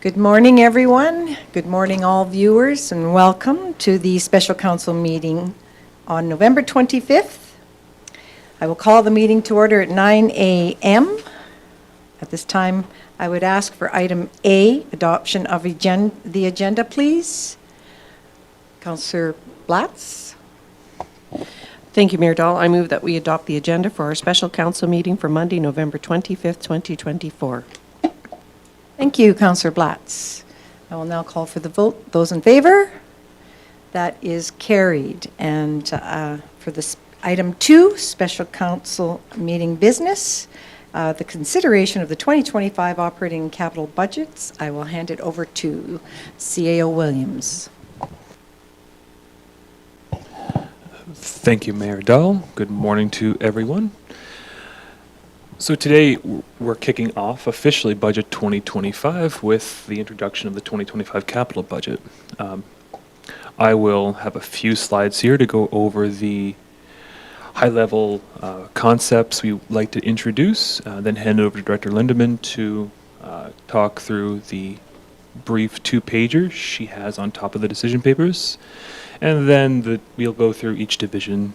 Good morning, everyone. Good morning, all viewers, and welcome to the Special Council meeting on November 25th. I will call the meeting to order at 9 a.m. At this time, I would ask for item A, adoption of the agenda, please. Councillor Blatz. Thank you, Mayor Dahl. I move that we adopt the agenda for our special council meeting for Monday, November 25th, 2024. Thank you, Councillor Blatz. I will now call for the vote. Those in favor? That is carried. And for this item 2, special council meeting business, the consideration of the 2025 operating and capital budgets, I will hand it over to CAO Williams. Thank you, Mayor Dahl. Good morning to everyone. So today we're kicking off officially Budget 2025 with the introduction of the 2025 capital budget. I will have a few slides here to go over the high-level concepts we would like to introduce, then hand it over to Director Lindeman to talk through the brief 2-pager she has on top of the decision papers, and then we'll go through each division's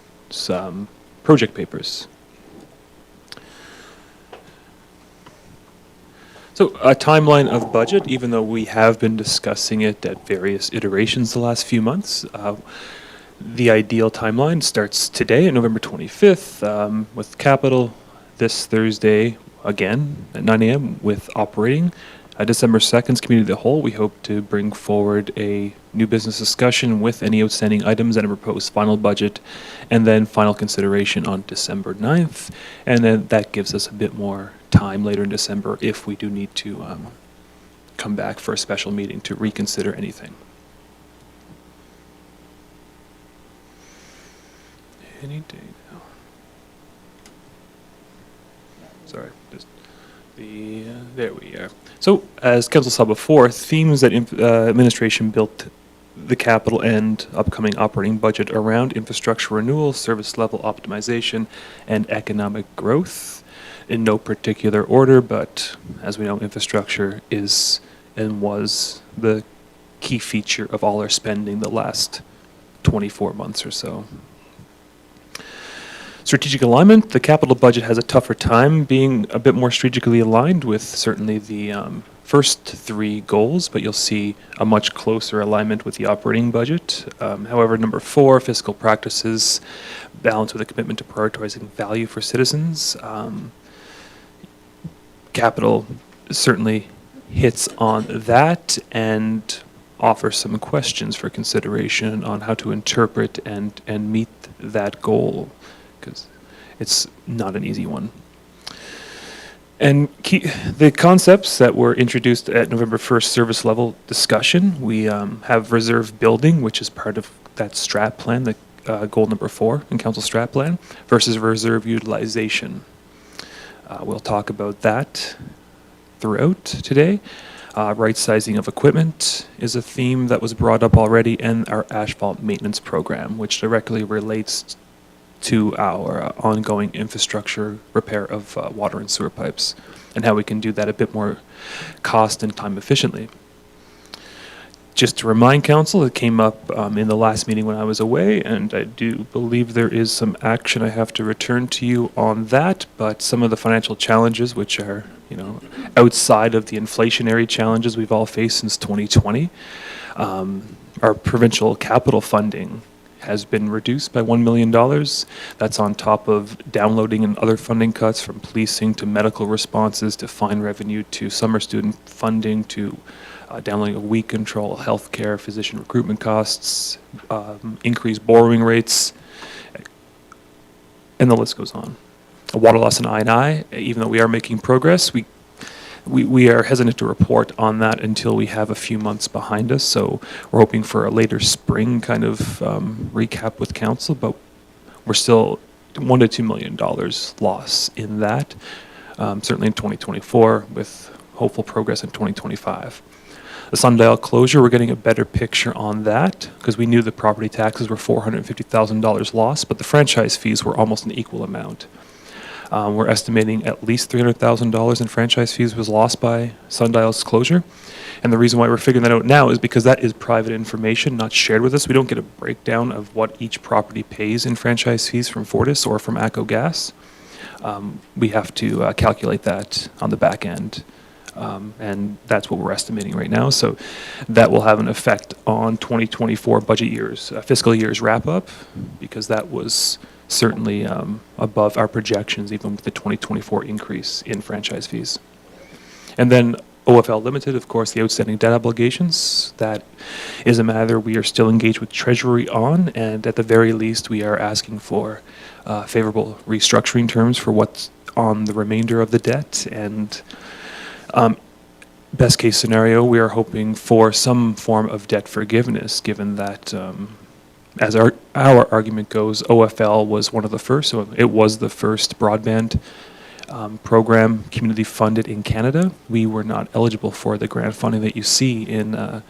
project papers. So a timeline of budget, even though we have been discussing it at various iterations the last few months, the ideal timeline starts today on November 25th with capital this Thursday again at 9 a.m. with operating. December 2nd's Committee of the Whole, we hope to bring forward a new business discussion with any outstanding items and a proposed final budget, and then final consideration on December 9th. And then that gives us a bit more time later in December if we do need to come back for a special meeting to reconsider anything. Any day now. Sorry, just there we are. So, as Council saw before, themes that administration built the capital and upcoming operating budget around: infrastructure renewal, service level optimization, and economic growth. In no particular order, but as we know, infrastructure is and was the key feature of all our spending the last 24 months or so. Strategic alignment, the capital budget has a tougher time being a bit more strategically aligned with certainly the first 3 goals, but you'll see a much closer alignment with the operating budget. However, number 4, fiscal practices, balance with a commitment to prioritizing value for citizens. Capital certainly hits on that and offers some questions for consideration on how to interpret and meet that goal, because it's not an easy one. And the concepts that were introduced at November 1st service level discussion, we have reserve building, which is part of that strat plan, the goal number 4 in council strat plan, versus reserve utilization. We'll talk about that throughout today. Right sizing of equipment is a theme that was brought up already, and our asphalt maintenance program, which directly relates to our ongoing infrastructure repair of water and sewer pipes, and how we can do that a bit more cost and time efficiently. Just to remind council, it came up in the last meeting when I was away, and I do believe there is some action I have to return to you on that, but some of the financial challenges, which are, outside of the inflationary challenges we've all faced since 2020, our provincial capital funding has been reduced by $1 million. That's on top of downloading and other funding cuts, from policing to medical responses to fine revenue to summer student funding to downloading of weed control, healthcare, physician recruitment costs, increased borrowing rates, and the list goes on. Water loss and I&I, even though we are making progress, we are hesitant to report on that until we have a few months behind us. So we're hoping for a later spring kind of recap with council, but we're still $1 to $2 million loss in that, certainly in 2024, with hopeful progress in 2025. The Sundial closure, we're getting a better picture on that, because we knew the property taxes were $450,000 lost, but the franchise fees were almost an equal amount. We're estimating at least $300,000 in franchise fees was lost by Sundial's closure. And the reason why we're figuring that out now is because that is private information, not shared with us. We don't get a breakdown of what each property pays in franchise fees from Fortis or from ACO Gas. We have to calculate that on the back end. And that's what we're estimating right now. So that will have an effect on 2024 budget years, fiscal years wrap up, because that was certainly above our projections, even with the 2024 increase in franchise fees. And then OFL Limited, of course, the outstanding debt obligations, that is a matter we are still engaged with Treasury on, and at the very least, we are asking for favorable restructuring terms for what's on the remainder of the debt. And best case scenario, we are hoping for some form of debt forgiveness, given that, as our argument goes, OFL was one of the first, so it was the first broadband program community funded in Canada. We were not eligible for the grant funding that you see in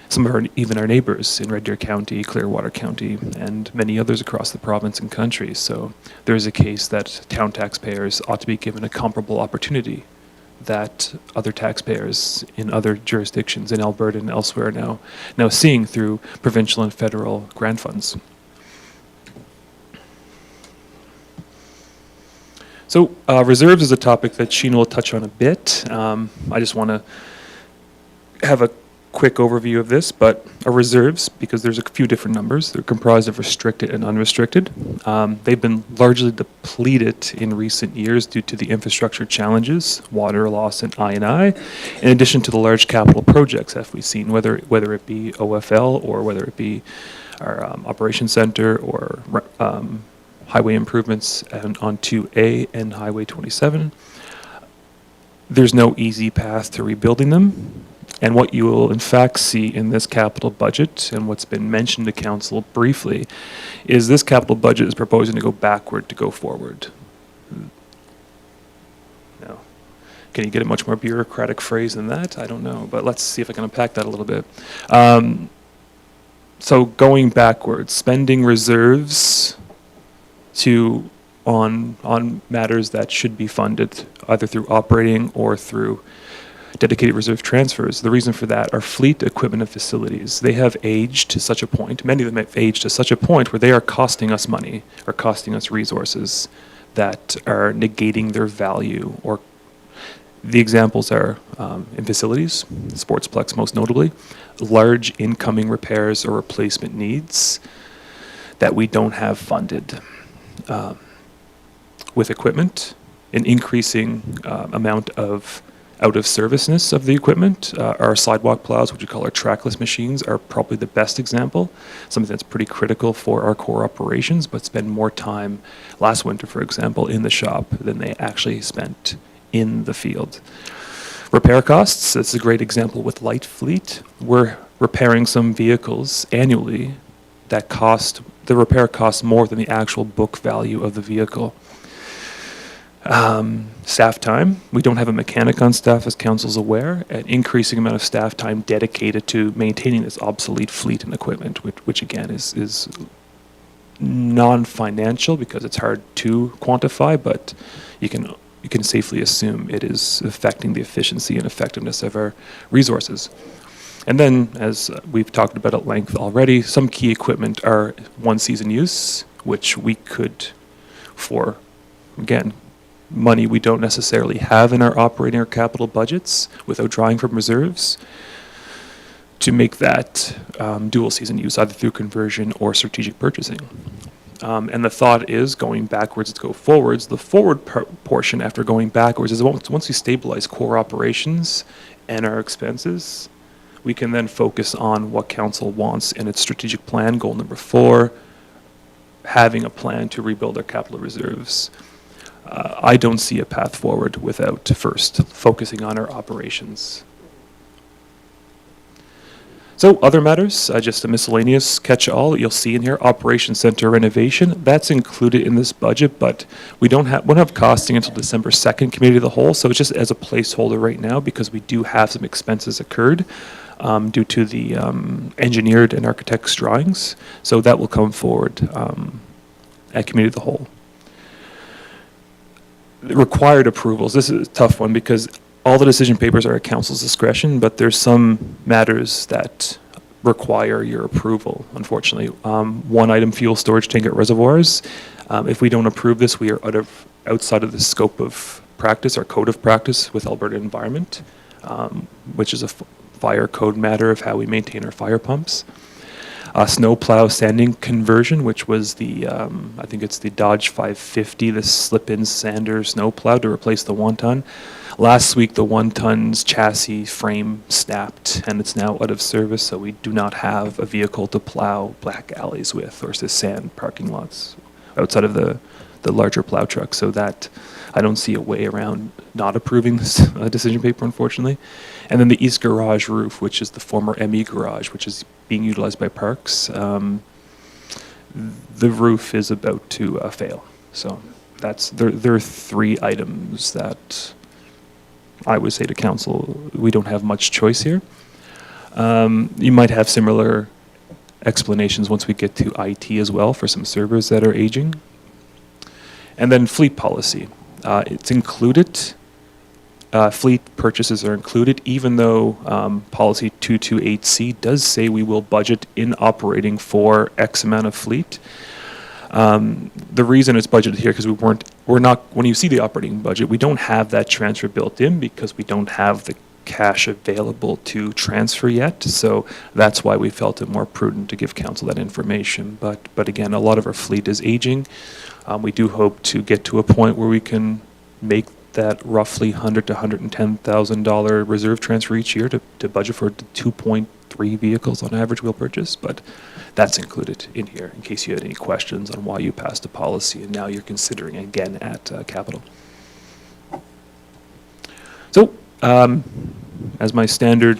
some of even our neighbors in Red Deer County, Clearwater County, and many others across the province and country. So there is a case that town taxpayers ought to be given a comparable opportunity that other taxpayers in other jurisdictions in Alberta and elsewhere are now seeing through provincial and federal grant funds. So reserves is a topic that Sheena will touch on a bit. I just want to have a quick overview of this, but our reserves, because there's a few different numbers, they're comprised of restricted and unrestricted. They've been largely depleted in recent years due to the infrastructure challenges, water loss and I&I, in addition to the large capital projects that we've seen, whether it be OFL or whether it be our operations center or highway improvements on 2A and Highway 27. There's no easy path to rebuilding them. And what you will in fact see in this capital budget, and what's been mentioned to council briefly, is this capital budget is proposing to go backward to go forward. Now, can you get a much more bureaucratic phrase than that? I don't know, but let's see if I can unpack that a little bit. So going backwards, spending reserves on matters that should be funded either through operating or through dedicated reserve transfers. The reason for that are fleet, equipment, and facilities. They have aged to such a point, many of them have aged to such a point where they are costing us money or costing us resources that are negating their value. Or the examples are in facilities, Sportsplex most notably, large incoming repairs or replacement needs that we don't have funded. With equipment, an increasing amount of out-of-serviceness of the equipment. Our sidewalk plows, which we call our trackless machines, are probably the best example, something that's pretty critical for our core operations, but spend more time last winter, for example, in the shop than they actually spent in the field. Repair costs, that's a great example with light fleet. We're repairing some vehicles annually that the repair costs more than the actual book value of the vehicle. Staff time. We don't have a mechanic on staff, as council's aware. An increasing amount of staff time dedicated to maintaining this obsolete fleet and equipment, which again is non-financial because it's hard to quantify, but you can safely assume it is affecting the efficiency and effectiveness of our resources. And then, as we've talked about at length already, some key equipment are one-season use, which we could, for, again, money we don't necessarily have in our operating or capital budgets without drawing from reserves, to make that dual season use, either through conversion or strategic purchasing. And the thought is, going backwards to go forwards, the forward portion after going backwards is once we stabilize core operations and our expenses, we can then focus on what council wants in its strategic plan, goal number 4, having a plan to rebuild our capital reserves. I don't see a path forward without first focusing on our operations. So other matters, just a miscellaneous catch-all that you'll see in here. Operations Center renovation, that's included in this budget, but we won't have costing until December 2nd, committee of the whole, so it's just as a placeholder right now because we do have some expenses occurred due to the engineered and architect's drawings. So that will come forward at committee of the whole. required approvals, this is a tough one because all the decision papers are at council's discretion, but there's some matters that require your approval, unfortunately. One item, fuel storage tank at reservoirs. If we don't approve this, we are outside of the scope of practice, our code of practice with Alberta Environment, which is a fire code matter of how we maintain our fire pumps. Snow plow sanding conversion, which was the, I think it's the Dodge 550, the slip-in sander snow plow to replace the 1-ton. Last week, the 1-ton's chassis frame snapped, and it's now out of service, so we do not have a vehicle to plow black alleys with or to sand parking lots outside of the larger plow truck. So that, I don't see a way around not approving this decision paper, unfortunately. And then the East Garage roof, which is the former ME Garage, which is being utilized by Parks. The roof is about to fail. So there are 3 items that I would say to council, we don't have much choice here. You might have similar explanations once we get to IT as well for some servers that are aging. And then fleet policy. It's included. Fleet purchases are included, even though policy 228C does say we will budget in operating for X amount of fleet. The reason it's budgeted here because we're not, when you see the operating budget, we don't have that transfer built in because we don't have the cash available to transfer yet. So that's why we felt it more prudent to give council that information. But again, a lot of our fleet is aging. We do hope to get to a point where we can make that roughly $100,000 to $110,000 reserve transfer each year to budget for 2.3 vehicles on average we'll purchase, but that's included in here in case you had any questions on why you passed a policy and now you're considering again at capital. So, as my standard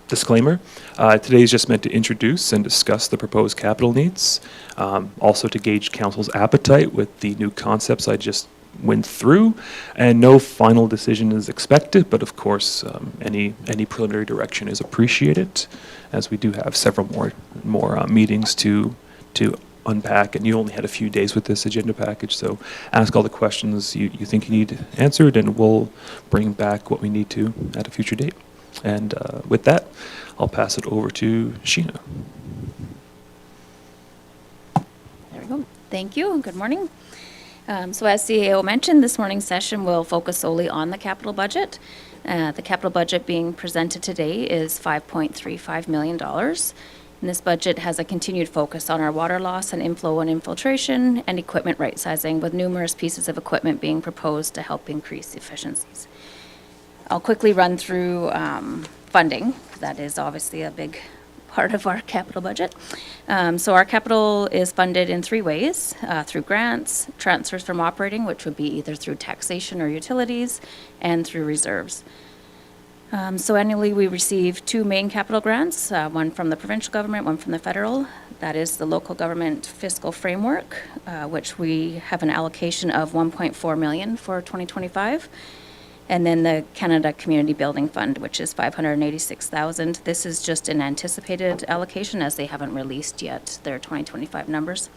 disclaimer, today is just meant to introduce and discuss the proposed capital needs, also to gauge council's appetite with the new concepts I just went through, and no final decision is expected, but of course any preliminary direction is appreciated, as we do have several more meetings to unpack, and you only had a few days with this agenda package, so ask all the questions you think you need answered, and we'll bring back what we need to at a future date. And with that, I'll pass it over to Sheena. There we go. Thank you and good morning. So as CAO mentioned, this morning's session will focus solely on the capital budget. The capital budget being presented today is $5.35 million. And this budget has a continued focus on our water loss and inflow and infiltration and equipment right sizing, with numerous pieces of equipment being proposed to help increase efficiencies. I'll quickly run through funding. That is obviously a big part of our capital budget. So our capital is funded in 3 ways, through grants, transfers from operating, which would be either through taxation or utilities, and through reserves. So annually we receive 2 main capital grants, one from the provincial government, one from the federal. That is the local government fiscal framework, which we have an allocation of $1.4 million for 2025. And then the Canada Community Building Fund, which is $586,000. This is just an anticipated allocation as they haven't released yet their 2025 numbers.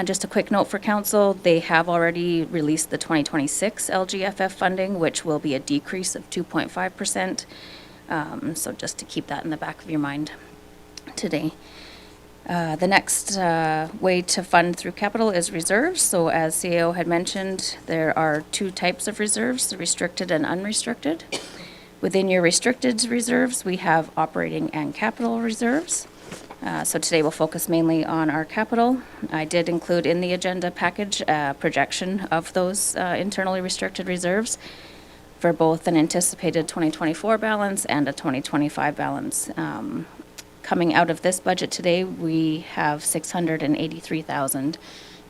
Just a quick note for council, they have already released the 2026 LGFF funding, which will be a decrease of 2.5%. So just to keep that in the back of your mind today. The next way to fund through capital is reserves. So as CAO had mentioned, there are 2 types of reserves, the restricted and unrestricted. Within your restricted reserves, we have operating and capital reserves. So today we'll focus mainly on our capital. I did include in the agenda package a projection of those internally restricted reserves for both an anticipated 2024 balance and a 2025 balance. Coming out of this budget today, we have $683,000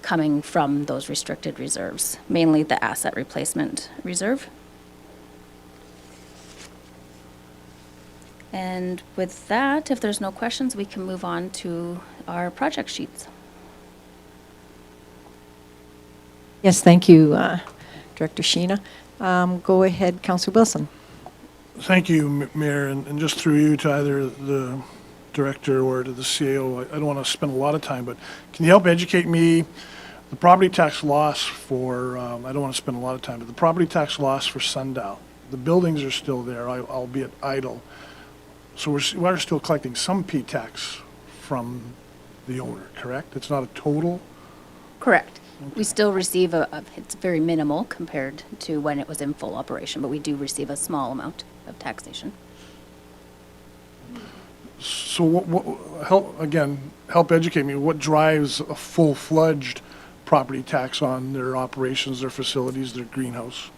coming from those restricted reserves, mainly the asset replacement reserve. And with that, if there's no questions, we can move on to our project sheets. Yes, thank you, Director Sheena. Go ahead, Councillor Wilson. Thank you, Mayor, and just through you to either the director or to the CAO, I don't want to spend a lot of time, but can you help educate me The property tax loss for, I don't want to spend a lot of time, but the property tax loss for Sundial, the buildings are still there, albeit idle. So we're still collecting some P-tax from the owner, correct? It's not a total? Correct. We still receive it's very minimal compared to when it was in full operation, but we do receive a small amount of taxation. So help educate me, what drives a full-fledged property tax on their operations, their facilities, their greenhouse?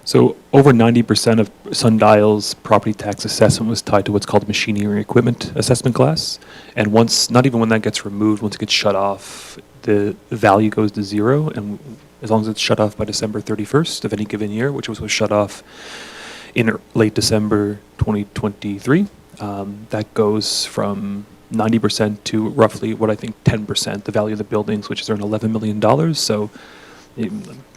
So over 90% of Sundial's property tax assessment was tied to what's called machinery and equipment assessment class. And once, not even when that gets removed, once it gets shut off, the value goes to zero. And as long as it's shut off by December 31st of any given year, which was shut off in late December 2023, that goes from 90% to roughly what I think 10%, the value of the buildings, which is around $11 million. So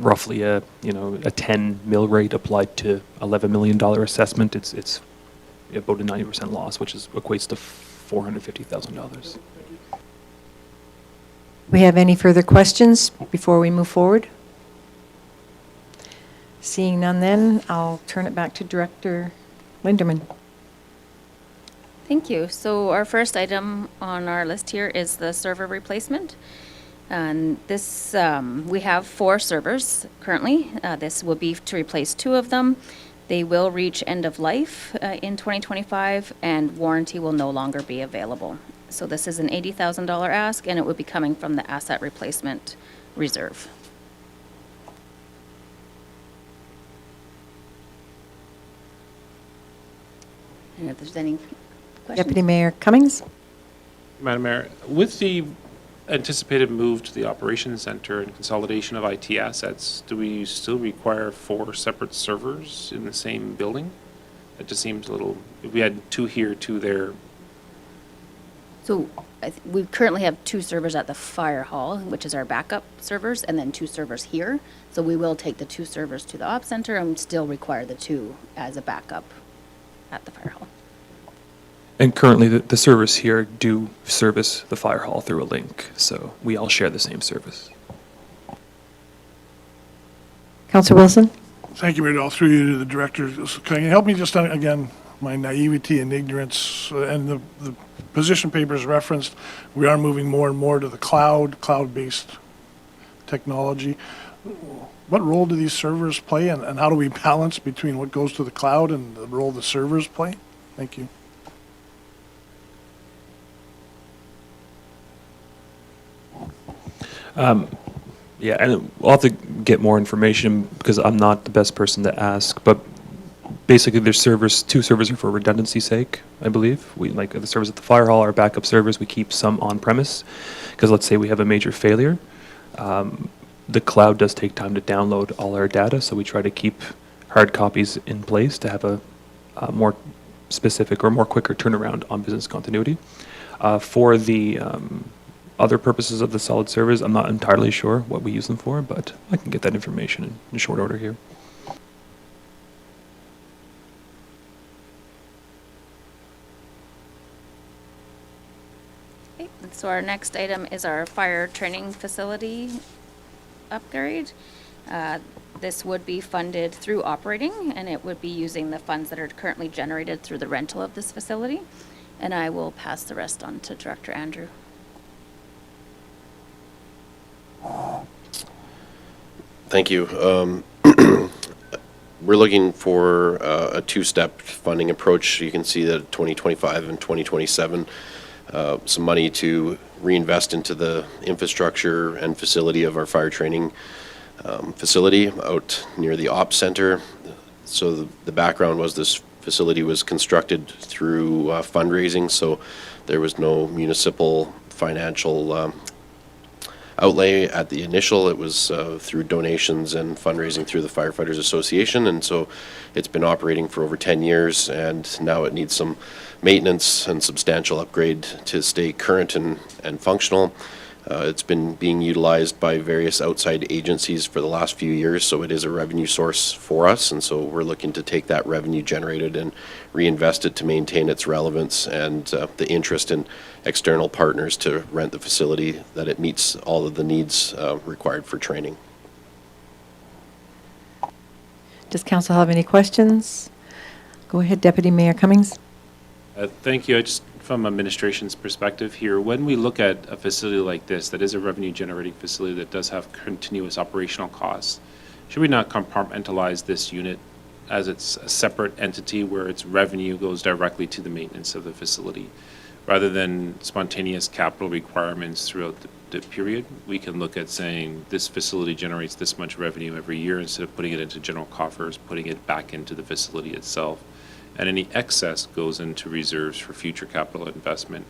roughly a 10 mil rate applied to $11 million assessment, it's about a 90% loss, which equates to $450,000. We have any further questions before we move forward? Seeing none then, I'll turn it back to Director Linderman. Thank you. So our first item on our list here is the server replacement. And this, we have 4 servers currently. This will be to replace 2 of them. They will reach end of life in 2025, and warranty will no longer be available. So this is an $80,000 ask, and it would be coming from the asset replacement reserve. And if there's any questions? Deputy Mayor Cummings? Madam Mayor, with the anticipated move to the operations center and consolidation of IT assets, do we still require 4 separate servers in the same building? It just seems a little, if we had 2 here, 2 there. So we currently have 2 servers at the fire hall, which is our backup servers, and then 2 servers here. So we will take the 2 servers to the op center and still require the 2 as a backup at the fire hall. And currently, the servers here do service the fire hall through a link, so we all share the same service. Councillor Wilson? Thank you, Mayor Dahl. Through you to the director. So can you help me just, again, my naivety and ignorance, and the position papers referenced, we are moving more and more to the cloud-based technology. What role do these servers play, and how do we balance between what goes to the cloud and the role the servers play? Thank you. Yeah, and we'll have to get more information because I'm not the best person to ask, but basically there's 2 servers are for redundancy's sake, I believe. We like the servers at the fire hall, our backup servers, we keep some on premise because let's say we have a major failure. The cloud does take time to download all our data, so we try to keep hard copies in place to have a more specific or more quicker turnaround on business continuity. For the other purposes of the solid servers, I'm not entirely sure what we use them for, but I can get that information in short order here. Okay, so our next item is our fire training facility upgrade. This would be funded through operating, and it would be using the funds that are currently generated through the rental of this facility. And I will pass the rest on to Director Andrew. Thank you. We're looking for a 2-step funding approach. You can see that 2025 and 2027, some money to reinvest into the infrastructure and facility of our fire training facility out near the ops center. So the background was this facility was constructed through fundraising, so there was no municipal financial outlay at the initial. It was through donations and fundraising through the Firefighters Association, and so it's been operating for over 10 years, and now it needs some maintenance and substantial upgrade to stay current and functional. It's been being utilized by various outside agencies for the last few years, so it is a revenue source for us, and so we're looking to take that revenue generated and reinvest it to maintain its relevance and the interest in external partners to rent the facility, that it meets all of the needs required for training. Does council have any questions? Go ahead, Deputy Mayor Cummings. Thank you. Just from administration's perspective here, when we look at a facility like this, that is a revenue-generating facility that does have continuous operational costs, should we not compartmentalize this unit as it's a separate entity where its revenue goes directly to the maintenance of the facility? Rather than spontaneous capital requirements throughout the period, we can look at saying this facility generates this much revenue every year, instead of putting it into general coffers, putting it back into the facility itself. And any excess goes into reserves for future capital investment.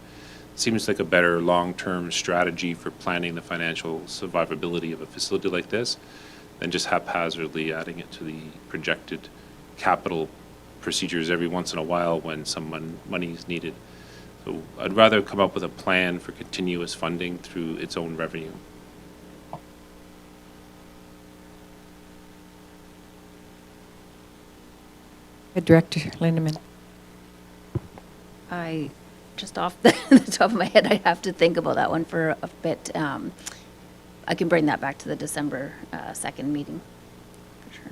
Seems like a better long-term strategy for planning the financial survivability of a facility like this than just haphazardly adding it to the projected capital procedures every once in a while when some money is needed. So I'd rather come up with a plan for continuous funding through its own revenue. Director Lindeman. I, just off the top of my head, I have to think about that one for a bit. I can bring that back to the December 2nd meeting, for sure.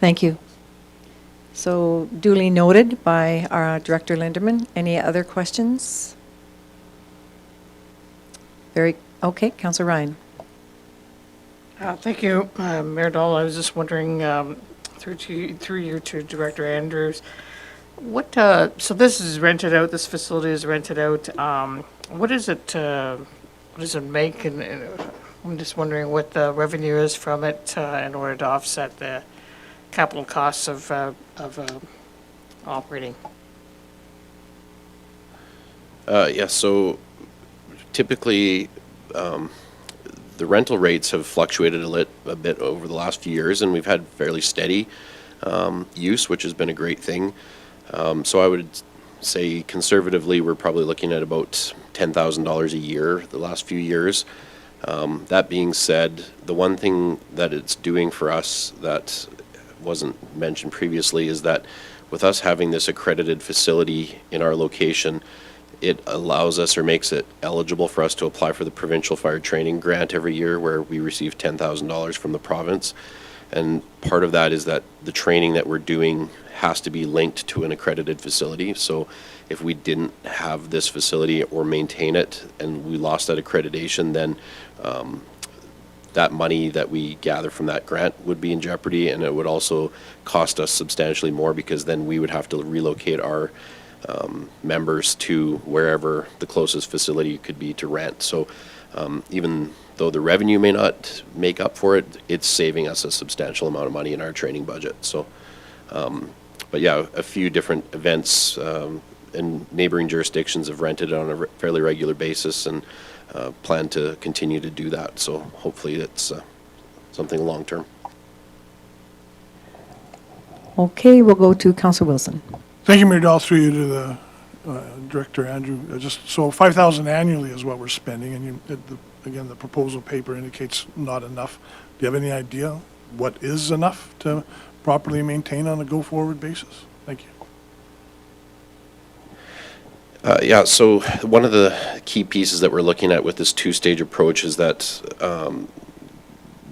Thank you. So duly noted by our Director Lindeman. Any other questions? Okay, Councillor Ryan. Thank you, Mayor Dahl. I was just wondering, through you to Director Andrews, what, so this is rented out, this facility is rented out. What does it make? And I'm just wondering what the revenue is from it in order to offset the capital costs of operating. Yeah, so typically, the rental rates have fluctuated a bit over the last few years, and we've had fairly steady use, which has been a great thing. So I would say conservatively, we're probably looking at about $10,000 a year the last few years. That being said, the one thing that it's doing for us that wasn't mentioned previously is that with us having this accredited facility in our location, it allows us or makes it eligible for us to apply for the Provincial Fire Training Grant every year, where we receive $10,000 from the province. And part of that is that the training that we're doing has to be linked to an accredited facility. So if we didn't have this facility or maintain it and we lost that accreditation, then that money that we gather from that grant would be in jeopardy, and it would also cost us substantially more, because then we would have to relocate our members to wherever the closest facility could be to rent. So even though the revenue may not make up for it, it's saving us a substantial amount of money in our training budget. So, but yeah, a few different events in neighboring jurisdictions have rented it on a fairly regular basis, and plan to continue to do that. So hopefully it's something long-term. Okay, we'll go to Councillor Wilson. Thank you, Mayor Dahl, through you to the Director Andrew. Just so $5,000 annually is what we're spending, and again, the proposal paper indicates not enough. Do you have any idea what is enough to properly maintain on a go-forward basis? Thank you. Yeah, so one of the key pieces that we're looking at with this two-stage approach is that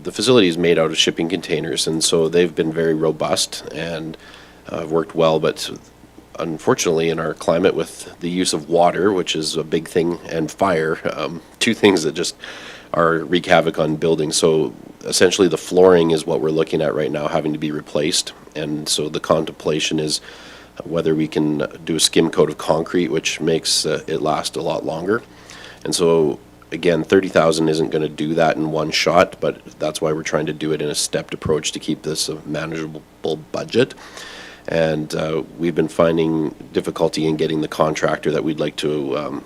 the facility is made out of shipping containers, and so they've been very robust and worked well, but unfortunately in our climate with the use of water, which is a big thing, and fire, two things that just wreak havoc on buildings. So essentially the flooring is what we're looking at right now, having to be replaced, and so the contemplation is whether we can do a skim coat of concrete, which makes it last a lot longer. And so again, $30,000 isn't going to do that in one shot, but that's why we're trying to do it in a stepped approach to keep this a manageable budget. And we've been finding difficulty in getting the contractor that we'd like to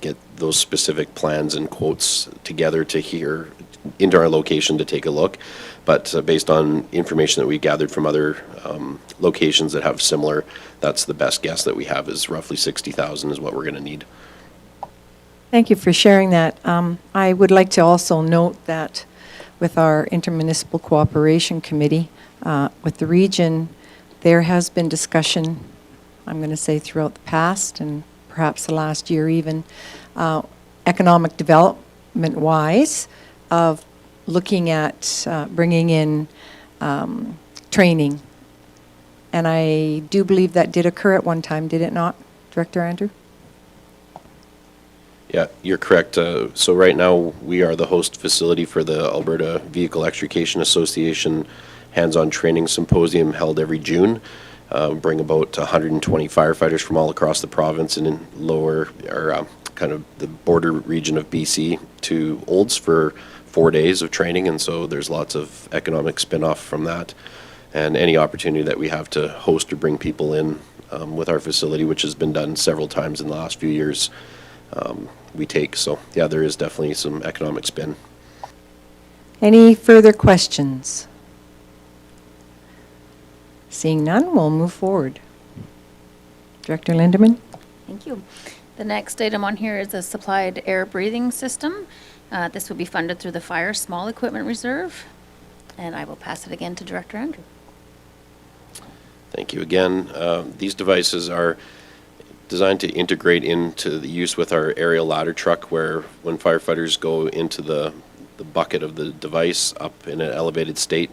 get those specific plans and quotes together to into our location to take a look. But based on information that we gathered from other locations that have similar, that's the best guess that we have, is roughly 60,000 is what we're going to need. Thank you for sharing that. I would like to also note that with our Intermunicipal Cooperation Committee, with the region, there has been discussion, I'm going to say throughout the past and perhaps the last year even, economic development-wise, of looking at bringing in training. And I do believe that did occur at one time, did it not, Director Andrew? Yeah, you're correct. So right now, we are the host facility for the Alberta Vehicle Extrication Association Hands-On Training Symposium held every June. Bring about 120 firefighters from all across the province and in lower, or kind of the border region of BC to Olds for 4 days of training, and so there's lots of economic spin-off from that. And any opportunity that we have to host or bring people in with our facility, which has been done several times in the last few years, we take. So yeah, there is definitely some economic spin. Any further questions? Seeing none, we'll move forward. Director Lindeman? Thank you. The next item on here is a supplied air breathing system. This would be funded through the Fire Small Equipment Reserve. And I will pass it again to Director Andrew. Thank you again. These devices are designed to integrate into the use with our aerial ladder truck, where when firefighters go into the bucket of the device up in an elevated state,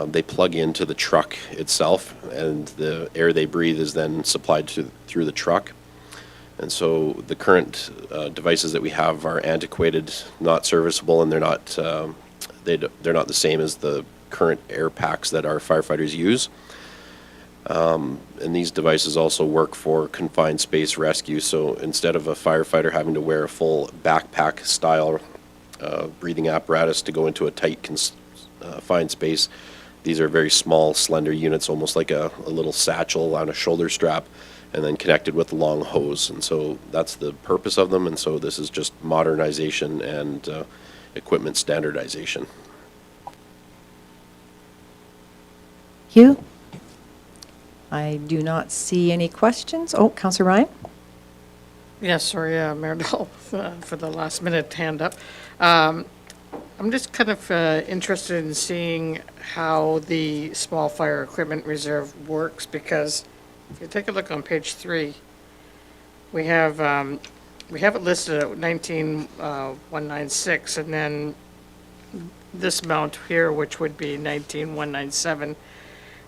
they plug into the truck itself, and the air they breathe is then supplied through the truck. And so the current devices that we have are antiquated, not serviceable, and they're not the same as the current air packs that our firefighters use. And these devices also work for confined space rescue. So instead of a firefighter having to wear a full backpack style breathing apparatus to go into a tight confined space, these are very small, slender units, almost like a little satchel on a shoulder strap, and then connected with a long hose. And so that's the purpose of them. And so this is just modernization and equipment standardization. Hugh? I do not see any questions. Oh, Councillor Ryan? Yes, sorry, Mayor Dahl, for the last minute hand up. I'm just kind of interested in seeing how the small fire equipment reserve works, because if you take a look on page 3, we have it listed at 19,196, and then this amount here, which would be 19,197,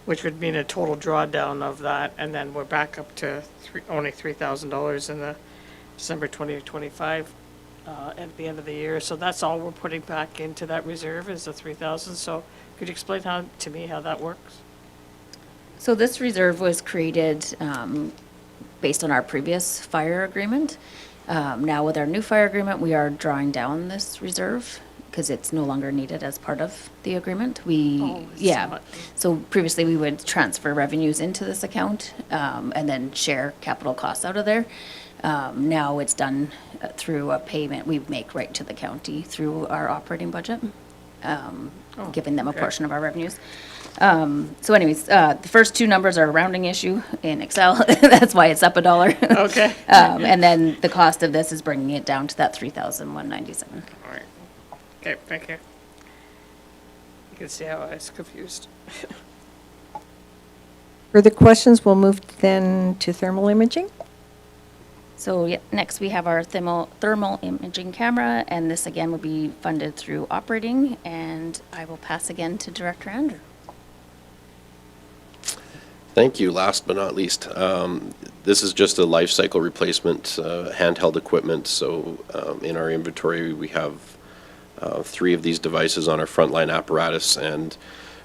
which would mean a total drawdown of that, and then we're back up to only $3,000 in the December 2025 at the end of the year. So that's all we're putting back into that reserve is the $3,000. So could you explain to me how that works? So this reserve was created based on our previous fire agreement. Now with our new fire agreement, we are drawing down this reserve because it's no longer needed as part of the agreement. So previously we would transfer revenues into this account and then share capital costs out of there. Now it's done through a payment we make right to the county through our operating budget, giving them a portion of our revenues. So anyways, the first two numbers are a rounding issue in Excel. That's why it's up $1. Okay. And then the cost of this is bringing it down to that $3,197. All right. Okay, thank you. You can see how I was confused. Further questions? We'll move then to thermal imaging. So next we have our thermal imaging camera, and this again will be funded through operating, and I will pass again to Director Andrew. Thank you. Last but not least, this is just a life cycle replacement handheld equipment. So in our inventory, we have 3 of these devices on our frontline apparatus, and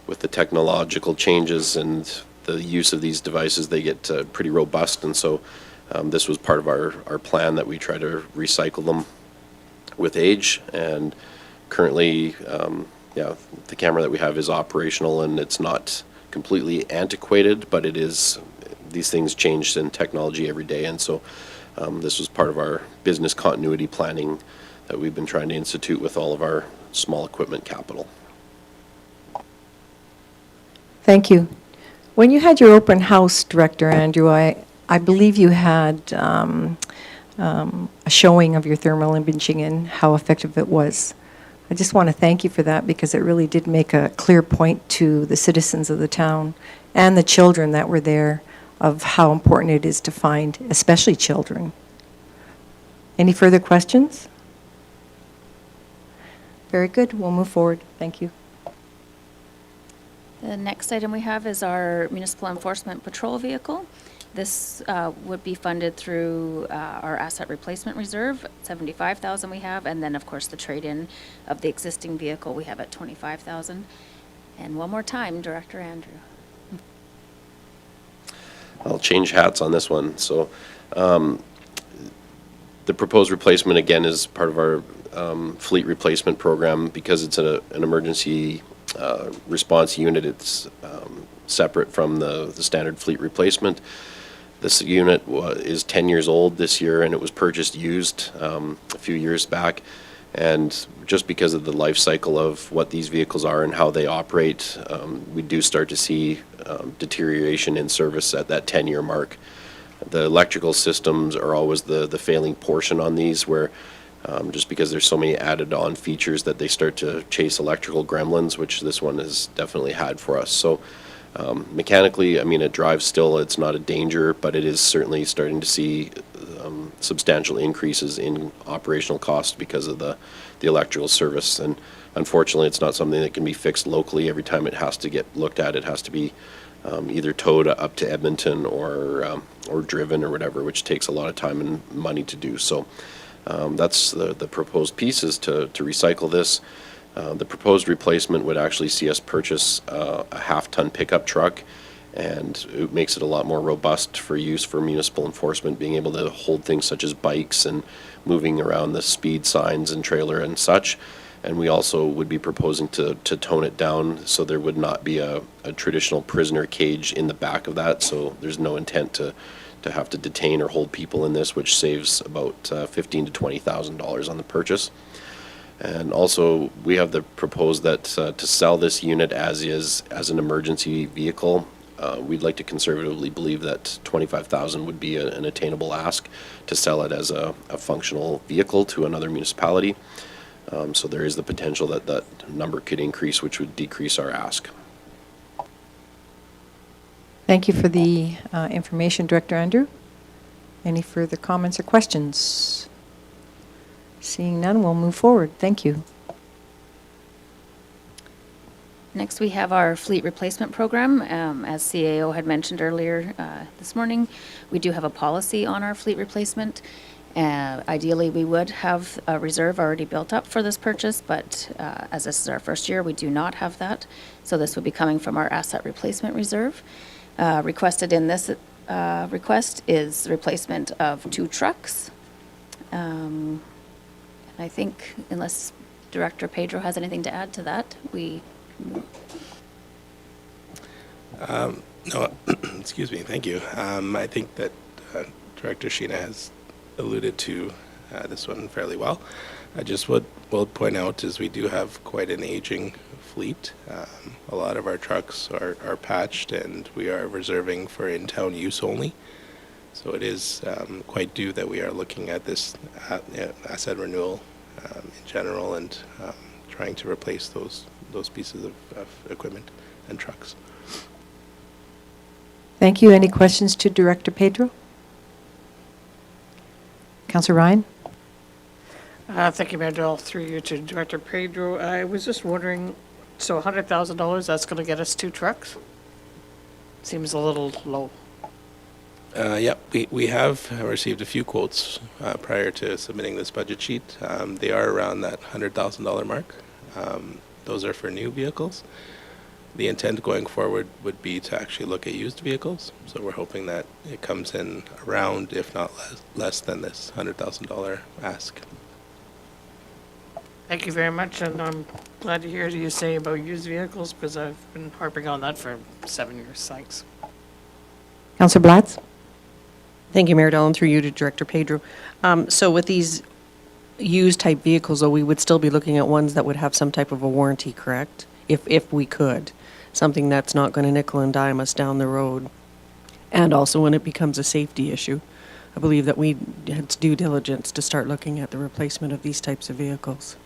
with the technological changes and the use of these devices, they get pretty robust. And so this was part of our plan that we try to recycle them with age. And currently, the camera that we have is operational, and it's not completely antiquated, but it is, these things change in technology every day. And so this was part of our business continuity planning that we've been trying to institute with all of our small equipment capital. Thank you. When you had your open house, Director Andrew, I believe you had a showing of your thermal imaging and how effective it was. I just want to thank you for that because it really did make a clear point to the citizens of the town and the children that were there of how important it is to find, especially children. Any further questions? Very good. We'll move forward. Thank you. The next item we have is our municipal enforcement patrol vehicle. This would be funded through our asset replacement reserve, 75,000 we have, and then, of course, the trade-in of the existing vehicle we have at 25,000. And one more time, Director Andrew. I'll change hats on this one. So the proposed replacement, again, is part of our fleet replacement program. Because it's an emergency response unit, it's separate from the standard fleet replacement. This unit is 10 years old this year, and it was purchased used a few years back. And just because of the life cycle of what these vehicles are and how they operate, we do start to see deterioration in service at that 10-year mark. The electrical systems are always the failing portion on these, where just because there's so many added on features that they start to chase electrical gremlins, which this one has definitely had for us. So mechanically, I mean, it drives still, it's not a danger, but it is certainly starting to see substantial increases in operational costs because of the electrical service. And unfortunately, it's not something that can be fixed locally. Every time it has to get looked at, it has to be either towed up to Edmonton or driven or whatever, which takes a lot of time and money to do. So that's the proposed piece, is to recycle this. The proposed replacement would actually see us purchase a half-ton pickup truck, and it makes it a lot more robust for use for municipal enforcement, being able to hold things such as bikes and moving around the speed signs and trailer and such. And we also would be proposing to tone it down so there would not be a traditional prisoner cage in the back of that. So there's no intent to have to detain or hold people in this, which saves about $15,000 to $20,000 on the purchase. And also, we have proposed that to sell this unit as is, as an emergency vehicle. We'd like to conservatively believe that $25,000 would be an attainable ask to sell it as a functional vehicle to another municipality. So there is the potential that that number could increase, which would decrease our ask. Thank you for the information, Director Andrew. Any further comments or questions? Seeing none, we'll move forward. Thank you. Next, we have our fleet replacement program. As CAO had mentioned earlier this morning, we do have a policy on our fleet replacement. Ideally, we would have a reserve already built up for this purchase, but as this is our first year, we do not have that. So this would be coming from our asset replacement reserve. Requested in this request is the replacement of 2 trucks. I think, unless Director Pedro has anything to add to that, No, excuse me, thank you. I think that Director Sheena has alluded to this one fairly well. I just will point out is we do have quite an aging fleet. A lot of our trucks are patched, and we are reserving for in-town use only. So it is quite due that we are looking at this asset renewal in general, and trying to replace those pieces of equipment and trucks. Thank you. Any questions to Director Pedro? Councillor Ryan? Thank you, Mayor Doll. Through you to Director Pedro. I was just wondering, so $100,000, that's going to get us 2 trucks? Seems a little low. Yep, we have received a few quotes prior to submitting this budget sheet. They are around that $100,000 mark. Those are for new vehicles. The intent going forward would be to actually look at used vehicles. So we're hoping that it comes in around, if not less than this $100,000 ask. Thank you very much, and I'm glad to hear you say about used vehicles, because I've been harping on that for 7 years. Thanks. Councillor Blatz? Thank you, Mayor Dolan, through you to Director Pedro. So with these used type vehicles, though, we would still be looking at ones that would have some type of a warranty, correct? If we could. Something that's not going to nickel and dime us down the road. And also when it becomes a safety issue. I believe that we had due diligence to start looking at the replacement of these types of vehicles.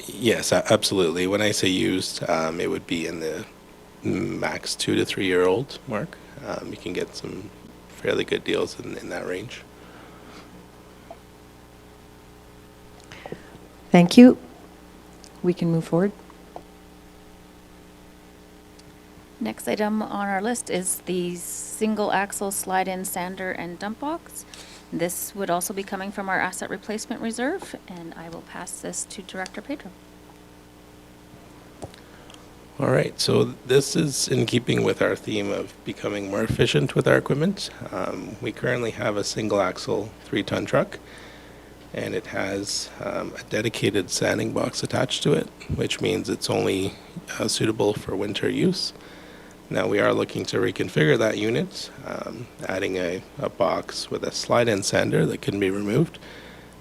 Yes, absolutely. When I say used, it would be in the max 2 to 3 year old mark. You can get some fairly good deals in that range. Thank you. We can move forward. Next item on our list is the single axle slide-in sander and dump box. This would also be coming from our asset replacement reserve, and I will pass this to Director Pedro. All right, so this is in keeping with our theme of becoming more efficient with our equipment. We currently have a single axle 3-ton truck, and it has a dedicated sanding box attached to it, which means it's only suitable for winter use. Now we are looking to reconfigure that unit, adding a box with a slide-in sander that can be removed,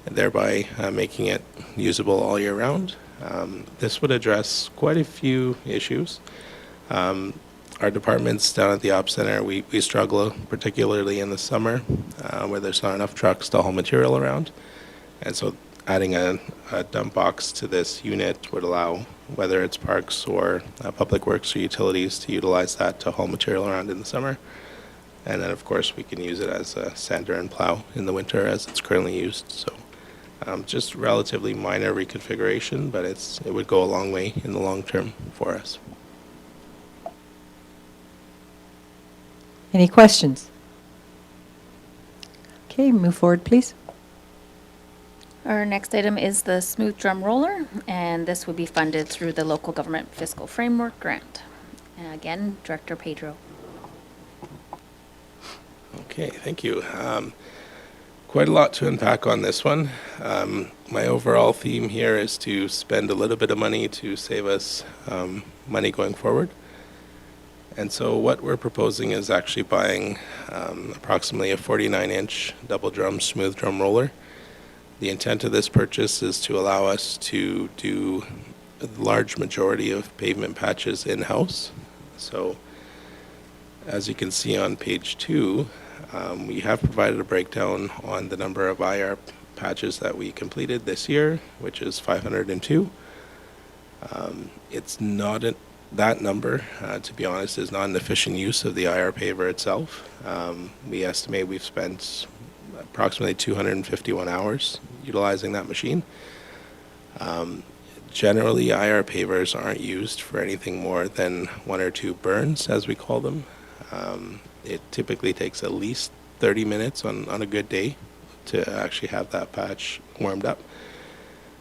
and thereby making it usable all year round. This would address quite a few issues. Our departments down at the Ops Center, we struggle, particularly in the summer, where there's not enough trucks to haul material around. And so adding a dump box to this unit would allow, whether it's parks or public works or utilities, to utilize that to haul material around in the summer. And then, of course, we can use it as a sander and plow in the winter as it's currently used. So just relatively minor reconfiguration, but it would go a long way in the long term for us. Any questions? Okay, move forward, please. Our next item is the smooth drum roller, and this would be funded through the Local Government Fiscal Framework Grant. Again, Director Pedro. Okay, thank you. Quite a lot to unpack on this one. My overall theme here is to spend a little bit of money to save us money going forward. And so what we're proposing is actually buying approximately a 49-inch double drum smooth drum roller. The intent of this purchase is to allow us to do a large majority of pavement patches in-house. So as you can see on page 2, we have provided a breakdown on the number of IR patches that we completed this year, which is 502. It's not that number, to be honest, is not an efficient use of the IR paver itself. We estimate we've spent approximately 251 hours utilizing that machine. Generally, IR pavers aren't used for anything more than 1 or 2 burns, as we call them. It typically takes at least 30 minutes on a good day to actually have that patch warmed up.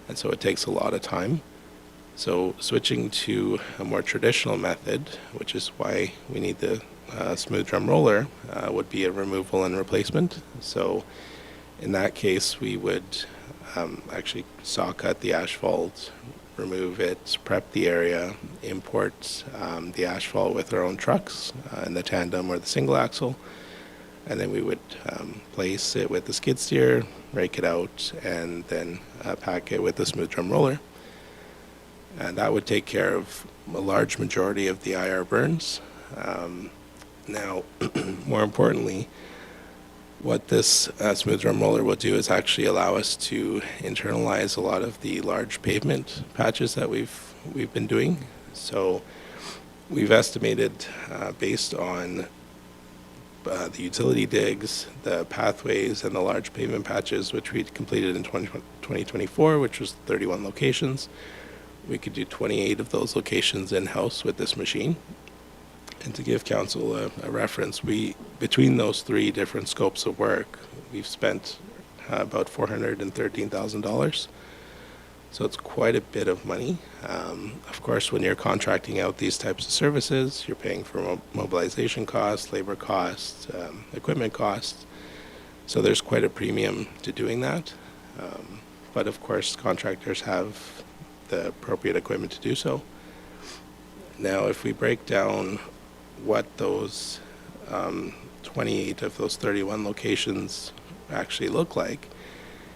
And so it takes a lot of time. So switching to a more traditional method, which is why we need the smooth drum roller, would be a removal and replacement. So in that case, we would actually saw cut the asphalt, remove it, prep the area, import the asphalt with our own trucks in the tandem or the single axle, and then we would place it with the skid steer, rake it out, and then pack it with the smooth drum roller. And that would take care of a large majority of the IR burns. Now, more importantly, what this smooth drum roller will do is actually allow us to internalize a lot of the large pavement patches that we've been doing. So we've estimated, based on the utility digs, the pathways, and the large pavement patches, which we completed in 2024, which was 31 locations, we could do 28 of those locations in-house with this machine. And to give council a reference, between those 3 different scopes of work, we've spent about $413,000. So it's quite a bit of money. Of course, when you're contracting out these types of services, you're paying for mobilization costs, labor costs, equipment costs. So there's quite a premium to doing that. But of course, contractors have the appropriate equipment to do so. Now, if we break down what those 28 of those 31 locations actually look like,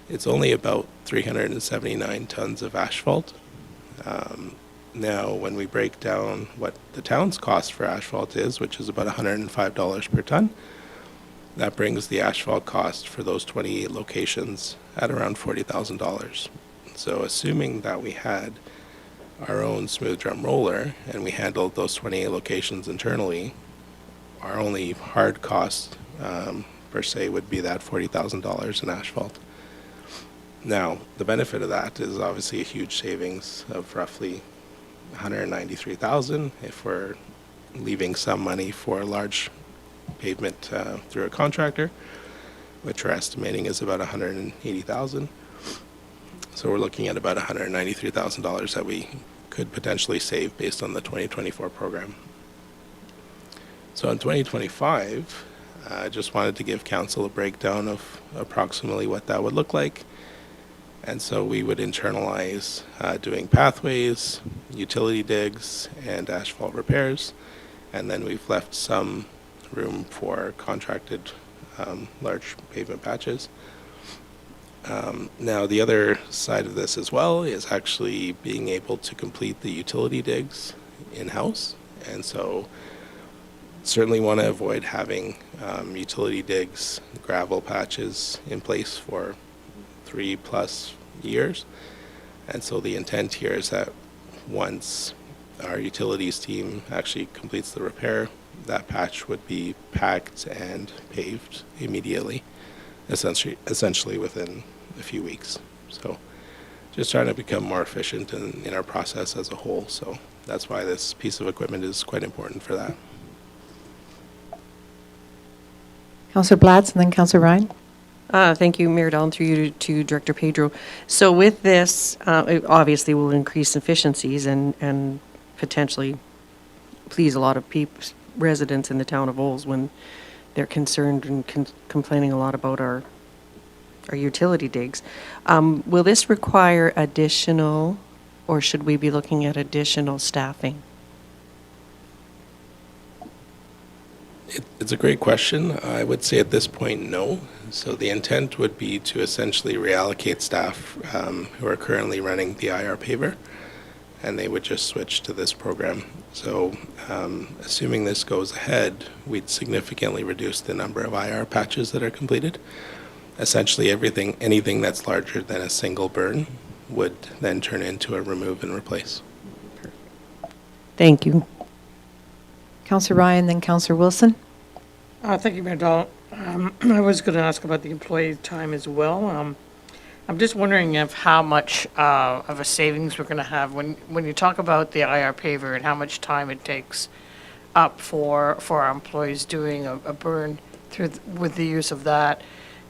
it's only about 379 tons of asphalt. Now, when we break down what the town's cost for asphalt is, which is about $105 per ton, that brings the asphalt cost for those 28 locations at around $40,000. So assuming that we had our own smooth drum roller and we handled those 28 locations internally, our only hard cost per se would be that $40,000 in asphalt. Now, the benefit of that is obviously a huge savings of roughly $193,000 if we're leaving some money for large pavement through a contractor, which we're estimating is about $180,000. So we're looking at about $193,000 that we could potentially save based on the 2024 program. So in 2025, I just wanted to give council a breakdown of approximately what that would look like. And so we would internalize doing pathways, utility digs, and asphalt repairs. And then we've left some room for contracted large pavement patches. Now, the other side of this as well is actually being able to complete the utility digs in-house. And so certainly want to avoid having utility digs, gravel patches in place for 3+ years. And so the intent here is that once our utilities team actually completes the repair, that patch would be packed and paved immediately, essentially within a few weeks. So just trying to become more efficient in our process as a whole. So that's why this piece of equipment is quite important for that. Councillor Blatz and then Councillor Ryan. Thank you, Mayor Dahl, through you to Director Pedro. So with this, it obviously will increase efficiencies and potentially please a lot of residents in the town of Olds when they're concerned and complaining a lot about our utility digs. Will this require additional, or should we be looking at additional staffing? It's a great question. I would say at this point, no. So the intent would be to essentially reallocate staff who are currently running the IR paver, and they would just switch to this program. So assuming this goes ahead, we'd significantly reduce the number of IR patches that are completed. Essentially anything that's larger than a single burn would then turn into a remove and replace. Thank you. Councillor Ryan, then Councillor Wilson. Thank you, Mayor Dahl. I was going to ask about the employee time as well. I'm just wondering if how much of a savings we're going to have when you talk about the IR paver and how much time it takes up for our employees doing a burn with the use of that.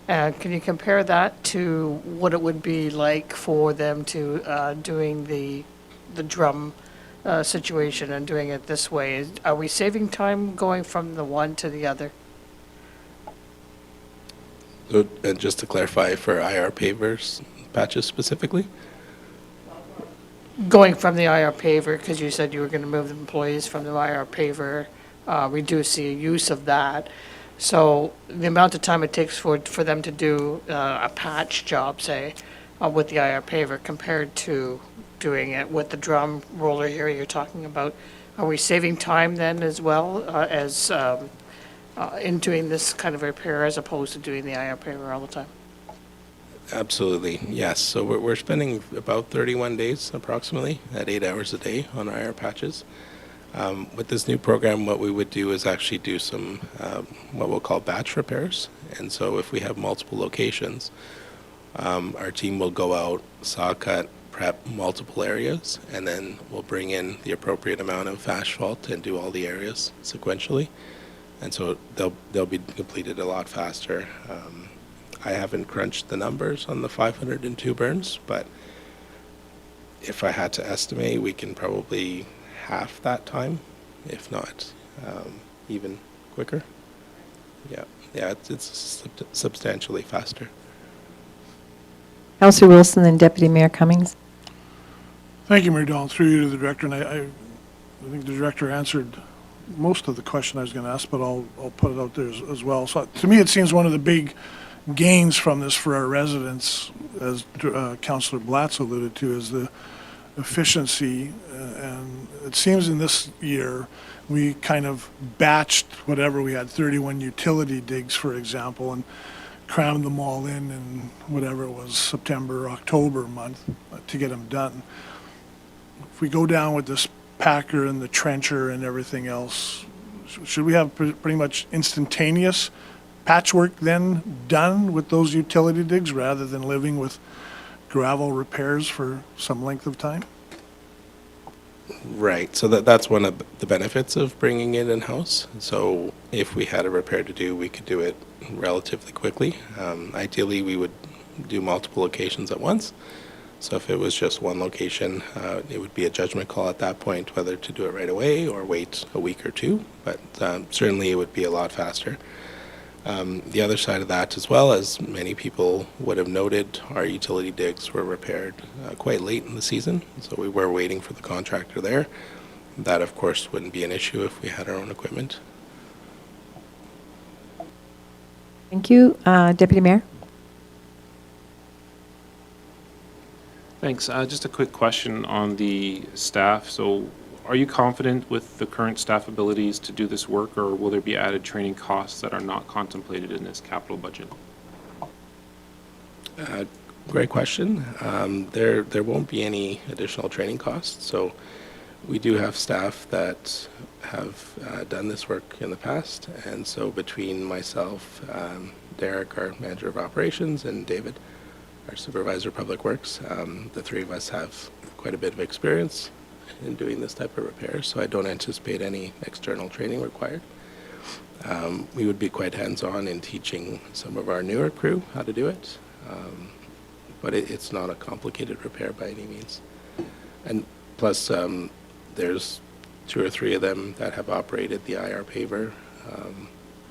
Can you compare that to what it would be like for them to doing the drum situation and doing it this way? Are we saving time going from the one to the other? So just to clarify, for IR pavers patches specifically? Going from the IR paver, because you said you were going to move the employees from the IR paver, reduce the use of that. So the amount of time it takes for them to do a patch job, say, with the IR paver compared to doing it with the drum roller here you're talking about, are we saving time then as well as in doing this kind of repair as opposed to doing the IR paver all the time? Absolutely, yes. So we're spending about 31 days approximately at 8 hours a day on IR patches. With this new program, what we would do is actually do some what we'll call batch repairs. And so if we have multiple locations, our team will go out, saw cut, prep multiple areas, and then we'll bring in the appropriate amount of asphalt and do all the areas sequentially. And so they'll be completed a lot faster. I haven't crunched the numbers on the 502 burns, but if I had to estimate, we can probably half that time, if not even quicker. Yeah, it's substantially faster. Councillor Wilson, then Deputy Mayor Cummings. Thank you, Mayor Dahl. Through you to the director, and I think the director answered most of the question I was going to ask, but I'll put it out there as well. So to me, it seems one of the big gains from this for our residents, as Councillor Blatz alluded to, is the efficiency. And it seems in this year, we kind of batched whatever, we had 31 utility digs, for example, and crammed them all in whatever it was, September, October month to get them done. If we go down with this packer and the trencher and everything else, should we have pretty much instantaneous patchwork then done with those utility digs rather than living with gravel repairs for some length of time? Right, so that's one of the benefits of bringing it in-house. So if we had a repair to do, we could do it relatively quickly. Ideally, we would do multiple locations at once. So if it was just one location, it would be a judgment call at that point whether to do it right away or wait a week or two, but certainly it would be a lot faster. The other side of that, as well, as many people would have noted, our utility digs were repaired quite late in the season, so we were waiting for the contractor there. That, of course, wouldn't be an issue if we had our own equipment. Thank you. Deputy Mayor? Thanks. Just a quick question on the staff. So are you confident with the current staff abilities to do this work, or will there be added training costs that are not contemplated in this capital budget? Great question. There won't be any additional training costs. So we do have staff that have done this work in the past, and so between myself, Derek, our manager of operations, and David, our supervisor of public works, the three of us have quite a bit of experience in doing this type of repair, so I don't anticipate any external training required. We would be quite hands-on in teaching some of our newer crew how to do it, but it's not a complicated repair by any means. And plus, there's 2 or 3 of them that have operated the IR paver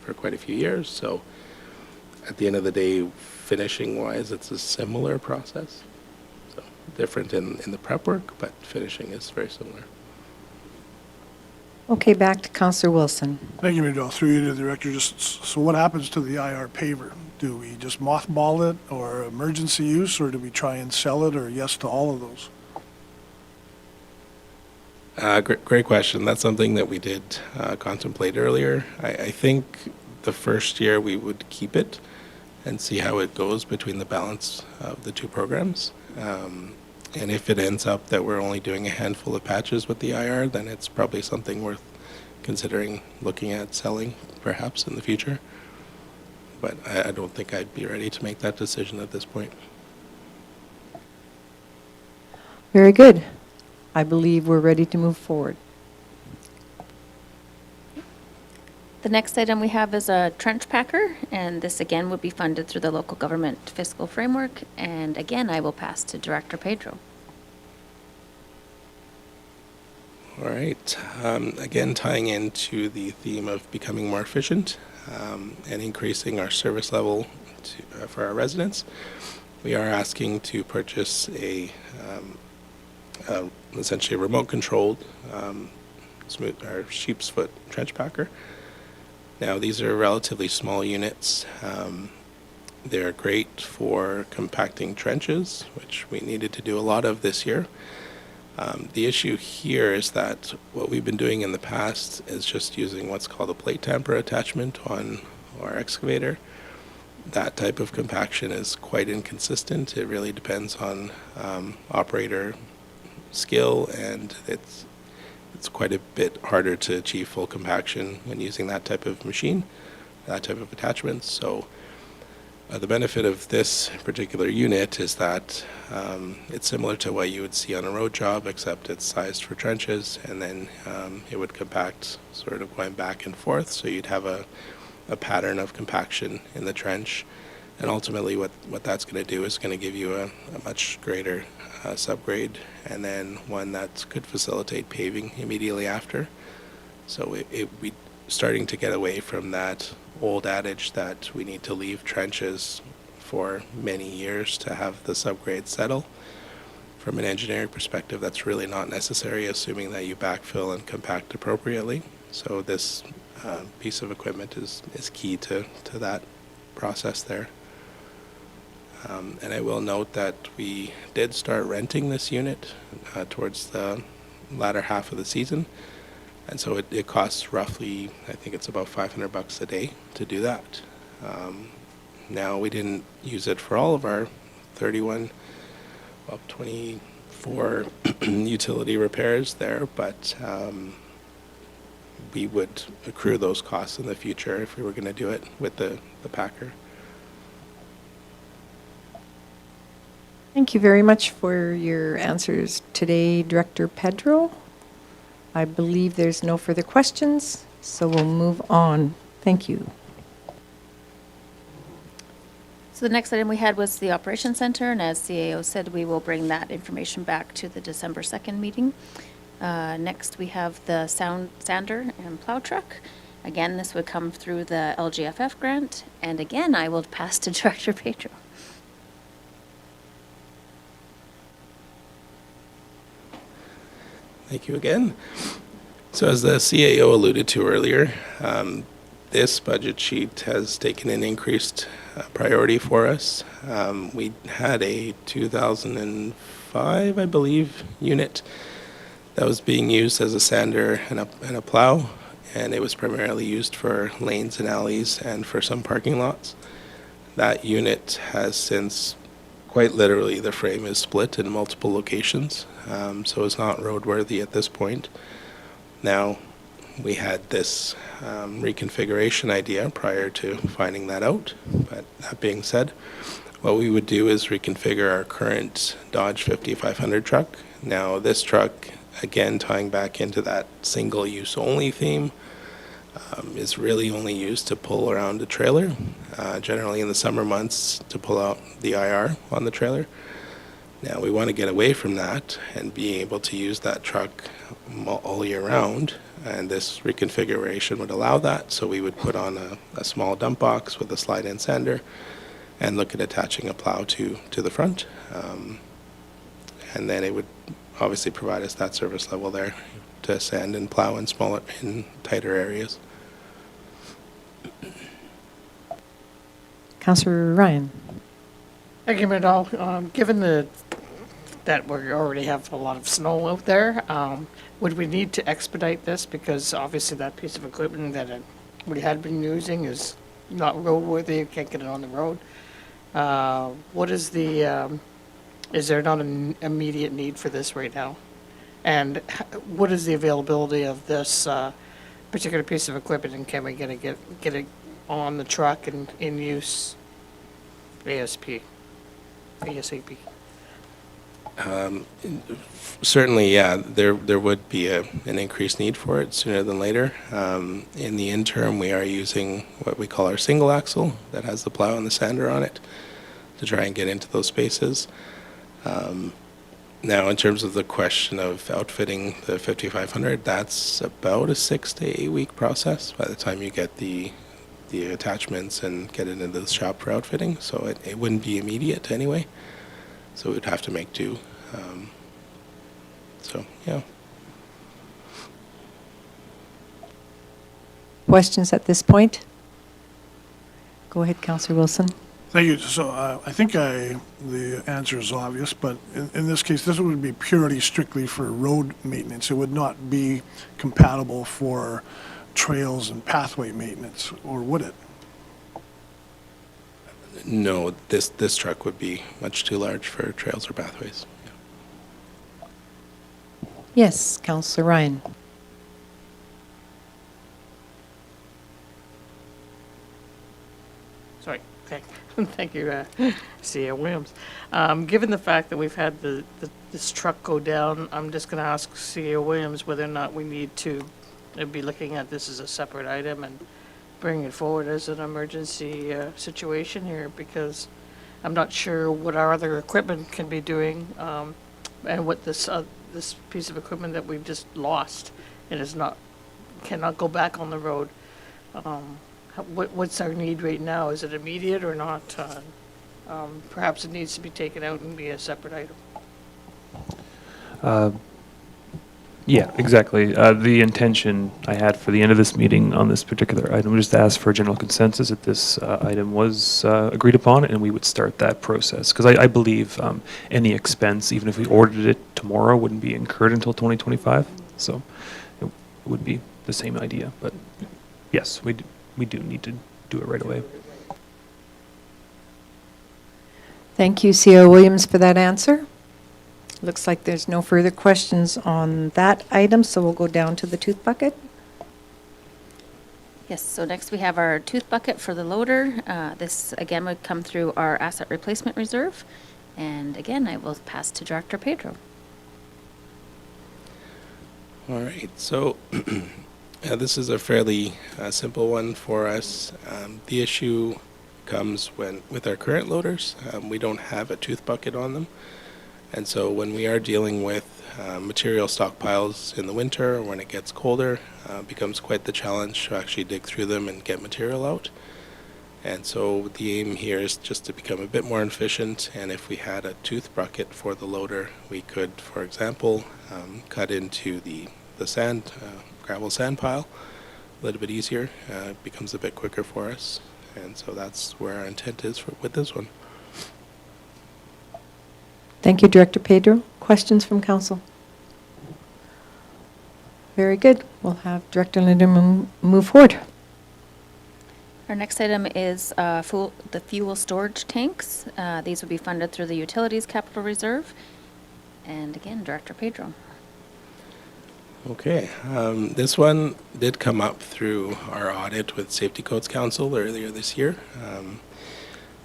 for quite a few years, so at the end of the day, finishing-wise, it's a similar process. So different in the prep work, but finishing is very similar. Okay, back to Councillor Wilson. Thank you, Major. Through you to the director, just, so what happens to the IR paver? Do we just mothball it or emergency use, or do we try and sell it, or yes to all of those? Great question. That's something that we did contemplate earlier. I think the first year we would keep it and see how it goes between the balance of the 2 programs. And if it ends up that we're only doing a handful of patches with the IR, then it's probably something worth considering looking at selling perhaps in the future. But I don't think I'd be ready to make that decision at this point. Very good. I believe we're ready to move forward. The next item we have is a trench packer, and this again would be funded through the local government fiscal framework. And again, I will pass to Director Pedro. All right. Again, tying into the theme of becoming more efficient and increasing our service level for our residents, we are asking to purchase essentially a remote-controlled our sheep's foot trench packer. Now, these are relatively small units. They're great for compacting trenches, which we needed to do a lot of this year. The issue here is that what we've been doing in the past is just using what's called a plate tamper attachment on our excavator. That type of compaction is quite inconsistent. It really depends on operator skill, and it's quite a bit harder to achieve full compaction when using that type of machine, that type of attachment. So the benefit of this particular unit is that it's similar to what you would see on a road job, except it's sized for trenches, and then it would compact sort of going back and forth, so you'd have a pattern of compaction in the trench. And ultimately what that's going to do is going to give you a much greater subgrade, and then one that could facilitate paving immediately after. So we starting to get away from that old adage that we need to leave trenches for many years to have the subgrade settle. From an engineering perspective, that's really not necessary, assuming that you backfill and compact appropriately. So this piece of equipment is key to that process there. And I will note that we did start renting this unit towards the latter half of the season. And so it costs roughly, I think it's about $500 a day to do that. Now, we didn't use it for all of our 24 utility repairs there, but we would accrue those costs in the future if we were going to do it with the packer. Thank you very much for your answers today, Director Pedro. I believe there's no further questions, so we'll move on. Thank you. So the next item we had was the Operations Center, and as CAO said, we will bring that information back to the December 2nd meeting. Next, we have the sander and plow truck. Again, this would come through the LGFF grant, and again, I will pass to Director Pedro. Thank you again. So as the CAO alluded to earlier, this budget sheet has taken an increased priority for us. We had a 2005, I believe, unit that was being used as a sander and a plow, and it was primarily used for lanes and alleys and for some parking lots. That unit has since, quite literally, the frame is split in multiple locations, so it's not roadworthy at this point. Now, we had this reconfiguration idea prior to finding that out, but that being said, what we would do is reconfigure our current Dodge 5500 truck. Now, this truck, again, tying back into that single-use only theme, is really only used to pull around a trailer, generally in the summer months to pull out the IR on the trailer. Now, we want to get away from that and be able to use that truck all year round, and this reconfiguration would allow that. So we would put on a small dump box with a slide-in sander and look at attaching a plow to the front. And then it would obviously provide us that service level there to sand and plow in tighter areas. Councillor Ryan. Thank you, Madal. Given that we already have a lot of snow out there, would we need to expedite this? Because obviously that piece of equipment that we had been using is not roadworthy, you can't get it on the road. What is is there not an immediate need for this right now? And what is the availability of this particular piece of equipment, and can we get it on the truck and in use ASAP? Certainly, yeah, there would be an increased need for it sooner than later. In the interim, we are using what we call our single axle that has the plow and the sander on it to try and get into those spaces. Now, in terms of the question of outfitting the 5500, that's about a 6 to 8 week process by the time you get the attachments and get it into the shop for outfitting. So it wouldn't be immediate anyway. So we'd have to make do. So, yeah. Questions at this point? Go ahead, Councillor Wilson. Thank you. So I think the answer is obvious, but in this case, this would be purely strictly for road maintenance. It would not be compatible for trails and pathway maintenance, or would it? No, this truck would be much too large for trails or pathways. Yes, Councillor Ryan. Sorry, thank you, C.A. Williams. Given the fact that we've had this truck go down, I'm just going to ask C.A. Williams whether or not we need to be looking at this as a separate item and bring it forward as an emergency situation here, because I'm not sure what our other equipment can be doing, and what this piece of equipment that we've just lost and cannot go back on the road. What's our need right now? Is it immediate or not? Perhaps it needs to be taken out and be a separate item. Yeah, exactly. The intention I had for the end of this meeting on this particular item was just to ask for general consensus that this item was agreed upon, and we would start that process. Because I believe any expense, even if we ordered it tomorrow, wouldn't be incurred until 2025. So it would be the same idea. But yes, we do need to do it right away. Thank you, CO Williams, for that answer. Looks like there's no further questions on that item, so we'll go down to the tooth bucket. Yes, so next we have our tooth bucket for the loader. This, again, would come through our asset replacement reserve. And again, I will pass to Director Pedro. All right, so this is a fairly simple one for us. The issue comes with our current loaders. We don't have a tooth bucket on them. And so when we are dealing with material stockpiles in the winter, or when it gets colder, it becomes quite the challenge to actually dig through them and get material out. And so the aim here is just to become a bit more efficient, and if we had a tooth bucket for the loader, we could, for example, cut into the sand, gravel sand pile a little bit easier. It becomes a bit quicker for us, and so that's where our intent is with this one. Thank you, Director Pedro. Questions from council? Very good. We'll have Director Linderman move forward. Our next item is the fuel storage tanks. These would be funded through the Utilities Capital Reserve. And again, Director Pedro. Okay, this one did come up through our audit with Safety Codes Council earlier this year.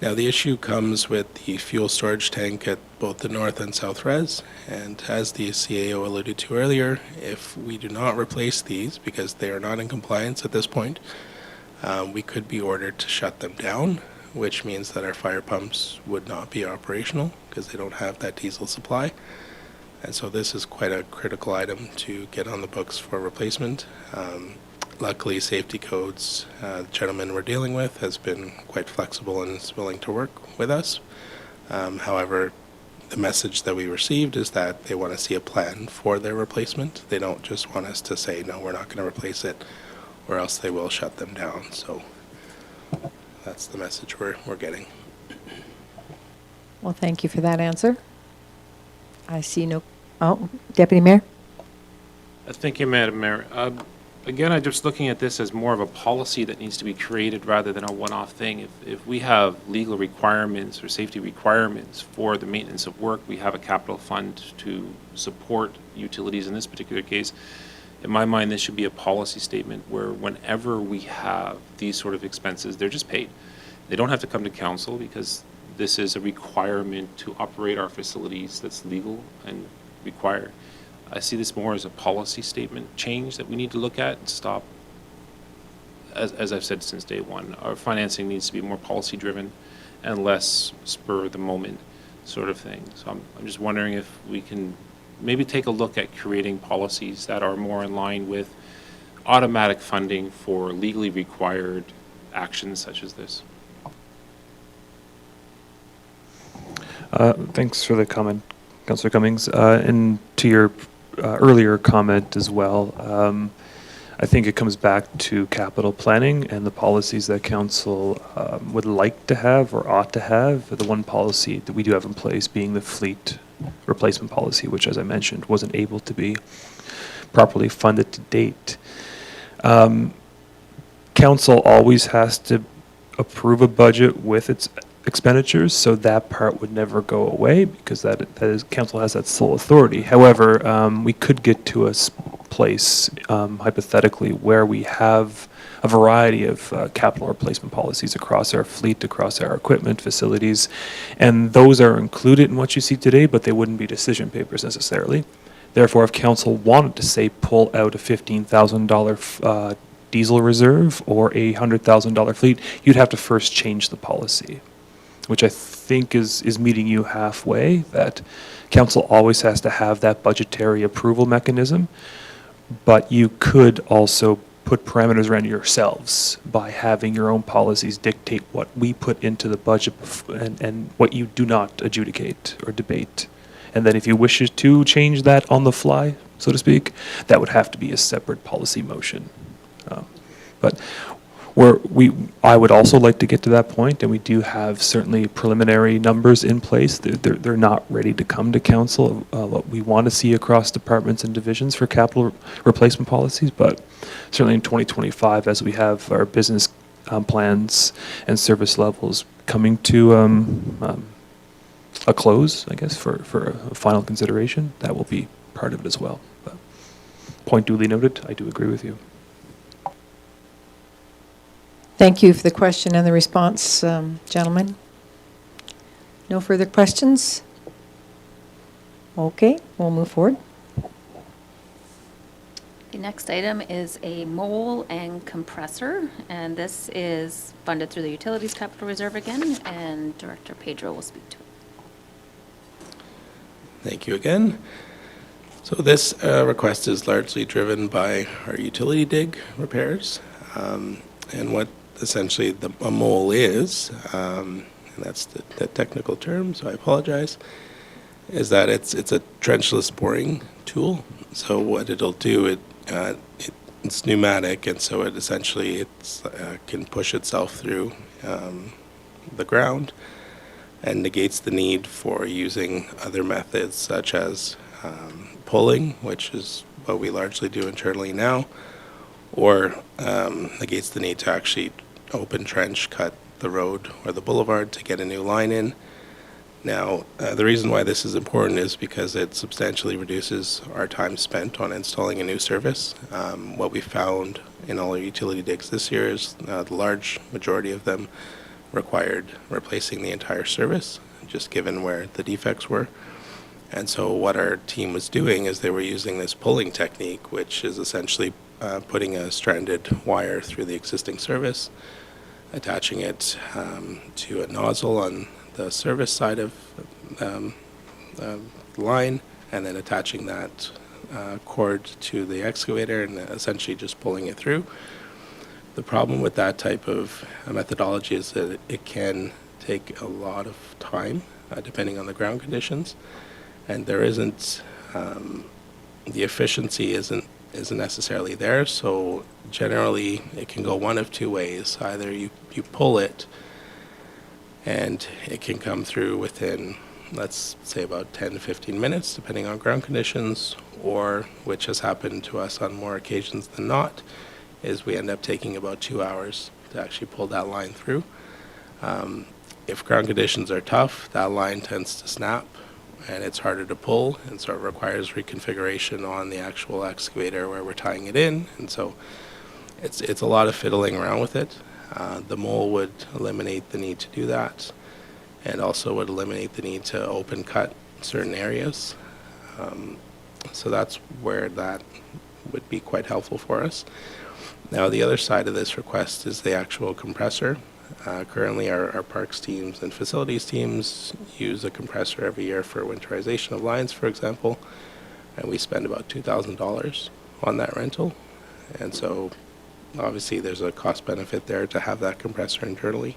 Now the issue comes with the fuel storage tank at both the north and south res, and as the CAO alluded to earlier, if we do not replace these because they are not in compliance at this point, we could be ordered to shut them down, which means that our fire pumps would not be operational because they don't have that diesel supply. And so this is quite a critical item to get on the books for replacement. Luckily, Safety Codes, the gentleman we're dealing with, has been quite flexible and is willing to work with us. However, the message that we received is that they want to see a plan for their replacement. They don't just want us to say, no, we're not going to replace it, or else they will shut them down. So that's the message we're getting. Well, thank you for that answer. I see no, Deputy Mayor? Thank you, Madam Mayor. Again, I'm just looking at this as more of a policy that needs to be created rather than a one-off thing. If we have legal requirements or safety requirements for the maintenance of work, we have a capital fund to support utilities in this particular case. In my mind, this should be a policy statement where whenever we have these sort of expenses, they're just paid. They don't have to come to council because this is a requirement to operate our facilities that's legal and required. I see this more as a policy statement change that we need to look at and stop. As I've said since day one, our financing needs to be more policy driven and less spur of the moment sort of thing. So I'm just wondering if we can maybe take a look at creating policies that are more in line with automatic funding for legally required actions such as this. Thanks for the comment, Councillor Cummings. And to your earlier comment as well, I think it comes back to capital planning and the policies that council would like to have or ought to have. The one policy that we do have in place being the fleet replacement policy, which, as I mentioned, wasn't able to be properly funded to date. Council always has to approve a budget with its expenditures, so that part would never go away because that is council has that sole authority. However, we could get to a place hypothetically where we have a variety of capital replacement policies across our fleet, across our equipment facilities, and those are included in what you see today, but they wouldn't be decision papers necessarily. Therefore, if council wanted to say pull out a $15,000 diesel reserve or a $100,000 fleet, you'd have to first change the policy, which I think is meeting you halfway, that council always has to have that budgetary approval mechanism, but you could also put parameters around yourselves by having your own policies dictate what we put into the budget and what you do not adjudicate or debate. And then if you wish to change that on the fly, so to speak, that would have to be a separate policy motion. But I would also like to get to that point, and we do have certainly preliminary numbers in place. They're not ready to come to council, what we want to see across departments and divisions for capital replacement policies, but certainly in 2025, as we have our business plans and service levels coming to a close, I guess, for a final consideration, that will be part of it as well. But point duly noted, I do agree with you. Thank you for the question and the response, gentlemen. No further questions? Okay, we'll move forward. The next item is a mole and compressor, and this is funded through the Utilities Capital Reserve again, and Director Pedro will speak to it. Thank you again. So this request is largely driven by our utility dig repairs. And what essentially a mole is, and that's the technical term, so I apologize, is that it's a trenchless boring tool. So what it'll do, it's pneumatic, and so it essentially can push itself through the ground and negates the need for using other methods such as pulling, which is what we largely do internally now, or negates the need to actually open trench, cut the road or the boulevard to get a new line in. Now, the reason why this is important is because it substantially reduces our time spent on installing a new service. What we found in all our utility digs this year is the large majority of them required replacing the entire service, just given where the defects were. And so what our team was doing is they were using this pulling technique, which is essentially putting a stranded wire through the existing service, attaching it to a nozzle on the service side of the line, and then attaching that cord to the excavator and essentially just pulling it through. The problem with that type of methodology is that it can take a lot of time, depending on the ground conditions, and there isn't the efficiency isn't necessarily there. So generally, it can go one of two ways. Either you pull it, and it can come through within, let's say, about 10 to 15 minutes, depending on ground conditions, or, which has happened to us on more occasions than not, is we end up taking about 2 hours to actually pull that line through. If ground conditions are tough, that line tends to snap, and it's harder to pull, and so it requires reconfiguration on the actual excavator where we're tying it in, and so it's a lot of fiddling around with it. The mole would eliminate the need to do that, and also would eliminate the need to open cut certain areas. So that's where that would be quite helpful for us. Now, the other side of this request is the actual compressor. Currently, our parks teams and facilities teams use a compressor every year for winterization of lines, for example, and we spend about $2,000 on that rental. And so, obviously, there's a cost benefit there to have that compressor internally.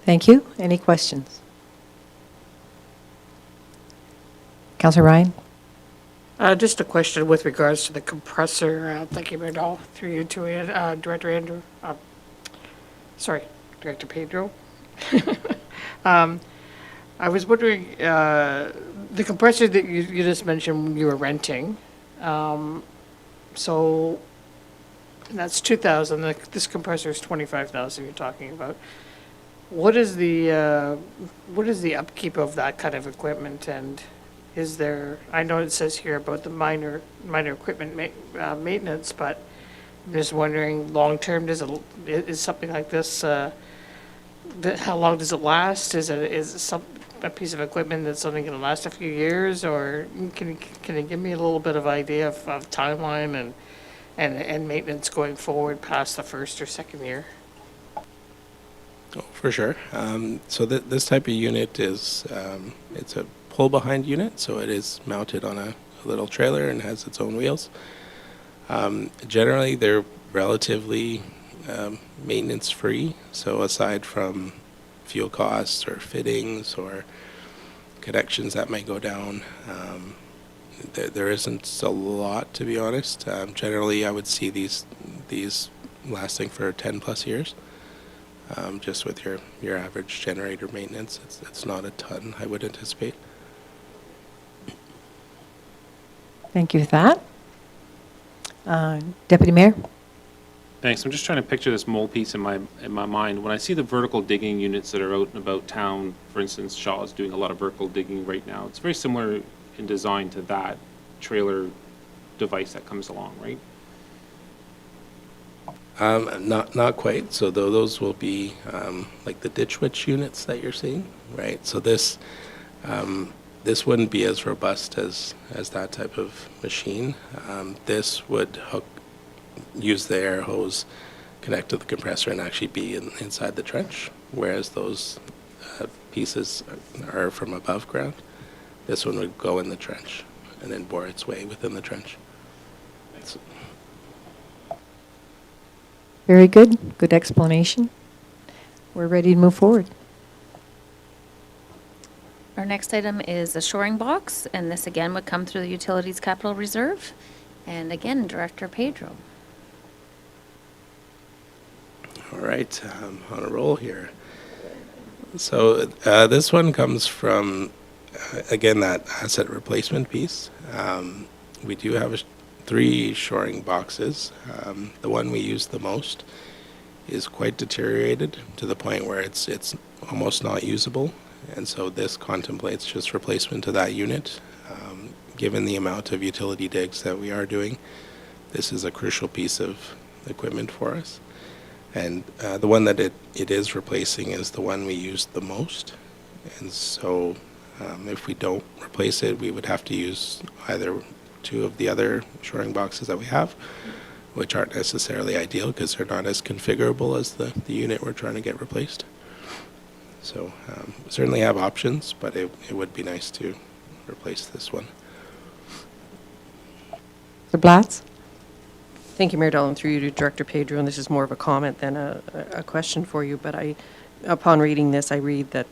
Thank you. Any questions? Councillor Ryan? Just a question with regards to the compressor. Thank you, Merdal, through you to Director Andrew. Sorry, Director Pedro. I was wondering, the compressor that you just mentioned you were renting, so that's $2,000. This compressor is $25,000 you're talking about. What is the upkeep of that kind of equipment, and is there, I know it says here about the minor equipment maintenance, but I'm just wondering, long-term, is something like this, how long does it last? Is it a piece of equipment that's only going to last a few years, or can you give me a little bit of idea of timeline and maintenance going forward past the first or second year? Oh, for sure. So this type of unit is, it's a pull-behind unit, so it is mounted on a little trailer and has its own wheels. Generally, they're relatively maintenance-free, so aside from fuel costs or fittings or connections that may go down. There isn't a lot, to be honest. Generally, I would see these lasting for 10 plus years. Just with your average generator maintenance, it's not a ton, I would anticipate. Thank you for that. Deputy Mayor? Thanks. I'm just trying to picture this mole piece in my mind. When I see the vertical digging units that are out and about town, for instance, Shaw is doing a lot of vertical digging right now. It's very similar in design to that trailer device that comes along, right? Not quite. So those will be like the Ditch Witch units that you're seeing, right? So this wouldn't be as robust as that type of machine. This would use the air hose, connect to the compressor, and actually be inside the trench, whereas those pieces are from above ground. This one would go in the trench and then bore its way within the trench. Very good. Good explanation. We're ready to move forward. Our next item is the shoring box, and this again would come through the Utilities Capital Reserve. And again, Director Pedro. All right, on a roll here. So this one comes from, again, that asset replacement piece. We do have 3 shoring boxes. The one we use the most is quite deteriorated to the point where it's almost not usable. And so this contemplates just replacement of that unit. Given the amount of utility digs that we are doing, this is a crucial piece of equipment for us. And the one that it is replacing is the one we use the most. And so if we don't replace it, we would have to use either 2 of the other shoring boxes that we have, which aren't necessarily ideal because they're not as configurable as the unit we're trying to get replaced. So we certainly have options, but it would be nice to replace this one. Mr. Blatz? Thank you, Mayor Dolan, through you to Director Pedro, and this is more of a comment than a question for you, but upon reading this, I read that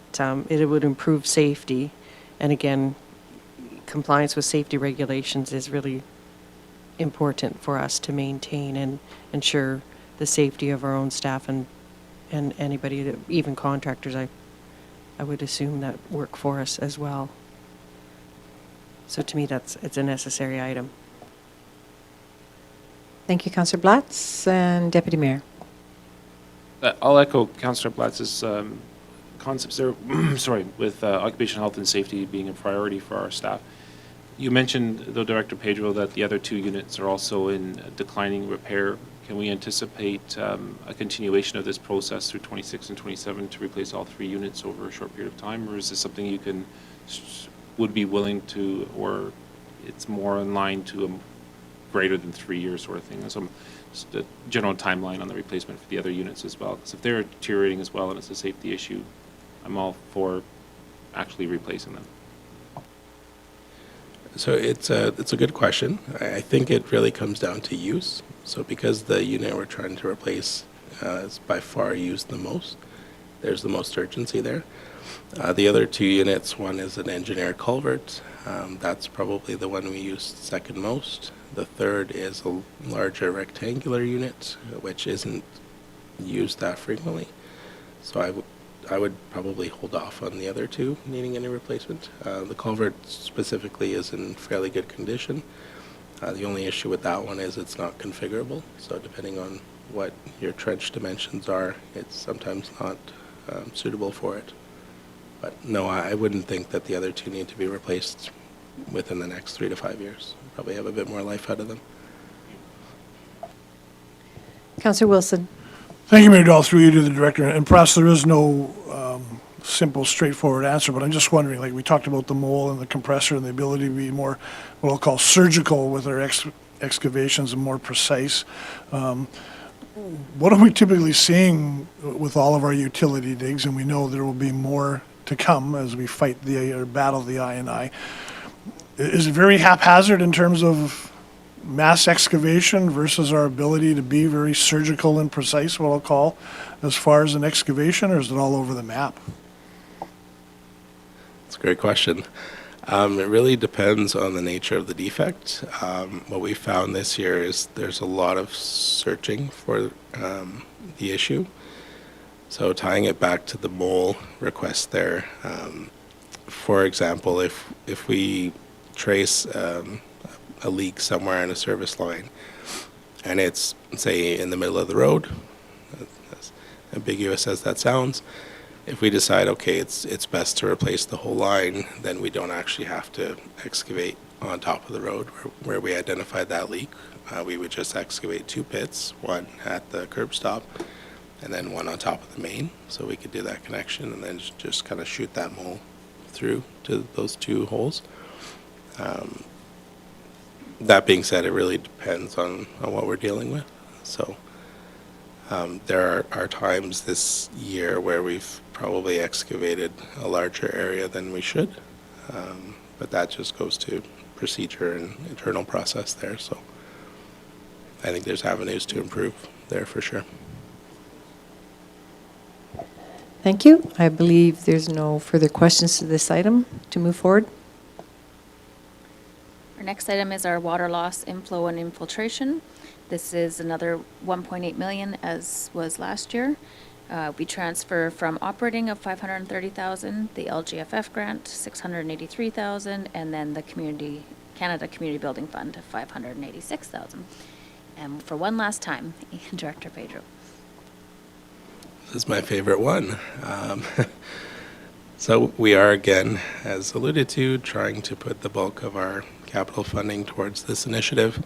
it would improve safety, and again, compliance with safety regulations is really important for us to maintain and ensure the safety of our own staff and anybody, even contractors, I would assume that work for us as well. So to me, it's a necessary item. Thank you, Councillor Blatz. And Deputy Mayor? I'll echo Councillor Blatz's concepts there, sorry, with occupational health and safety being a priority for our staff. You mentioned, though, Director Pedro, that the other 2 units are also in declining repair. Can we anticipate a continuation of this process through 26 and 27 to replace all 3 units over a short period of time, or is this something you would be willing to, or it's more in line to a greater than 3 years sort of thing? So just a general timeline on the replacement for the other units as well, because if they're deteriorating as well and it's a safety issue, I'm all for actually replacing them. So it's a good question. I think it really comes down to use. So because the unit we're trying to replace is by far used the most, there's the most urgency there. The other 2 units, one is an engineer culvert. That's probably the one we use second most. The third is a larger rectangular unit, which isn't used that frequently. So I would probably hold off on the other 2 needing any replacement. The culvert specifically is in fairly good condition. The only issue with that one is it's not configurable. So depending on what your trench dimensions are, it's sometimes not suitable for it. But no, I wouldn't think that the other 2 need to be replaced within the next 3 to 5 years. Probably have a bit more life out of them. Councillor Wilson? Thank you, Mayor Dahl, through you to the director. And perhaps there is no simple, straightforward answer, but I'm just wondering, like we talked about the mole and the compressor and the ability to be more, what I'll call surgical with our excavations and more precise. What are we typically seeing with all of our utility digs? And we know there will be more to come as we fight or battle the I&I. Is it very haphazard in terms of mass excavation versus our ability to be very surgical and precise, what I'll call, as far as an excavation, or is it all over the map? It's a great question. It really depends on the nature of the defect. What we found this year is there's a lot of searching for the issue. So tying it back to the mole request there, for example, if we trace a leak somewhere in a service line and it's, say, in the middle of the road, as ambiguous as that sounds, if we decide, okay, it's best to replace the whole line, then we don't actually have to excavate on top of the road where we identified that leak. We would just excavate 2 pits, one at the curb stop and then one on top of the main. So we could do that connection and then just kind of shoot that mole through to those 2 holes. That being said, it really depends on what we're dealing with. So there are times this year where we've probably excavated a larger area than we should, but that just goes to procedure and internal process there. So I think there's avenues to improve there for sure. Thank you. I believe there's no further questions to this item to move forward. Our next item is our water loss inflow and infiltration. This is another 1.8 million, as was last year. We transfer from operating of 530,000, the LGFF grant 683,000, and then the Canada Community Building Fund of 586,000. And for one last time, Director Pedro. This is my favorite one. So we are, again, as alluded to, trying to put the bulk of our capital funding towards this initiative.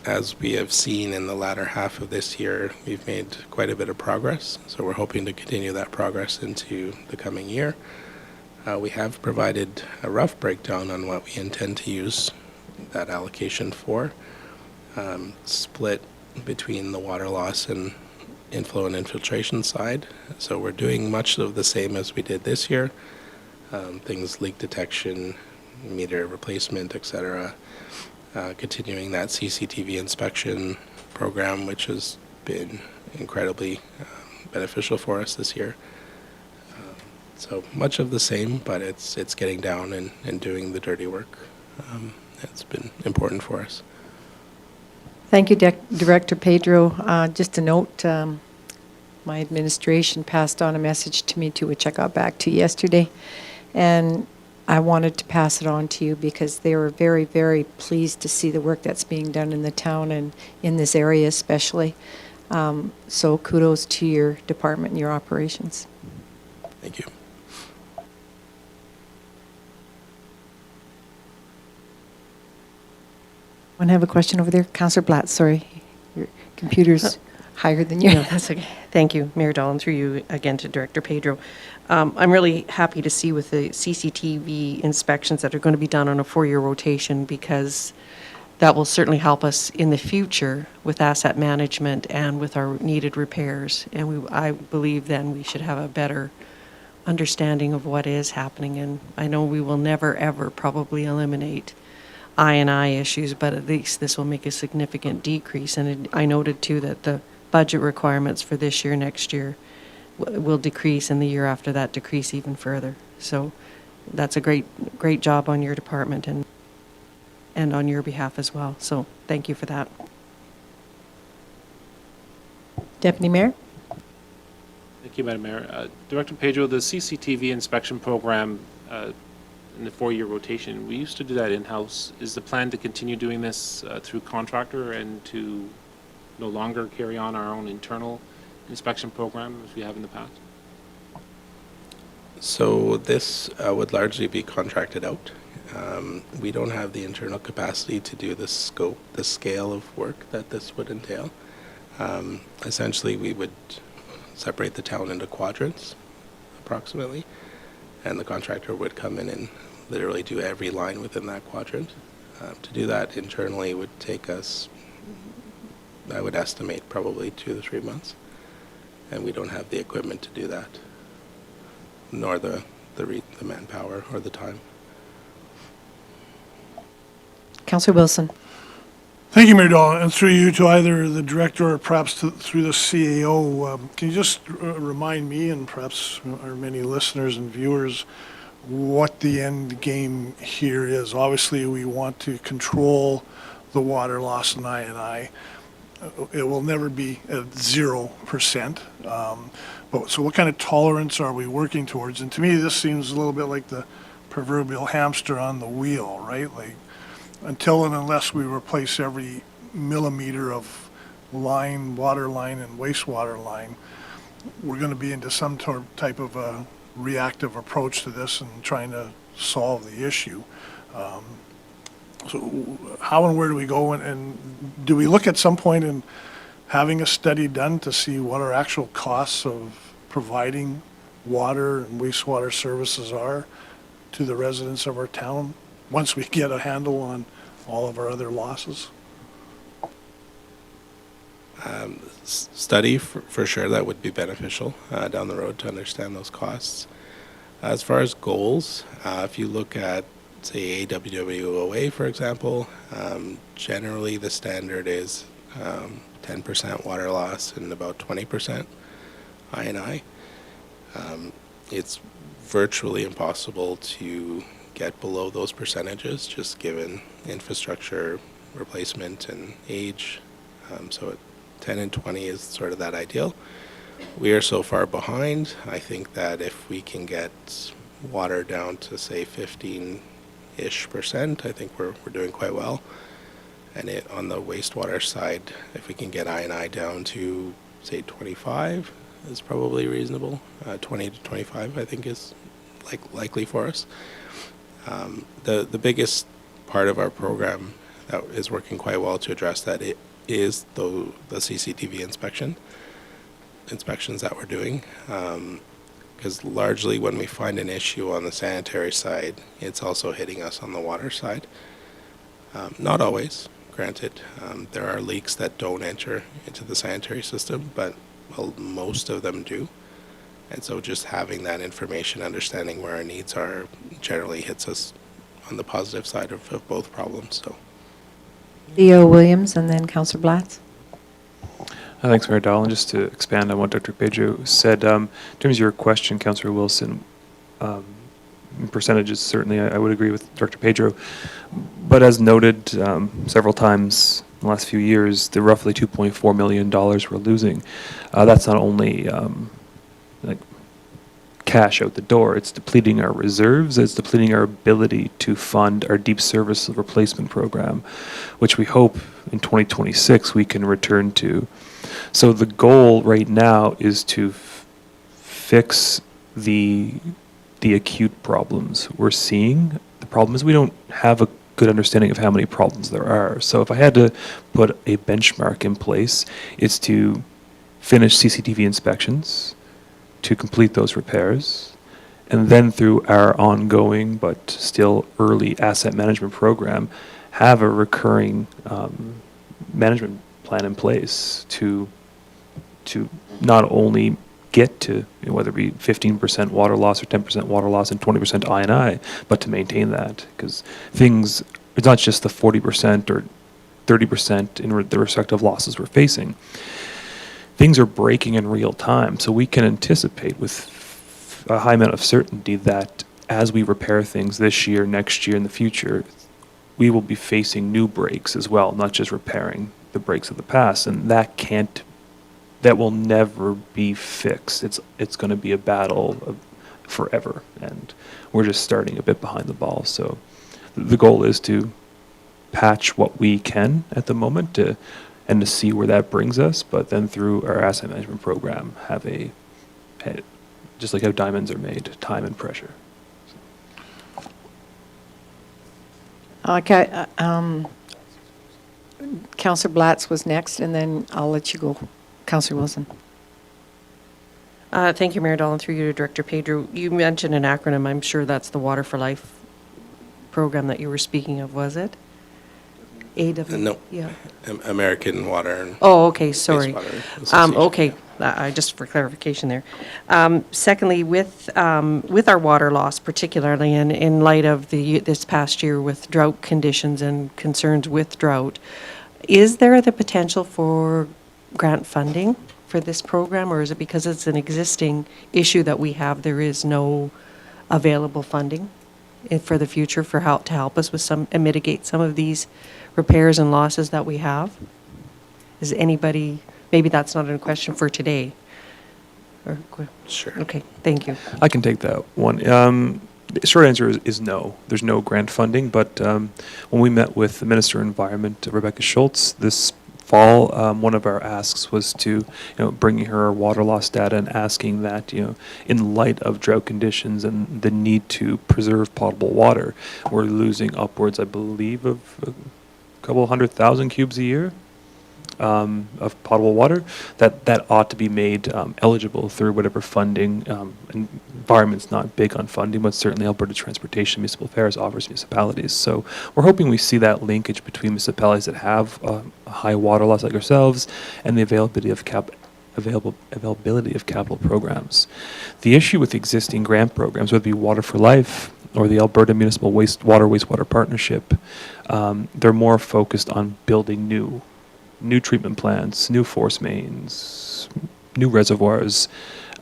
As we have seen in the latter half of this year, we've made quite a bit of progress, so we're hoping to continue that progress into the coming year. We have provided a rough breakdown on what we intend to use that allocation for, split between the water loss and inflow and infiltration side. So we're doing much of the same as we did this year. Things leak detection, meter replacement, etc. Continuing that CCTV inspection program, which has been incredibly beneficial for us this year. So much of the same, but it's getting down and doing the dirty work. It's been important for us. Thank you, Director Pedro. Just a note, my administration passed on a message to me too, which I got back to yesterday. And I wanted to pass it on to you because they were very, very pleased to see the work that's being done in the town and in this area especially. So kudos to your department and your operations. Thank you. Want to have a question over there? Councillor Blatt, sorry. Your computer's higher than you. No, that's okay. Thank you, Mayor Dahlin, through you again to Director Pedro. I'm really happy to see with the CCTV inspections that are going to be done on a 4-year rotation, because that will certainly help us in the future with asset management and with our needed repairs. And I believe then we should have a better understanding of what is happening. And I know we will never, ever probably eliminate I&I issues, but at least this will make a significant decrease. And I noted too that the budget requirements for this year, next year, will decrease, and the year after that decrease even further. So that's a great job on your department and on your behalf as well. So thank you for that. Deputy Mayor? Thank you, Madam Mayor. Director Pedro, the CCTV inspection program in the 4-year rotation, we used to do that in-house. Is the plan to continue doing this through contractor and to no longer carry on our own internal inspection program as we have in the past? So this would largely be contracted out. We don't have the internal capacity to do the scope, the scale of work that this would entail. Essentially, we would separate the town into quadrants, approximately, and the contractor would come in and literally do every line within that quadrant. To do that internally would take us, I would estimate, probably 2 to 3 months. And we don't have the equipment to do that, nor the manpower or the time. Councillor Wilson? Thank you, Mayor Dahl, and through you to either the director or perhaps through the CAO, can you just remind me and perhaps our many listeners and viewers what the end game here is? Obviously, we want to control the water loss in I&I. It will never be at 0%. But so what kind of tolerance are we working towards? And to me, this seems a little bit like the proverbial hamster on the wheel, right? Like, until and unless we replace every millimeter of line, water line, and wastewater line, we're going to be into some type of a reactive approach to this and trying to solve the issue. So how and where do we go? And do we look at some point in having a study done to see what our actual costs of providing water and wastewater services are to the residents of our town once we get a handle on all of our other losses? Study for sure, that would be beneficial down the road to understand those costs. As far as goals, if you look at, say, AWWOA, for example, generally the standard is 10% water loss and about 20% I&I. It's virtually impossible to get below those percentages, just given infrastructure replacement and age. So 10 and 20 is sort of that ideal. We are so far behind. I think that if we can get water down to, say, 15-ish%, I think we're doing quite well. And on the wastewater side, if we can get I&I down to, say, 25, is probably reasonable. 20 to 25, I think, is likely for us. The biggest part of our program that is working quite well to address that is the CCTV inspections that we're doing. Because largely when we find an issue on the sanitary side, it's also hitting us on the water side. Not always, granted. There are leaks that don't enter into the sanitary system, but most of them do. And so just having that information, understanding where our needs are, generally hits us on the positive side of both problems. So, Leo Williams and then Councillor Blatz. Thanks, Mayor Dahl. And just to expand on what Dr. Pedro said, in terms of your question, Councillor Wilson, in percentages, certainly I would agree with Dr. Pedro. But as noted several times in the last few years, the roughly $2.4 million we're losing, that's not only like cash out the door, it's depleting our reserves, it's depleting our ability to fund our deep service replacement program, which we hope in 2026 we can return to. So the goal right now is to fix the acute problems we're seeing. The problem is we don't have a good understanding of how many problems there are. So if I had to put a benchmark in place, it's to finish CCTV inspections, to complete those repairs, and then through our ongoing but still early asset management program, have a recurring management plan in place to not only get to, whether it be 15% water loss or 10% water loss and 20% I&I, but to maintain that. Because things, it's not just the 40% or 30% in the respective losses we're facing. Things are breaking in real time, so we can anticipate with a high amount of certainty that as we repair things this year, next year, in the future, we will be facing new breaks as well, not just repairing the breaks of the past, and that will never be fixed. It's going to be a battle of forever, and we're just starting a bit behind the ball. So the goal is to patch what we can at the moment and to see where that brings us, but then through our asset management program, have just like how diamonds are made, time and pressure. Okay, Councillor Blatz was next, and then I'll let you go. Councillor Wilson. Thank you, Mayor Dahl, and through you to Director Pedro. You mentioned an acronym. I'm sure that's the Water for Life program that you were speaking of, was it? No. Yeah. American Water and Oh, okay, sorry. Wastewater Association. Okay, just for clarification there. Secondly, with our water loss, particularly in light of this past year with drought conditions and concerns with drought, Is there the potential for grant funding for this program, or is it because it's an existing issue that we have, there is no available funding for the future for to help us with some and mitigate some of these repairs and losses that we have? Is anybody, maybe that's not a question for today. Or, Sure. okay, thank you. I can take that one. The short answer is no. There's no grant funding, but when we met with the Minister of Environment, Rebecca Schultz, this fall, one of our asks was to, bringing her water loss data and asking that, in light of drought conditions and the need to preserve potable water, we're losing upwards, I believe, of a couple 100,000 cubes a year of potable water, that ought to be made eligible through whatever funding. Environment's not big on funding, but certainly Alberta Transportation Municipal Affairs offers municipalities. So we're hoping we see that linkage between municipalities that have a high water loss like ourselves and the availability of availability of capital programs. The issue with existing grant programs, whether it be Water for Life or the Alberta Municipal Wastewater Partnership, they're more focused on building new treatment plants, new force mains, new reservoirs,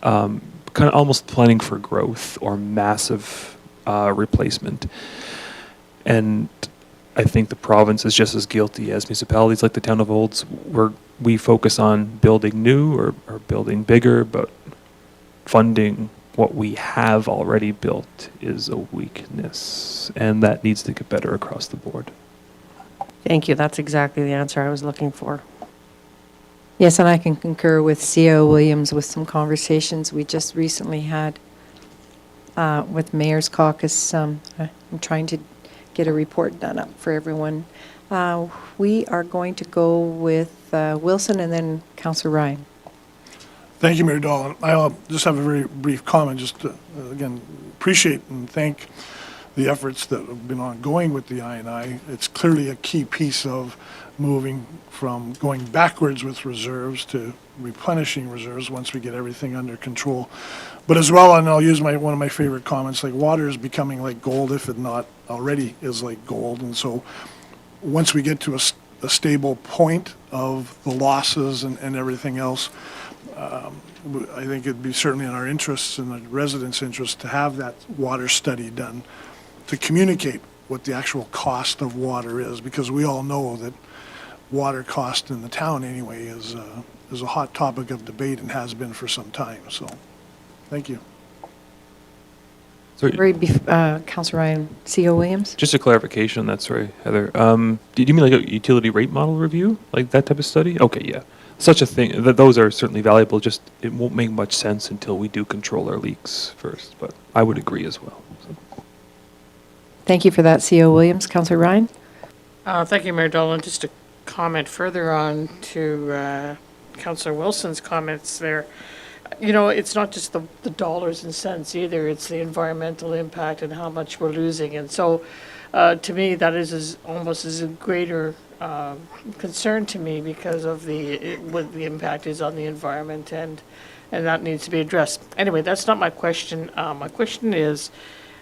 kind of almost planning for growth or massive replacement. And I think the province is just as guilty as municipalities like the town of Olds, where we focus on building new or building bigger, but funding what we have already built is a weakness, and that needs to get better across the board. Thank you. That's exactly the answer I was looking for. Yes, and I can concur with CAO Williams with some conversations we just recently had with Mayor's Caucus. I'm trying to get a report done up for everyone. We are going to go with Wilson and then Councillor Ryan. Thank you, Mayor Dolan. I'll just have a very brief comment, just to, again, appreciate and thank the efforts that have been ongoing with the I&I. It's clearly a key piece of moving from going backwards with reserves to replenishing reserves once we get everything under control. But as well, and I'll use one of my favorite comments, like water is becoming like gold, if it not already is like gold. And so once we get to a stable point of the losses and everything else, I think it'd be certainly in our interests and the residents' interests to have that water study done, to communicate what the actual cost of water is, because we all know that water cost in the town anyway is a hot topic of debate and has been for some time. So, thank you. So Councillor Ryan, CAO Williams? just a clarification on that, sorry, Heather. Did you mean like a utility rate model review, like that type of study? Okay, yeah. Such a thing, those are certainly valuable, just it won't make much sense until we do control our leaks first, but I would agree as well. So. Thank you for that, CAO Williams. Councillor Ryan? Thank you, Mayor Dolan. Just to comment further on to Councillor Wilson's comments there. It's not just the dollars and cents either. It's the environmental impact and how much we're losing. And so, to me, that is almost as a greater concern to me because of what the impact is on the environment, and that needs to be addressed. Anyway, that's not my question. My question is,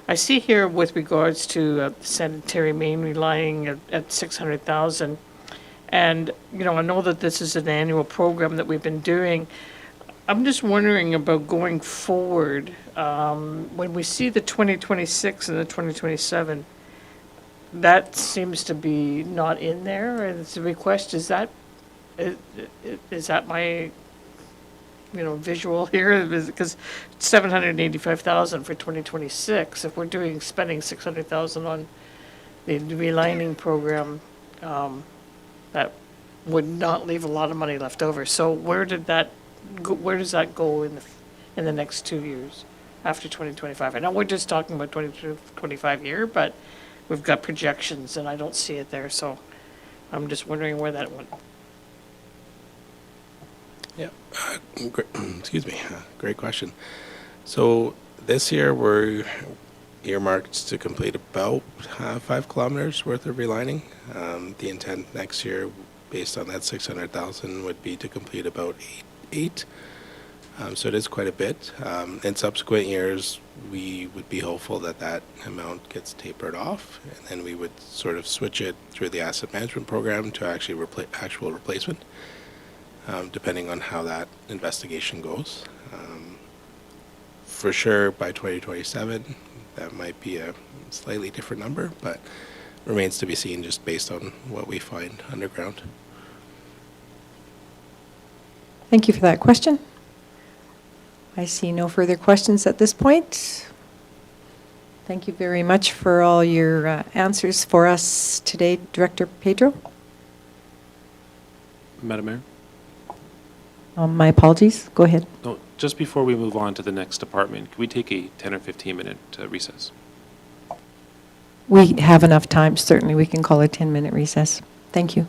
I see here with regards to sanitary main relying at 600,000, and I know that this is an annual program that we've been doing. I'm just wondering about going forward, when we see the 2026 and the 2027, that seems to be not in there, and it's a request. Is that my, visual here? Because 785,000 for 2026, if we're spending 600,000 on the relining program, that would not leave a lot of money left over. So where does that go in the next 2 years after 2025? I know we're just talking about 2025 here, but we've got projections and I don't see it there, so I'm just wondering where that went. Yeah, excuse me, great question. So this year we're earmarked to complete about 5 kilometers worth of relining. The intent next year, based on that 600,000, would be to complete about 8. So it is quite a bit. In subsequent years, we would be hopeful that that amount gets tapered off, and then we would sort of switch it through the asset management program to actually actual replacement, depending on how that investigation goes. For sure, by 2027, that might be a slightly different number, but remains to be seen just based on what we find underground. Thank you for that question. I see no further questions at this point. Thank you very much for all your answers for us today, Director Pedro. Madam Mayor? My apologies. Go ahead. No, just before we move on to the next department, can we take a 10 or 15-minute recess? We have enough time. Certainly, we can call a 10-minute recess. Thank you.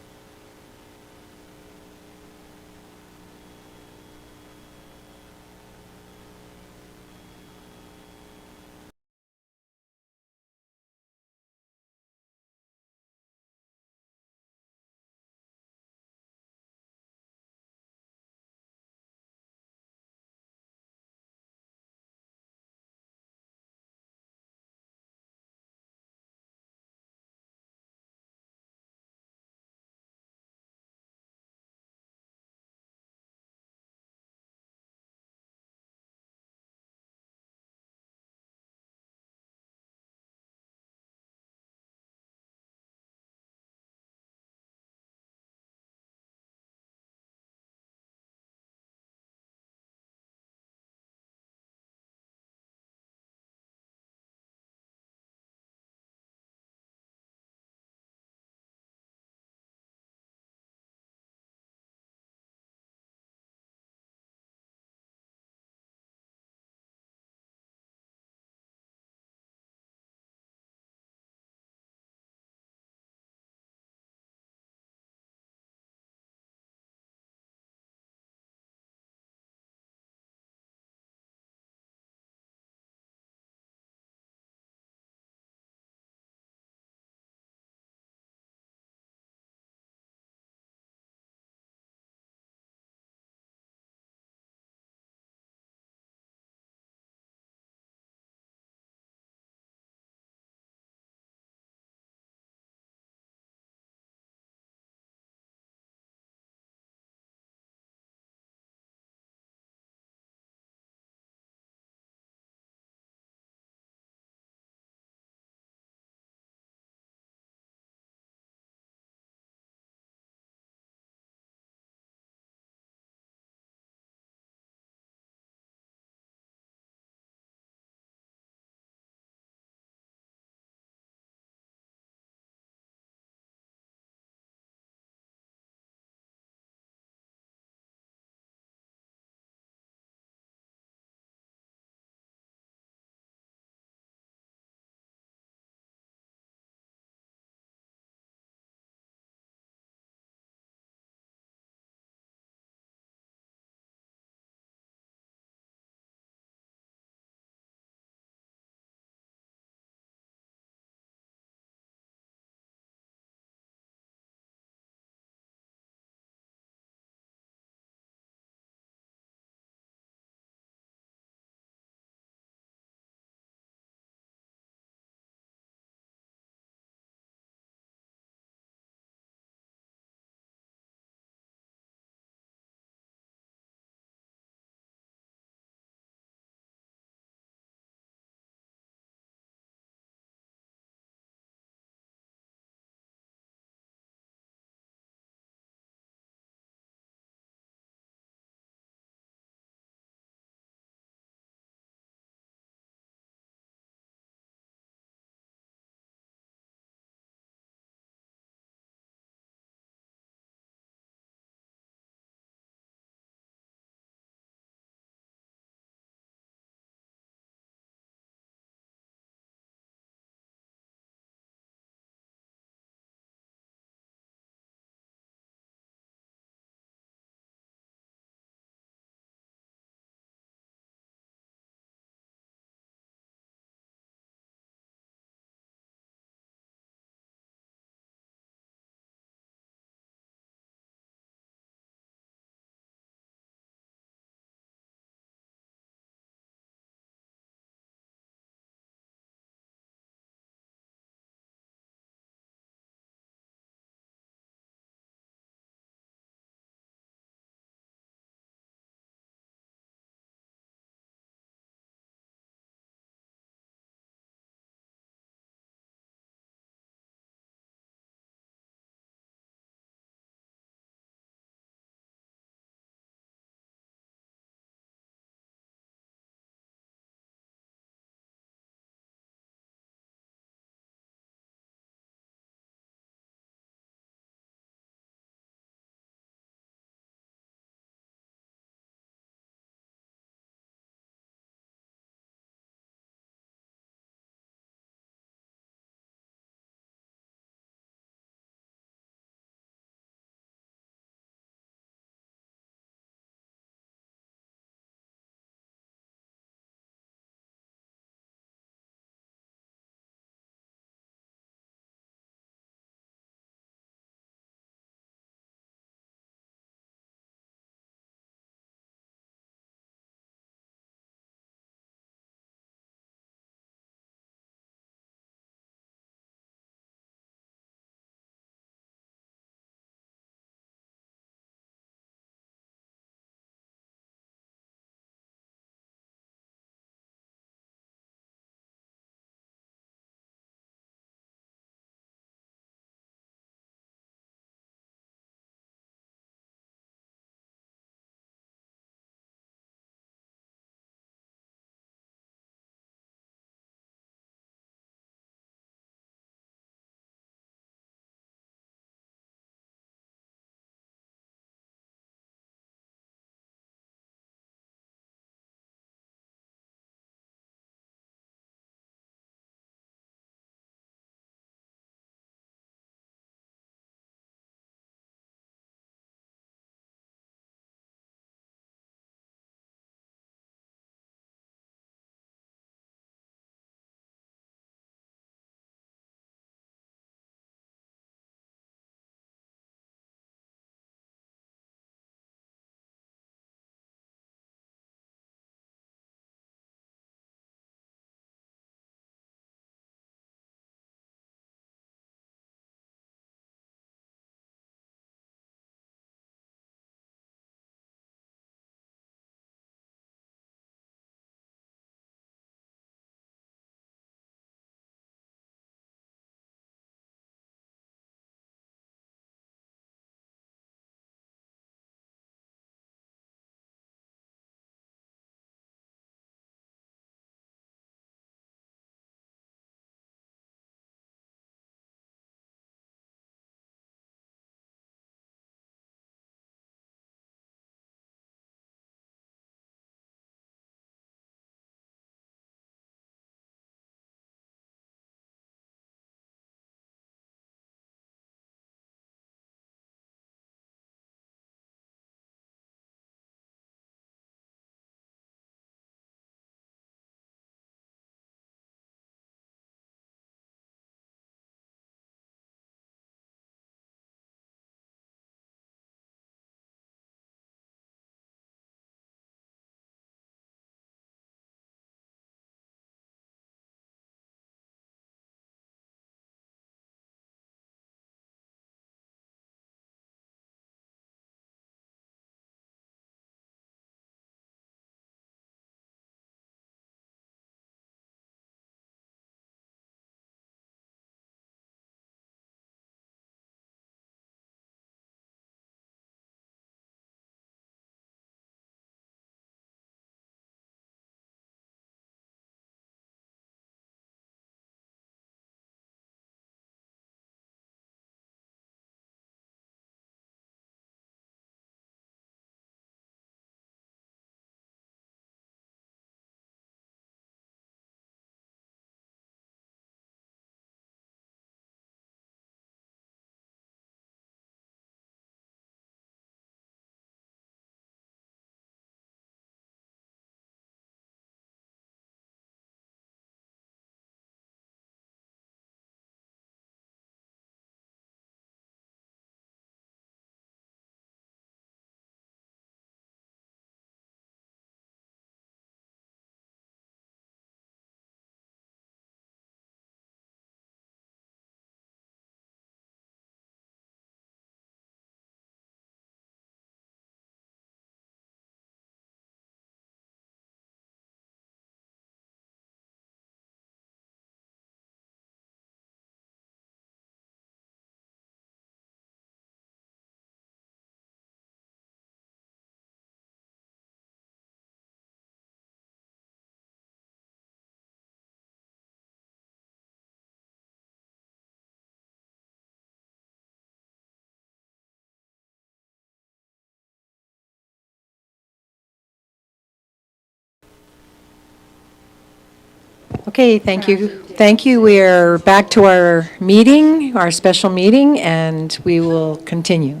Okay, thank you. Thank you. We're back to our meeting, our special meeting, and we will continue.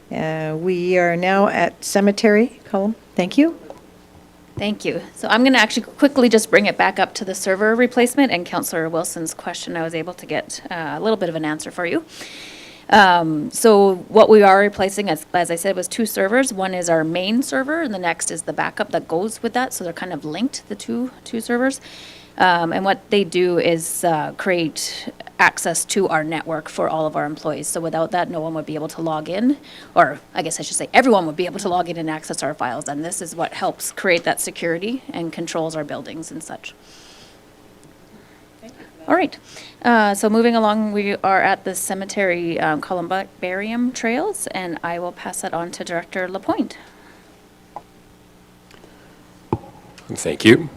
We are now at cemetery column. Thank you. Thank you. So I'm going to actually quickly just bring it back up to the server replacement and Councillor Wilson's question. I was able to get a little bit of an answer for you. So what we are replacing, as I said, was 2 servers. One is our main server, and the next is the backup that goes with that. So they're kind of linked, the two servers. And what they do is create access to our network for all of our employees. So without that, no one would be able to log in, or I guess I should say everyone would be able to log in and access our files. And this is what helps create that security and controls our buildings and such. All right. So moving along, we are at the cemetery columbarium trails, and I will pass that on to Director Lapointe. Thank you.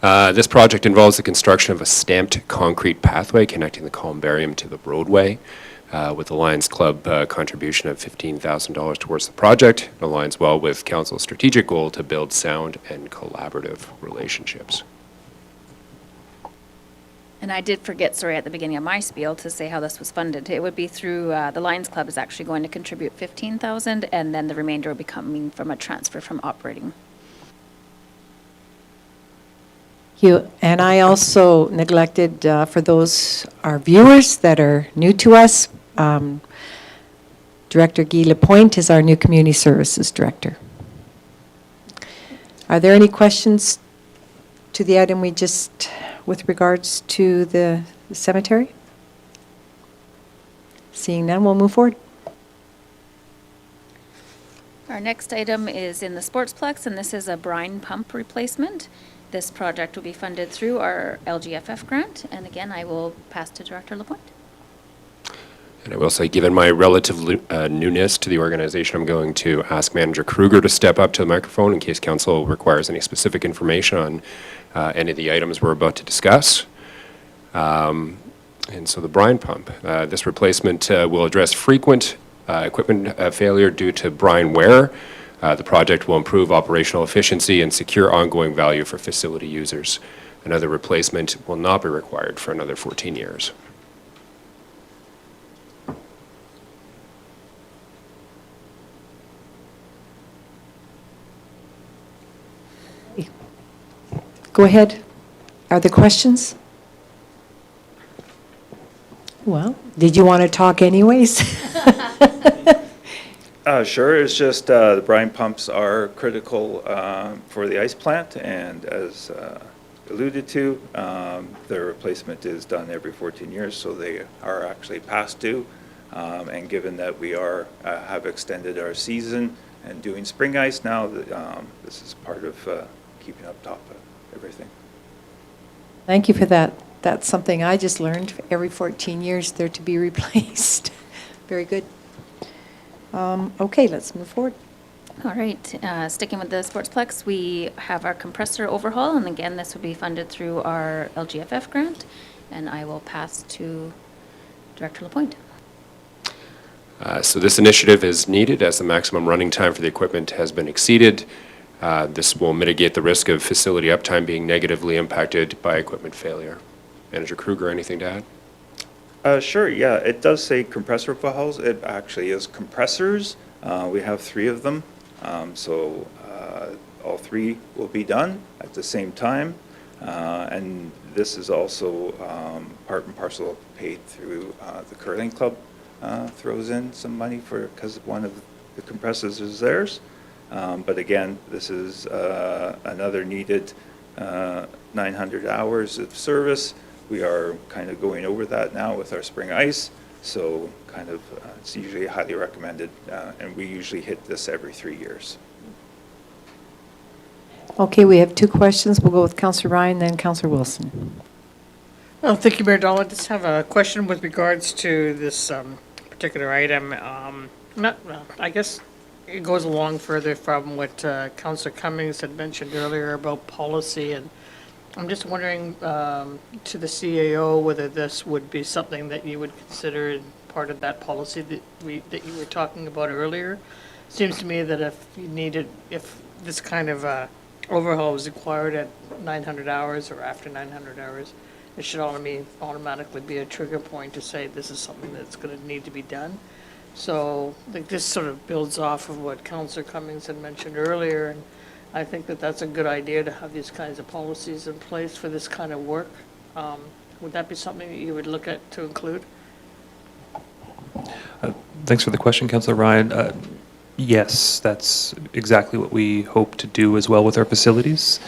This project involves the construction of a stamped concrete pathway connecting the columbarium to the roadway. With the Lions Club contribution of $15,000 towards the project, it aligns well with Council's strategic goal to build sound and collaborative relationships. And I did forget, sorry, at the beginning of my spiel to say how this was funded. It would be through, the Lions Club is actually going to contribute $15,000, and then the remainder will be coming from a transfer from operating. And I also neglected, for those, our viewers that are new to us, Director Guy Lapointe is our new Community Services Director. Are there any questions to the item we just, with regards to the cemetery? Seeing none, we'll move forward. Our next item is in the Sportsplex, and this is a brine pump replacement. This project will be funded through our LGFF grant, and again, I will pass to Director Lapointe. And I will say, given my relative newness to the organization, I'm going to ask Manager Kruger to step up to the microphone in case Council requires any specific information on any of the items we're about to discuss. And so the brine pump. This replacement will address frequent equipment failure due to brine wear. The project will improve operational efficiency and secure ongoing value for facility users. Another replacement will not be required for another 14 years. Go ahead. Are there questions? Well, did you want to talk anyways? Sure, it's just the brine pumps are critical for the ice plant, and as alluded to, their replacement is done every 14 years, so they are actually past due. And given that we have extended our season and doing spring ice now, this is part of keeping up top of everything. Thank you for that. That's something I just learned. Every 14 years, they're to be replaced. Very good. Okay, let's move forward. All right, sticking with the Sportsplex, we have our compressor overhaul, and again, this will be funded through our LGFF grant, and I will pass to Director Lapointe. So this initiative is needed as the maximum running time for the equipment has been exceeded. This will mitigate the risk of facility uptime being negatively impacted by equipment failure. Manager Kruger, anything to add? Sure, yeah, it does say compressor overhauls. It actually is compressors. We have 3 of them, so all 3 will be done at the same time. And this is also part and parcel paid through the curling club. Throws in some money for, because one of the compressors is theirs. But again, this is another needed 900 hours of service. We are kind of going over that now with our spring ice, so kind of it's usually highly recommended, and we usually hit this every 3 years. Okay, we have 2 questions. We'll go with Councillor Ryan, then Councillor Wilson. Oh, thank you, Mayor Dahl. I just have a question with regards to this particular item. I guess it goes along further from what Councillor Cummings had mentioned earlier about policy, and I'm just wondering to the CAO whether this would be something that you would consider part of that policy that you were talking about earlier. Seems to me that if this kind of overhaul is required at 900 hours or after 900 hours, it should automatically be a trigger point to say this is something that's going to need to be done. So like this sort of builds off of what Councillor Cummings had mentioned earlier, and I think that that's a good idea to have these kinds of policies in place for this kind of work. Would that be something that you would look at to include? Thanks for the question, Councillor Ryan. Yes, that's exactly what we hope to do as well with our facilities.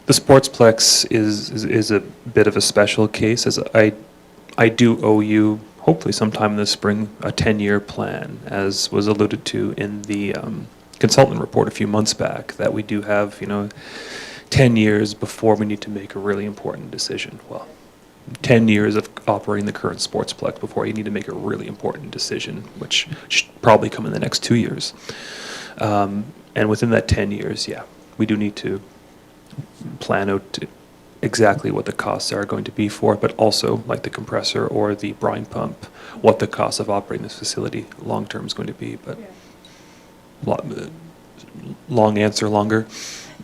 The Sportsplex is a bit of a special case, as I do owe you, hopefully sometime in the spring, a 10-year plan, as was alluded to in the consultant report a few months back, that we do have, 10 years before we need to make a really important decision. Well, 10 years of operating the current Sportsplex before you need to make a really important decision, which should probably come in the next 2 years. And within that 10 years, yeah, we do need to plan out exactly what the costs are going to be for it, but also, like the compressor or the brine pump, what the cost of operating this facility long-term is going to be. But long answer, longer.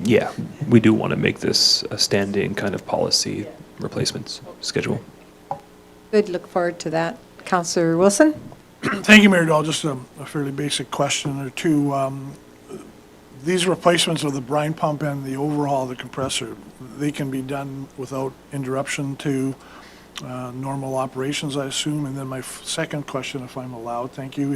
Yeah, we do want to make this a standing kind of policy replacements schedule. Good, look forward to that. Councillor Wilson? Thank you, Mayor Dahl. Just a fairly basic question or two. These replacements of the brine pump and the overhaul of the compressor, they can be done without interruption to normal operations, I assume? And then my second question, if I'm allowed, thank you,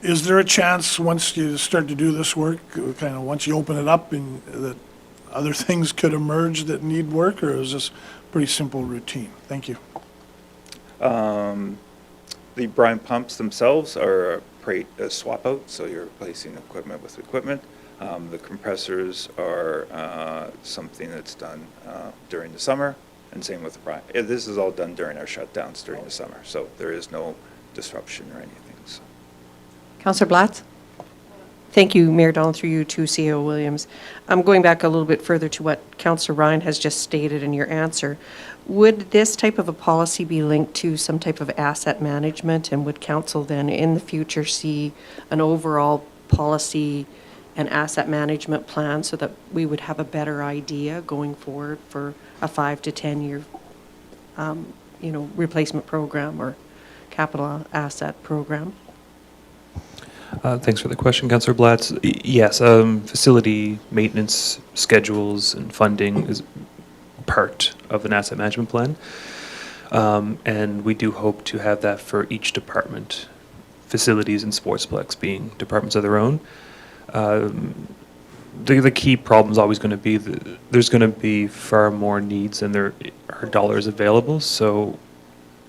is there a chance once you start to do this work, kind of once you open it up, and that other things could emerge that need work, or is this pretty simple routine? Thank you. The brine pumps themselves are a swap out, so you're replacing equipment with equipment. The compressors are something that's done during the summer, and same with the brine. This is all done during our shutdowns during the summer, so there is no disruption or anything. So. Councillor Blatz? Thank you, Mayor Donald, through you to CEO Williams. I'm going back a little bit further to what Councillor Ryan has just stated in your answer. Would this type of a policy be linked to some type of asset management, and would council then in the future see an overall policy and asset management plan so that we would have a better idea going forward for a 5 to 10 year replacement program or capital asset program? Thanks for the question, Councillor Blatz. Yes, facility maintenance schedules and funding is part of an asset management plan. And we do hope to have that for each department, facilities and Sportsplex being departments of their own. The key problem is always going to be there's going to be far more needs than there are dollars available. So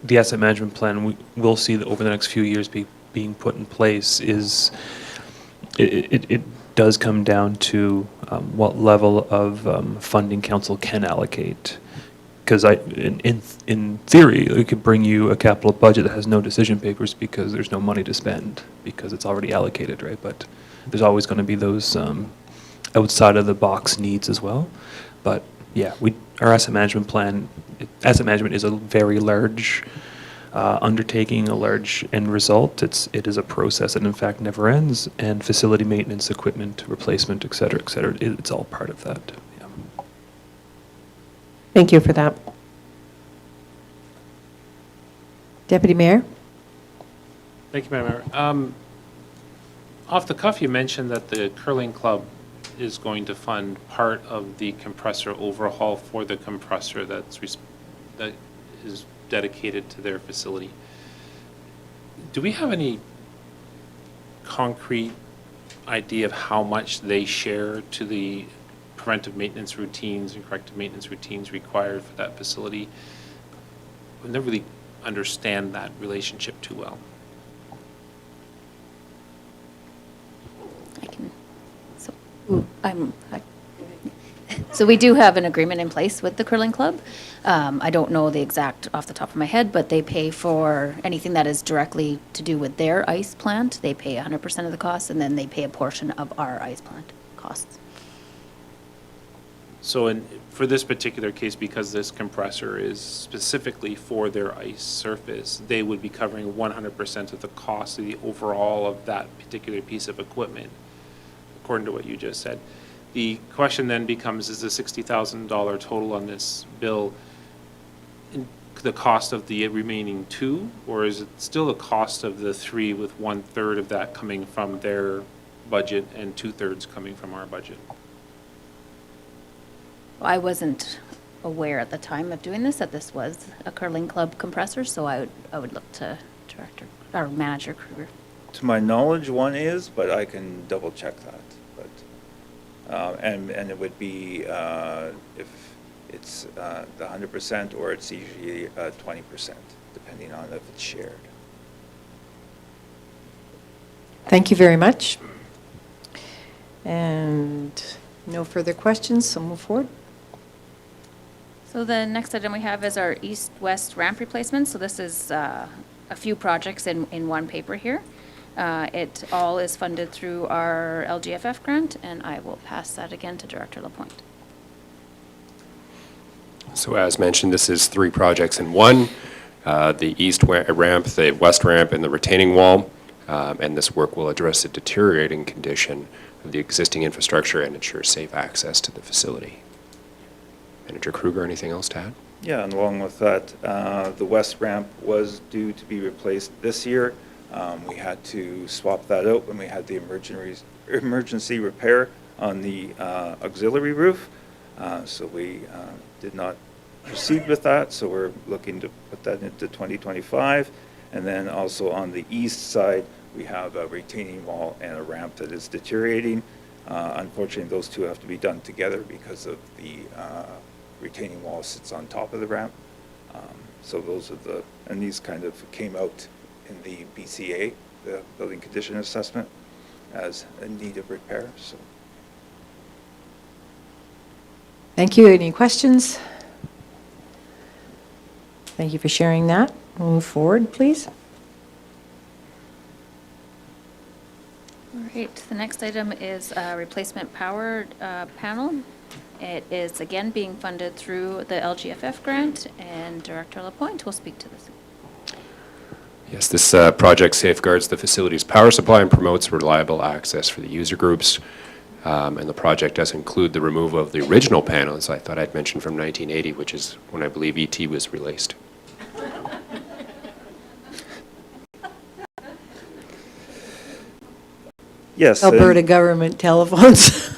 the asset management plan we'll see that over the next few years being put in place is it does come down to what level of funding council can allocate. Because in theory, it could bring you a capital budget that has no decision papers because there's no money to spend because it's already allocated, right? But there's always going to be those outside of the box needs as well. But yeah, our asset management plan, asset management is a very large undertaking, a large end result. It is a process that in fact never ends, and facility maintenance, equipment replacement, et cetera, it's all part of that. Yeah. Thank you for that. Deputy Mayor? Thank you, Madam Mayor. Off the cuff, you mentioned that the curling club is going to fund part of the compressor overhaul for the compressor that is dedicated to their facility. Do we have any concrete idea of how much they share to the preventive maintenance routines and corrective maintenance routines required for that facility? I never really understand that relationship too well. So we do have an agreement in place with the curling club. I don't know the exact off the top of my head, but they pay for anything that is directly to do with their ice plant. They pay 100% of the cost, and then they pay a portion of our ice plant costs. So for this particular case, because this compressor is specifically for their ice surface, they would be covering 100% of the cost of the overall of that particular piece of equipment. according to what you just said. The question then becomes, is the $60,000 total on this bill the cost of the remaining 2, or is it still the cost of the 3 with 1/3 of that coming from their budget and 2/3 coming from our budget? I wasn't aware at the time of doing this that this was a curling club compressor, so I would look to Director or Manager Kruger. To my knowledge, one is, but I can double check that. But and it would be if it's the 100%, or it's usually 20%, depending on if it's shared. Thank you very much. And no further questions, so move forward. So the next item we have is our east-west ramp replacement. So this is a few projects in one paper here. It all is funded through our LGFF grant, and I will pass that again to Director Lapointe. So as mentioned, this is 3 projects in one, the east ramp, the west ramp, and the retaining wall. And this work will address the deteriorating condition of the existing infrastructure and ensure safe access to the facility. Manager Kruger, anything else to add? Yeah, and along with that, the west ramp was due to be replaced this year. We had to swap that out when we had the emergency repair on the auxiliary roof. So we did not proceed with that, so we're looking to put that into 2025. And then also on the east side, we have a retaining wall and a ramp that is deteriorating. Unfortunately, those two have to be done together because of the retaining wall sits on top of the ramp. So those are and these kind of came out in the BCA, the Building Condition Assessment, as a need of repair, so. Thank you. Any questions? Thank you for sharing that. We'll move forward, please. All right, the next item is a replacement power panel. It is again being funded through the LGFF grant, and Director Lapointe will speak to this. Yes, this project safeguards the facility's power supply and promotes reliable access for the user groups. And the project does include the removal of the original panels, I thought I'd mentioned, from 1980, which is when I believe ET was released. Yes. Alberta government telephones.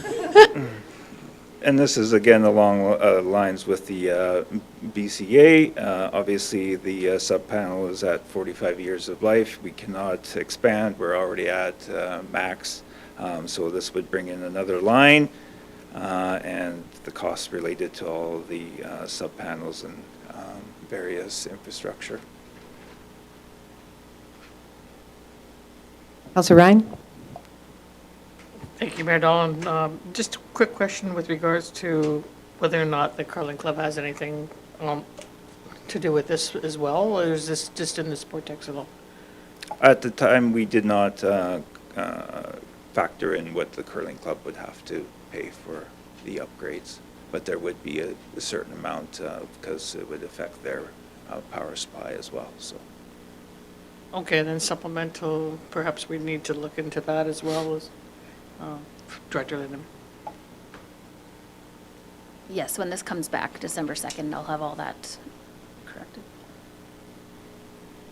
And this is again along lines with the BCA. Obviously, the sub-panel is at 45 years of life. We cannot expand. We're already at max. So this would bring in another line, and the costs related to all the sub-panels and various infrastructure. Councilor Ryan? Thank you, Mayor Dolan. Just a quick question with regards to whether or not the curling club has anything to do with this as well, or is this just in the Sportex at all? At the time, we did not factor in what the curling club would have to pay for the upgrades, but there would be a certain amount because it would affect their power supply as well. So. Okay, then supplemental, perhaps we need to look into that as well as Director Lindeman. Yes, when this comes back, December 2nd, I'll have all that corrected.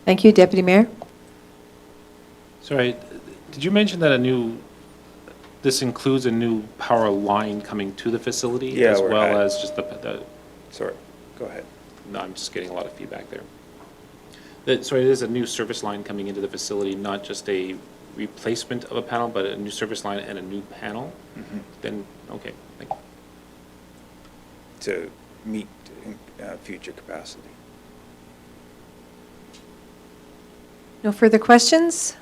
Thank you, Deputy Mayor. Sorry, did you mention that this includes a new power line coming to the facility? Yeah, as we're well at- as just the Sorry, go ahead. No, I'm just getting a lot of feedback there. Sorry, there's a new service line coming into the facility, not just a replacement of a panel, but a new service line and a new panel? Mhm. Then, okay, thank you. To meet future capacity. No further questions?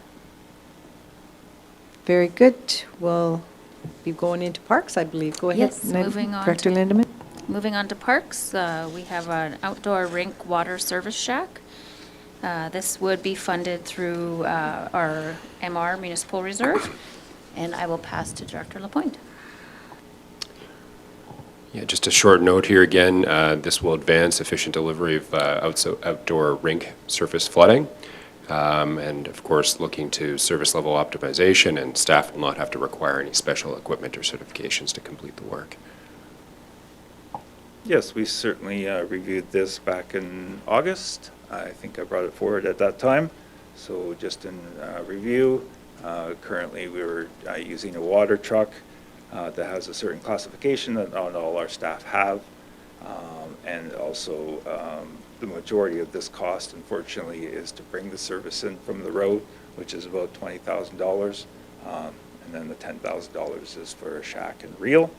Very good. We'll be going into parks, I believe. Go ahead. Yes, moving on Director to- Lindeman. Moving on to parks, we have an outdoor rink water service shack. This would be funded through our MR Municipal Reserve, and I will pass to Director Lapointe. Yeah, just a short note here again. This will advance efficient delivery of outdoor rink surface flooding. And of course, looking to service level optimization, and staff will not have to require any special equipment or certifications to complete the work. Yes, we certainly reviewed this back in August. I think I brought it forward at that time. So just in review, currently we were using a water truck that has a certain classification that not all our staff have. And also the majority of this cost, unfortunately, is to bring the service in from the road, which is about $20,000. And then the $10,000 is for a shack and reel.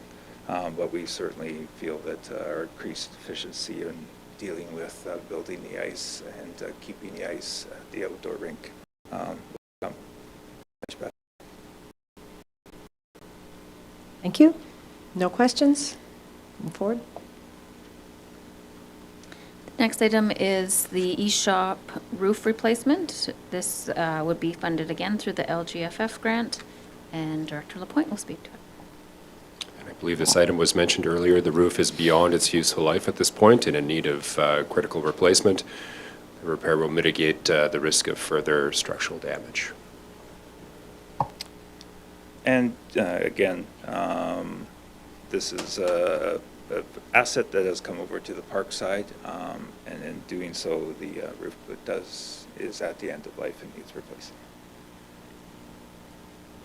But we certainly feel that our increased efficiency in dealing with building the ice and keeping the ice at the outdoor rink will become much better. Thank you. No questions? Move forward. Next item is the eShop roof replacement. This would be funded again through the LGFF grant, and Director Lapointe will speak to it. I believe this item was mentioned earlier. The roof is beyond its useful life at this point and in need of critical replacement. The repair will mitigate the risk of further structural damage. And again, this is an asset that has come over to the park side, and in doing so, the roof is at the end of life and needs replacing.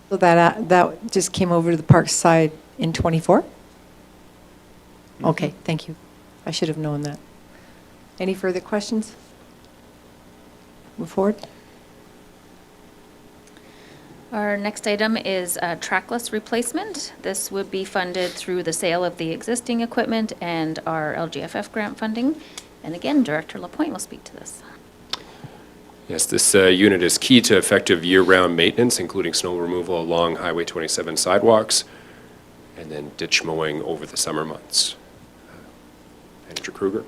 So that just came over to the park side in '24? Okay, thank you. I should have known that. Any further questions? Move forward. Our next item is trackless replacement. This would be funded through the sale of the existing equipment and our LGFF grant funding. And again, Director Lapointe will speak to this. Yes, this unit is key to effective year-round maintenance, including snow removal along Highway 27 sidewalks, and then ditch mowing over the summer months. Manager Kruger?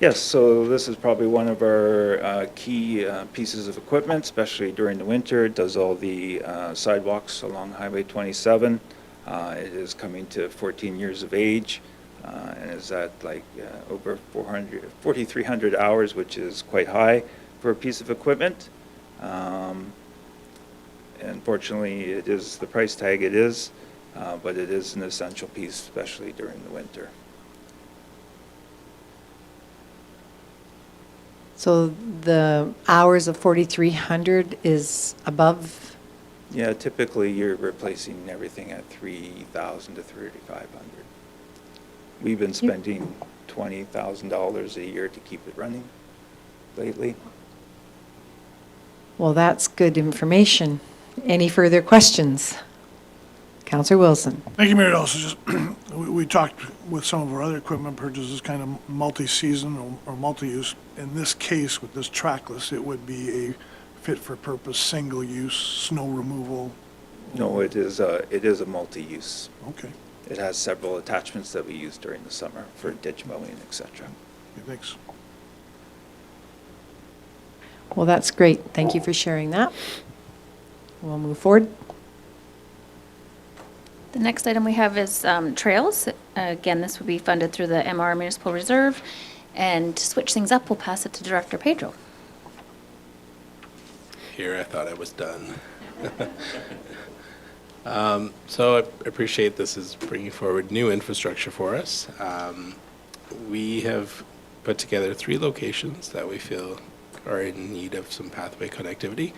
Yes, so this is probably one of our key pieces of equipment, especially during the winter. It does all the sidewalks along Highway 27. It is coming to 14 years of age and is at like over 4,300 hours, which is quite high for a piece of equipment. Unfortunately, it is the price tag it is, but it is an essential piece, especially during the winter. So the hours of 4,300 is above? Yeah, typically you're replacing everything at 3,000 to 3,500. We've been spending $20,000 a year to keep it running lately. Well, that's good information. Any further questions? Councillor Wilson. Thank you, Mayor Dawson. Just, we talked with some of our other equipment purchases, kind of multi-season or multi-use. In this case, with this trackless, it would be a fit-for-purpose, single-use snow removal. No, it is a multi-use. Okay. It has several attachments that we use during the summer for ditch mowing, et cetera. Okay, thanks. Well, that's great. Thank you for sharing that. We'll move forward. The next item we have is trails. Again, this would be funded through the MR Municipal Reserve. And to switch things up, we'll pass it to Director Pedro. Here, I thought I was done. So I appreciate this is bringing forward new infrastructure for us. We have put together 3 locations that we feel are in need of some pathway connectivity.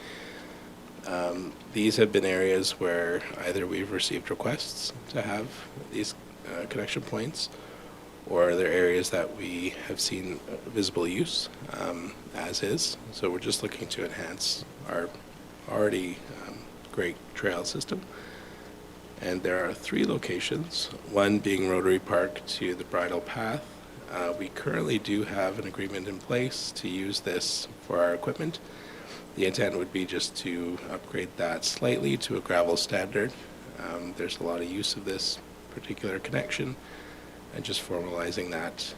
These have been areas where either we've received requests to have these connection points, or they're areas that we have seen visible use as is. So we're just looking to enhance our already great trail system. And there are 3 locations, one being Rotary Park to the Bridle Path. We currently do have an agreement in place to use this for our equipment. The intent would be just to upgrade that slightly to a gravel standard. There's a lot of use of this particular connection, and just formalizing that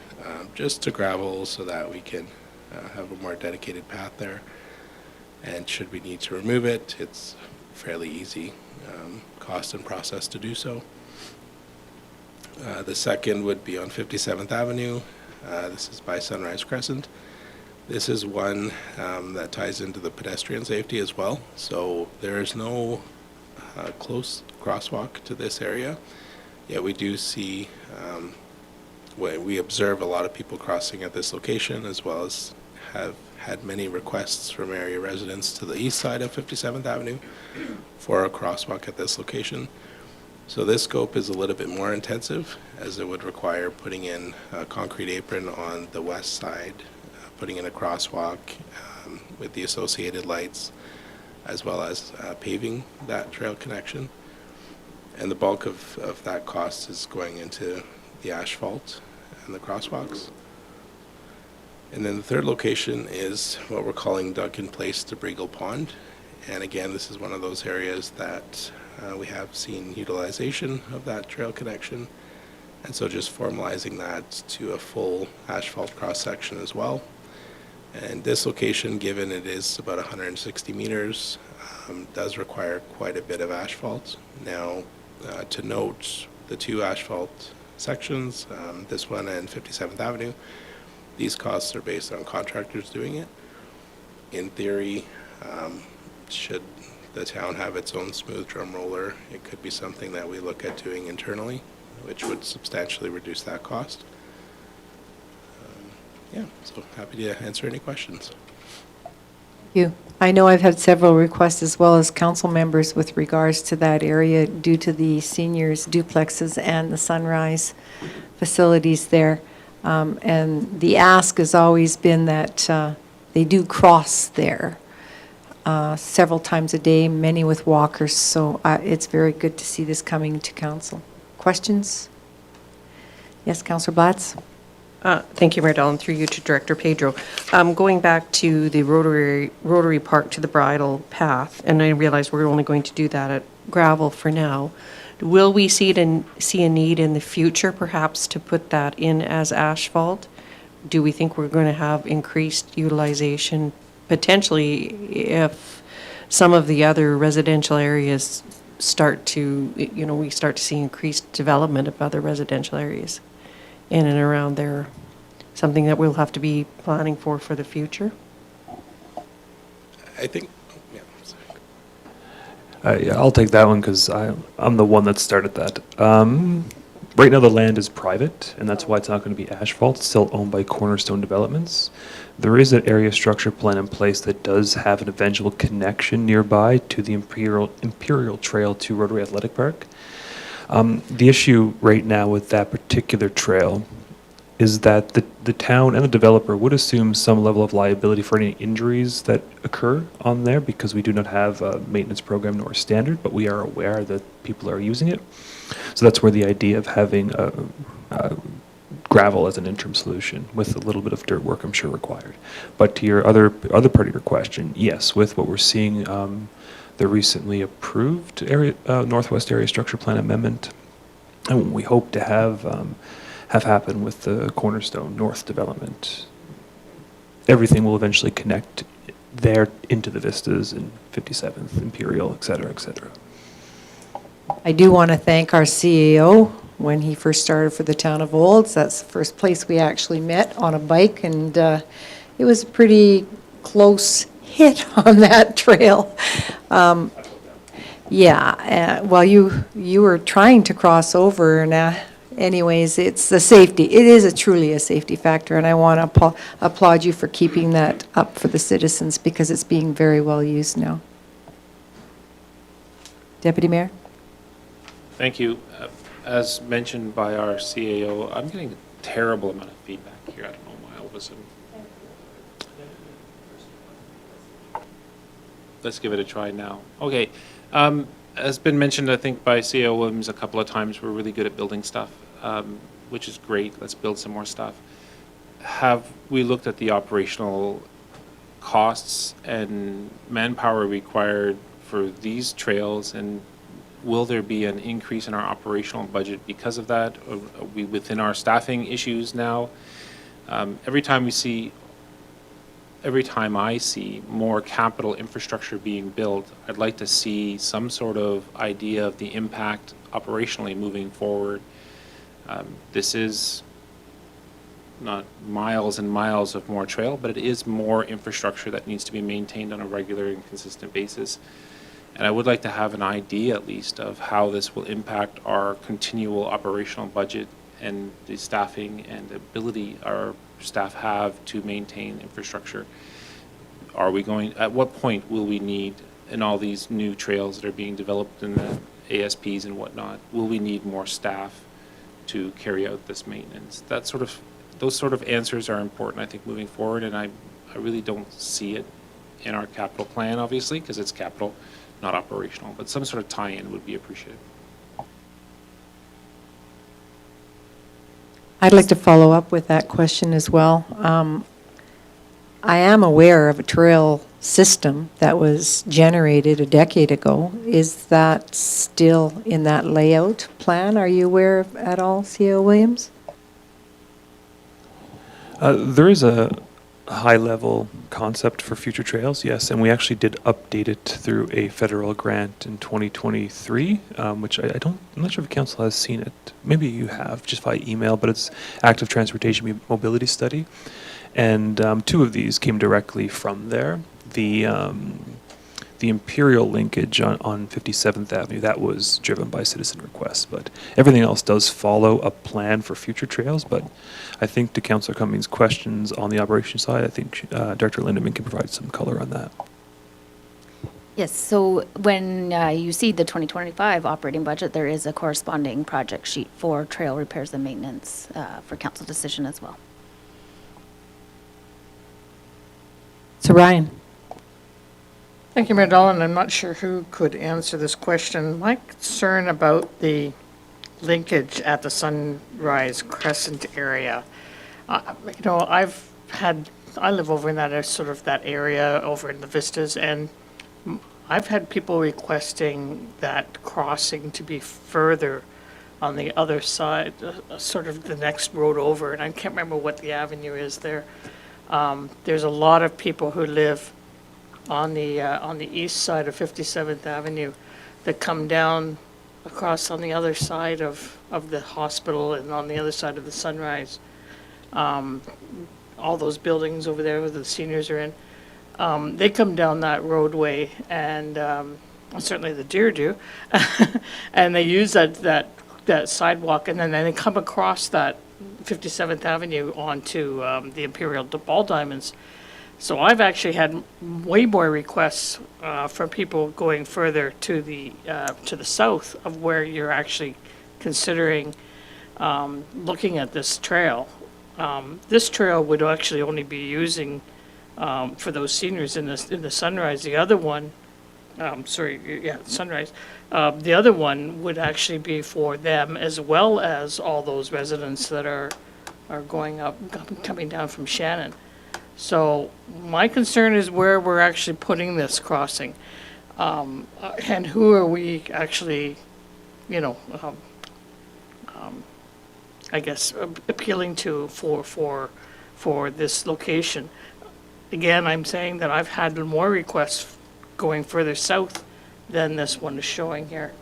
just to gravel so that we can have a more dedicated path there. And should we need to remove it, it's fairly easy cost and process to do so. The second would be on 57th Avenue. This is by Sunrise Crescent. This is one that ties into the pedestrian safety as well. So there is no close crosswalk to this area. Yet we do see, we observe a lot of people crossing at this location, as well as have had many requests from area residents to the east side of 57th Avenue for a crosswalk at this location. So this scope is a little bit more intensive, as it would require putting in a concrete apron on the west side, putting in a crosswalk with the associated lights, as well as paving that trail connection. And the bulk of that cost is going into the asphalt and the crosswalks. And then the third location is what we're calling Duncan Place to Breagle Pond. And again, this is one of those areas that we have seen utilization of that trail connection. And so just formalizing that to a full asphalt cross-section as well. And this location, given it is about 160 meters, does require quite a bit of asphalt. Now, to note, the two asphalt sections, this one and 57th Avenue, these costs are based on contractors doing it. In theory, should the town have its own smooth drum roller, it could be something that we look at doing internally, which would substantially reduce that cost. Yeah, so happy to answer any questions. You. I know I've had several requests as well as council members with regards to that area due to the seniors duplexes and the Sunrise facilities there. And the ask has always been that they do cross there several times a day, many with walkers. So it's very good to see this coming to council. Questions? Yes, Councillor Blatz? Thank you, Mayor Dolan, through you to Director Pedro. Going back to the Rotary Park to the bridle path, and I realize we're only going to do that at gravel for now. Will we see a need in the future, perhaps, to put that in as asphalt? Do we think we're going to have increased utilization, potentially, if some of the other residential areas start to, we start to see increased development of other residential areas in and around there? Something that we'll have to be planning for the future? I think, sorry. Yeah, I'll take that one because I'm the one that started that. Right now the land is private, and that's why it's not going to be asphalt. It's still owned by Cornerstone Developments. There is an area structure plan in place that does have an eventual connection nearby to the Imperial Trail to Rotary Athletic Park. The issue right now with that particular trail is that the town and the developer would assume some level of liability for any injuries that occur on there, because we do not have a maintenance program nor a standard, but we are aware that people are using it. So that's where the idea of having gravel as an interim solution with a little bit of dirt work, I'm sure, required. But to your other part of your question, yes, with what we're seeing, the recently approved area Northwest Area Structure Plan Amendment, and we hope to have happen with the Cornerstone North development. Everything will eventually connect there into the vistas in 57th, Imperial, et cetera, et cetera. I do want to thank our CAO when he first started for the town of Olds. That's the first place we actually met on a bike, and it was a pretty close hit on that trail. Well, you were trying to cross over, and anyways, it's the safety. It is truly a safety factor, and I want to applaud you for keeping that up for the citizens, because it's being very well used now. Deputy Mayor? Thank you. As mentioned by our CAO, I'm getting a terrible amount of feedback here. I don't know why all of a sudden. Let's give it a try now. Okay. As been mentioned, I think, by CAO Williams a couple of times, we're really good at building stuff, which is great. Let's build some more stuff. Have we looked at the operational costs and manpower required for these trails, and will there be an increase in our operational budget because of that? Or are we within our staffing issues now? Every time I see more capital infrastructure being built, I'd like to see some sort of idea of the impact operationally moving forward. This is not miles and miles of more trail, but it is more infrastructure that needs to be maintained on a regular and consistent basis. And I would like to have an idea at least of how this will impact our continual operational budget and the staffing and the ability our staff have to maintain infrastructure. At what point will we need, in all these new trails that are being developed in the ASPs and whatnot, will we need more staff to carry out this maintenance? Those sort of answers are important, I think, moving forward, and I really don't see it in our capital plan, obviously, because it's capital, not operational, but some sort of tie-in would be appreciated. I'd like to follow up with that question as well. I am aware of a trail system that was generated a decade ago. Is that still in that layout plan? Are you aware of at all, C.O. Williams? There is a high-level concept for future trails, yes, and we actually did update it through a federal grant in 2023, which I'm not sure if council has seen it. Maybe you have, just via email, but it's Active Transportation Mobility Study. And two of these came directly from there. The Imperial linkage on 57th Avenue, that was driven by citizen requests, but everything else does follow a plan for future trails. But I think to Councillor Cummings' questions on the operations side, I think Director Lindeman can provide some color on that. Yes, so when you see the 2025 operating budget, there is a corresponding project sheet for trail repairs and maintenance for council decision as well. So Ryan? Thank you, Mayor Dolan. I'm not sure who could answer this question. My concern about the linkage at the Sunrise Crescent area, I live over in that sort of that area over in the Vistas, and I've had people requesting that crossing to be further on the other side, sort of the next road over, and I can't remember what the avenue is there. There's a lot of people who live on the east side of 57th Avenue that come down across on the other side of the hospital and on the other side of the Sunrise. All those buildings over there where the seniors are in. They come down that roadway, and certainly the deer do, and they use that sidewalk, and then they come across that 57th Avenue onto the Imperial Ball Diamonds. So I've actually had way more requests from people going further to the south of where you're actually considering looking at this trail. This trail would actually only be using for those seniors in the Sunrise. The other one, Sunrise. The other one would actually be for them as well as all those residents that are coming down from Shannon. So my concern is where we're actually putting this crossing, and who are we actually, I guess, appealing to for this location. Again, I'm saying that I've had more requests going further south than this one is showing here.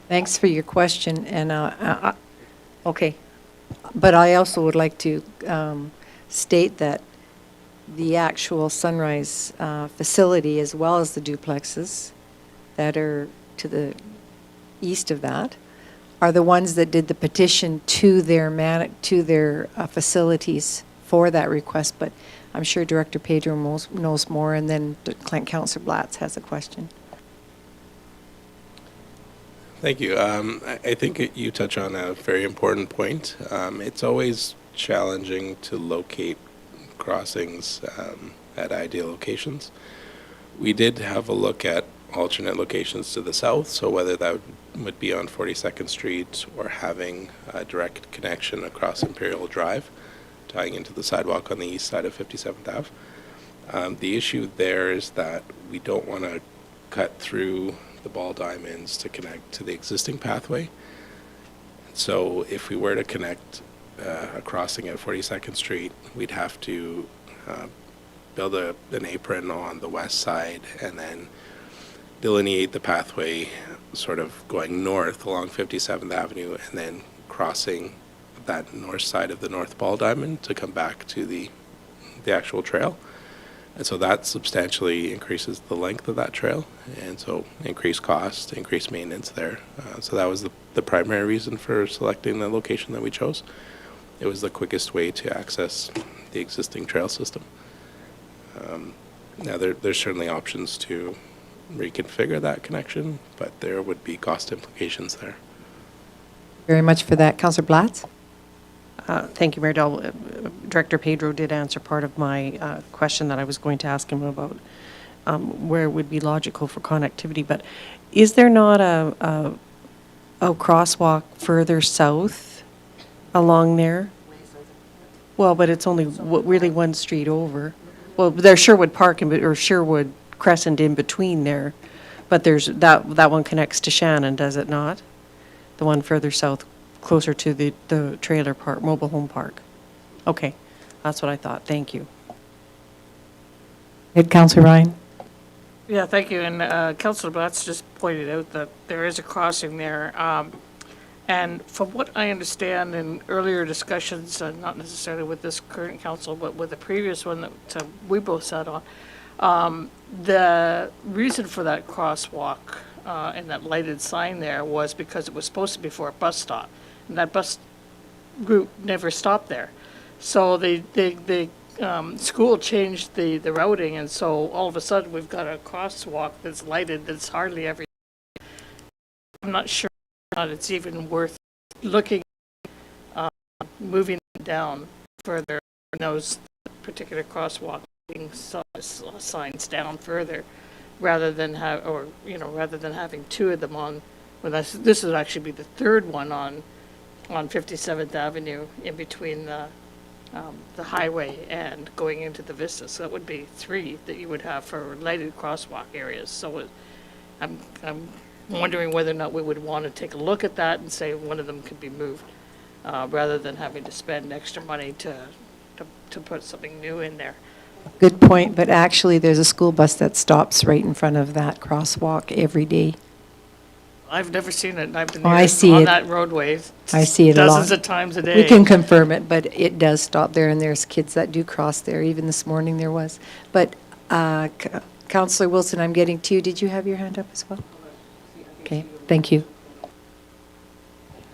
Thanks for your question, and okay. But I also would like to state that the actual Sunrise facility, as well as the duplexes that are to the east of that, are the ones that did the petition to their facilities for that request. But I'm sure Director Pedro knows more, and then Councillor Blatz has a question. Thank you. I think you touch on a very important point. It's always challenging to locate crossings at ideal locations. We did have a look at alternate locations to the south, so whether that would be on 42nd Street or having a direct connection across Imperial Drive, tying into the sidewalk on the east side of 57th Ave. The issue there is that we don't want to cut through the Ball Diamonds to connect to the existing pathway. So if we were to connect a crossing at 42nd Street, we'd have to build an apron on the west side and then delineate the pathway sort of going north along 57th Avenue and then crossing that north side of the North Ball Diamond to come back to the actual trail. And so that substantially increases the length of that trail, and so increased cost, increased maintenance there. So that was the primary reason for selecting the location that we chose. It was the quickest way to access the existing trail system. Now, there's certainly options to reconfigure that connection, but there would be cost implications there. Very much for that. Councillor Blatz? Thank you, Mayor Dahl. Director Pedro did answer part of my question that I was going to ask him about where it would be logical for connectivity. But is there not a crosswalk further south along there? Well, but it's only really one street over. Well, there's Sherwood Park or Sherwood Crescent in between there, but there's that one connects to Shannon, does it not? The one further south, closer to the trailer park, mobile home park. Okay, that's what I thought. Thank you. Good, Councillor Ryan? Yeah, thank you. And Councillor Blatz just pointed out that there is a crossing there. And from what I understand in earlier discussions, not necessarily with this current council, but with the previous one that we both sat on, the reason for that crosswalk and that lighted sign there was because it was supposed to be for a bus stop. And that bus route never stopped there. So the school changed the routing, and so all of a sudden we've got a crosswalk that's lighted that's hardly ever. I'm not sure that it's even worth looking, moving down further in those particular crosswalk signs down further, rather than rather than having two of them on. Well, this would actually be the third one on 57th Avenue in between the highway and going into the Vista. So that would be three that you would have for lighted crosswalk areas. So I'm wondering whether or not we would want to take a look at that and say one of them could be moved, rather than having to spend extra money to put something new in there. Good point, but actually there's a school bus that stops right in front of that crosswalk every day. I've never seen it, and I've been Oh, there I see on it. that roadway I see it a lot. dozens of times a day. We can confirm it, but it does stop there, and there's kids that do cross there. Even this morning there was. But Councillor Wilson, I'm getting to you. Did you have your hand up as well? Okay, thank you.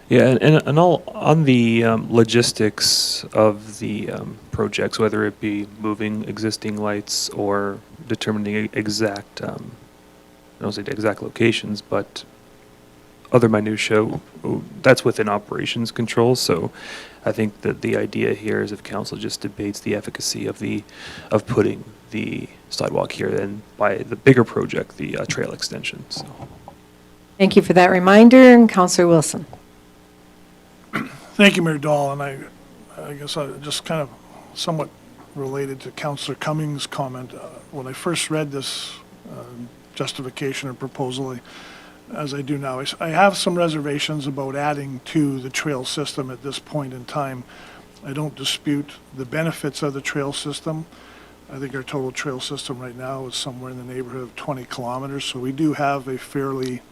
Yeah, and all on the logistics of the projects, whether it be moving existing lights or determining exact, I don't say exact locations, but other minutia, that's within operations control. So I think that the idea here is if council just debates the efficacy of putting the sidewalk here, then by the bigger project, the trail extension. So. Thank you for that reminder. And Councillor Wilson. Thank you, Mayor Dahl, and I guess I just kind of somewhat related to Councillor Cummings' comment. When I first read this justification or proposal, as I do now, I have some reservations about adding to the trail system at this point in time. I don't dispute the benefits of the trail system. I think our total trail system right now is somewhere in the neighborhood of 20 kilometers, so we do have a fairly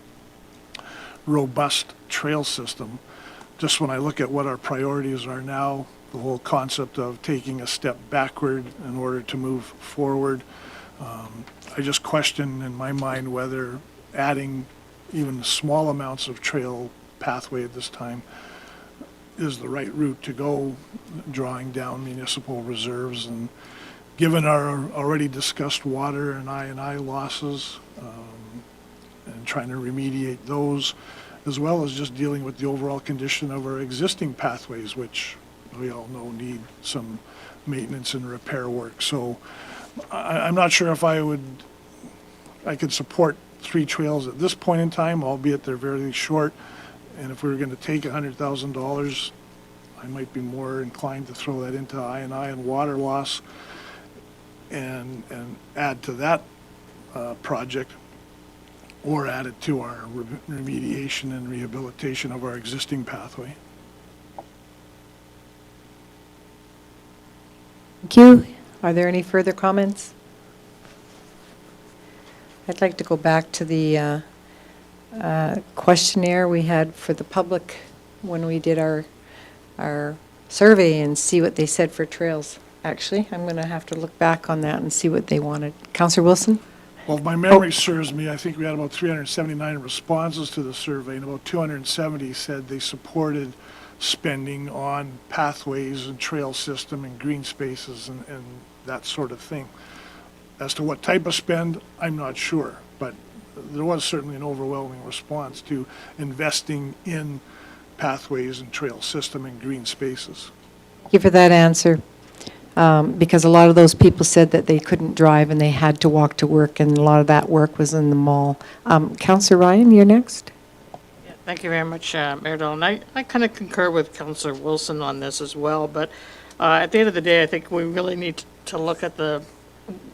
robust trail system. Just when I look at what our priorities are now, the whole concept of taking a step backward in order to move forward, I just question in my mind whether adding even small amounts of trail pathway at this time is the right route to go, drawing down municipal reserves. And given our already discussed water and I&I losses, and trying to remediate those, as well as just dealing with the overall condition of our existing pathways, which we all know need some maintenance and repair work. So I'm not sure if I could support 3 trails at this point in time, albeit they're very short. And if we were going to take $100,000, I might be more inclined to throw that into I&I and water loss and add to that project, or add it to our remediation and rehabilitation of our existing pathway. Thank you. Are there any further comments? I'd like to go back to the questionnaire we had for the public when we did our our survey and see what they said for trails. Actually, I'm going to have to look back on that and see what they wanted. Councillor Wilson? Well, if my memory serves me, I think we had about 379 responses to the survey, and about 270 said they supported spending on pathways and trail system and green spaces and that sort of thing. As to what type of spend, I'm not sure, but there was certainly an overwhelming response to investing in pathways and trail system and green spaces. Thank you for that answer. Because a lot of those people said that they couldn't drive and they had to walk to work, and a lot of that work was in the mall. Councillor Ryan, you're next. Yeah, thank you very much, Mayor Dolan. I kind of concur with Councillor Wilson on this as well, but at the end of the day, I think we really need to look at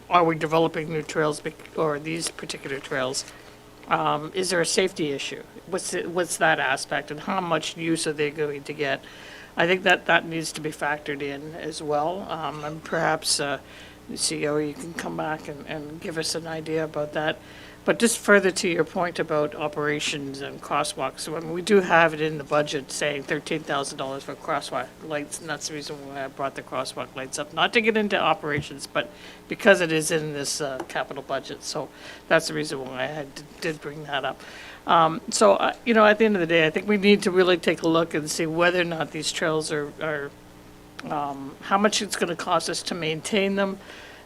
are we developing new trails or these particular trails? Is there a safety issue? What's that aspect, and how much use are they going to get? I think that needs to be factored in as well. And perhaps, the CEO, you can come back and give us an idea about that. But just further to your point about operations and crosswalks, so, I mean, we do have it in the budget saying $13,000 for crosswalk lights, and that's the reason why I brought the crosswalk lights up. Not to get into operations, but because it is in this capital budget. So that's the reason why I did bring that up. So, you know, at the end of the day, I think we need to really take a look and see whether or not these trails are how much it's going to cost us to maintain them,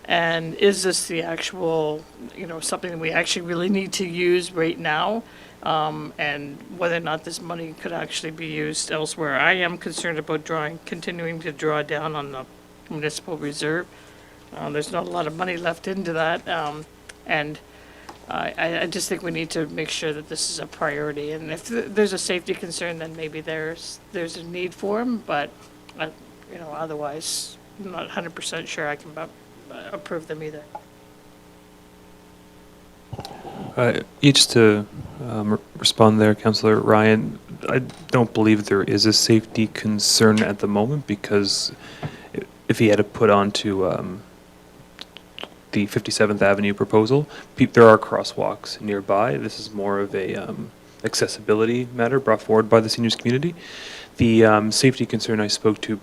and is this the actual, you know, something that we actually really need to use right now, and whether or not this money could actually be used elsewhere. I am concerned about continuing to draw down on the municipal reserve. There's not a lot of money left into that, and I just think we need to make sure that this is a priority. And if there's a safety concern, then maybe there's a need for them, but, you know, otherwise, I'm not 100% sure I can approve them either. Just to respond there, Councillor Ryan, I don't believe there is a safety concern at the moment, because if he had to put onto the 57th Avenue proposal, there are crosswalks nearby. This is more of a accessibility matter brought forward by the seniors community. The safety concern I spoke to,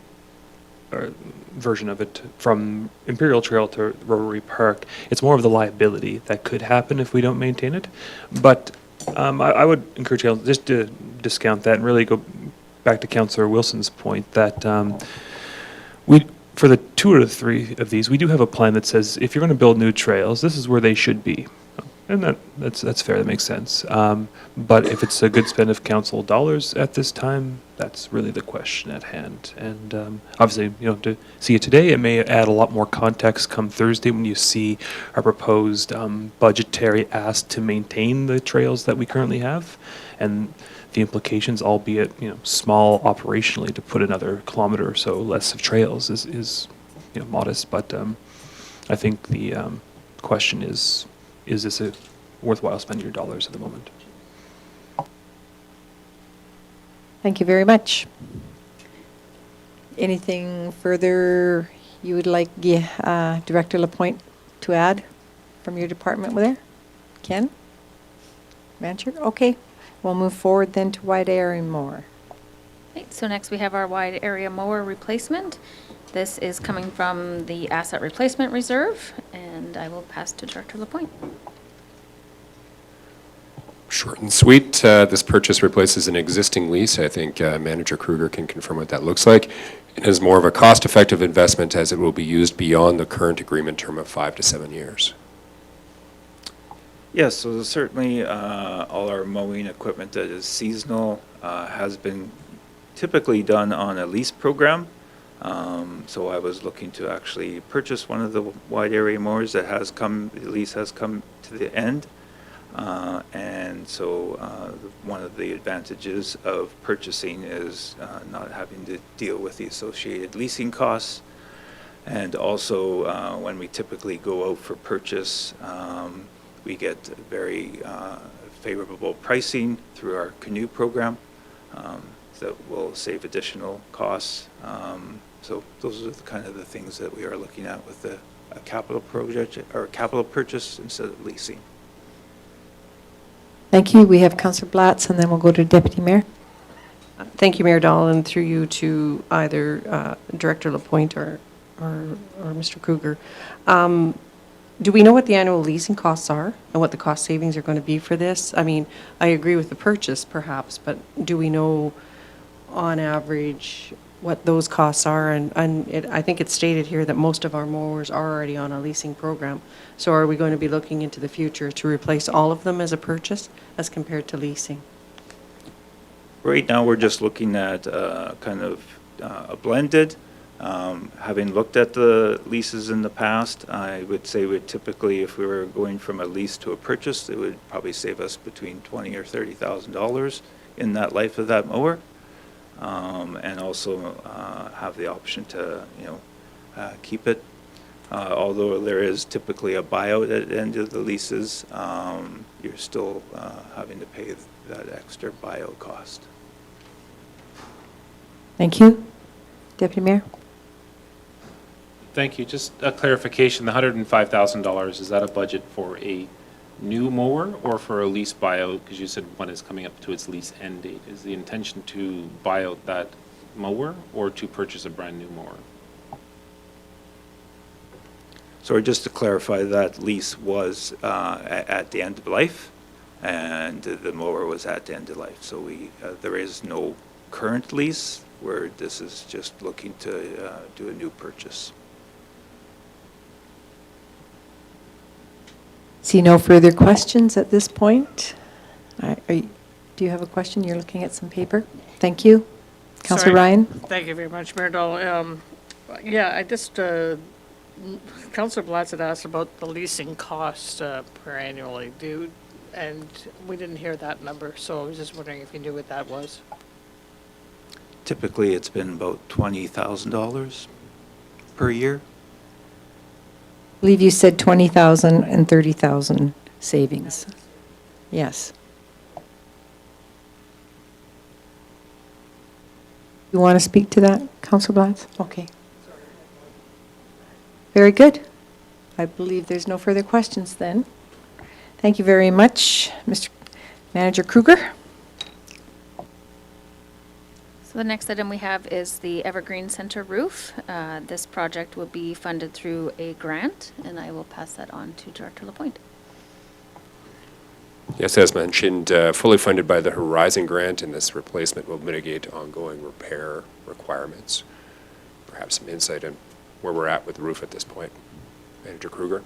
version of it, from Imperial Trail to Rotary Park, it's more of the liability that could happen if we don't maintain it. But I would encourage you just to discount that and really go back to Councillor Wilson's point that for the 2 or 3 of these, we do have a plan that says if you're going to build new trails, this is where they should be. And that's fair, that makes sense. But if it's a good spend of council dollars at this time, that's really the question at hand. And obviously, you know, to see it today, it may add a lot more context come Thursday when you see our proposed budgetary ask to maintain the trails that we currently have, and the implications, albeit, you know, small operationally, to put another kilometer or so less of trails is you know, modest. But I think the question is this a worthwhile spending your dollars at the moment? Thank you very much. Anything further you would like Director Lapointe to add from your department there? Ken? Mancher? Okay. We'll move forward then to wide area mower. Okay, so next we have our wide area mower replacement. This is coming from the asset replacement reserve, and I will pass to Director Lapointe. Short and sweet. This purchase replaces an existing lease. I think Manager Kruger can confirm what that looks like. It is more of a cost-effective investment, as it will be used beyond the current agreement term of 5 to 7 years. Yes, so certainly all our mowing equipment that is seasonal has been typically done on a lease program. So I was looking to actually purchase one of the wide area mowers that the lease has come to the end. And so one of the advantages of purchasing is not having to deal with the associated leasing costs. And also when we typically go out for purchase, we get very favorable pricing through our canoe program that will save additional costs. So those are kind of the things that we are looking at with a capital project or a capital purchase instead of leasing. Thank you. We have Councillor Blatz, and then we'll go to Deputy Mayor. Thank you, Mayor Dahl, and through you to either Director Lapointe or Mr. Kruger. Do we know what the annual leasing costs are and what the cost savings are going to be for this? I mean, I agree with the purchase perhaps, but do we know on average what those costs are? And I think it's stated here that most of our mowers are already on a leasing program. So are we going to be looking into the future to replace all of them as a purchase as compared to leasing? Right now, we're just looking at kind of a blended. Having looked at the leases in the past, I would say typically, if we were going from a lease to a purchase, it would probably save us between $20,000 or $30,000 in that life of that mower. And also have the option to, keep it. Although there is typically a buyout at the end of the leases, you're still having to pay that extra buyout cost. Thank you. Deputy Mayor? Thank you. Just a clarification, the $105,000, is that a budget for a new mower or for a lease buyout? Because you said one is coming up to its lease end date. Is the intention to buy out that mower or to purchase a brand-new mower? So just to clarify, that lease was at the end of life, and the mower was at the end of life. So there is no current lease where this is just looking to do a new purchase. See no further questions at this point. Do you have a question? You're looking at some paper. Thank you. Councillor Sorry. Ryan? Thank you very much, Mayor Dahl. Yeah, I just, Councillor Blatz had asked about the leasing cost per annually, and we didn't hear that number, so I was just wondering if you knew what that was. Typically, it's been about $20,000 per year. I believe you said 20,000 and 30,000 savings. Yes. You want to speak to that, Councillor Blatz? Okay. Very good. I believe there's no further questions then. Thank you very much, Mr. Manager Kruger. So the next item we have is the Evergreen Center roof. This project will be funded through a grant, and I will pass that on to Director Lapointe. Yes, as mentioned, fully funded by the Horizon Grant, and this replacement will mitigate ongoing repair requirements. Perhaps some insight on where we're at with the roof at this point. Manager Kruger?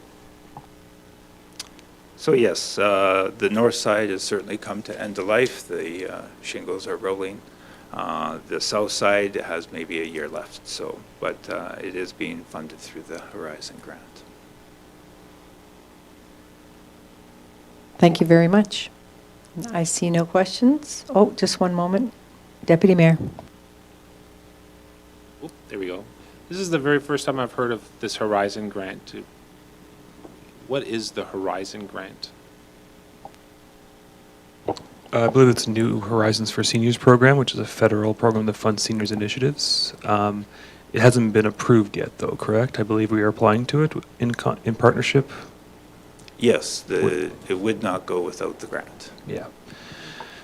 So yes, the north side has certainly come to end of life. The shingles are rolling. The south side has maybe a year left, but it is being funded through the Horizon Grant. Thank you very much. I see no questions. Oh, just one moment. Deputy Mayor. Oop, there we go. This is the very first time I've heard of this Horizon Grant. What is the Horizon Grant? I believe it's New Horizons for Seniors program, which is a federal program that funds seniors initiatives. It hasn't been approved yet, though, correct? I believe we are applying to it in partnership. Yes, it would not go without the grant. Yeah.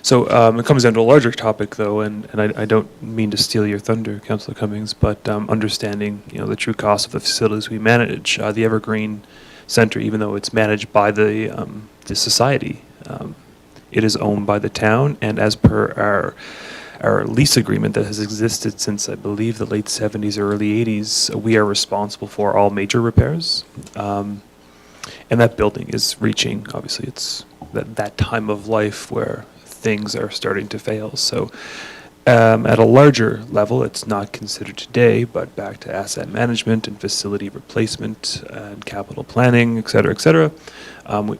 So it comes down to a larger topic, though, and I don't mean to steal your thunder, Councillor Cummings, but understanding the true cost of the facilities we manage. The Evergreen Center, even though it's managed by the society, it is owned by the town, and as per our lease agreement that has existed since, I believe, the late 70s or early 80s, we are responsible for all major repairs. And that building is reaching, obviously, it's that time of life where things are starting to fail. So at a larger level, it's not considered today, but back to asset management and facility replacement and capital planning, et cetera,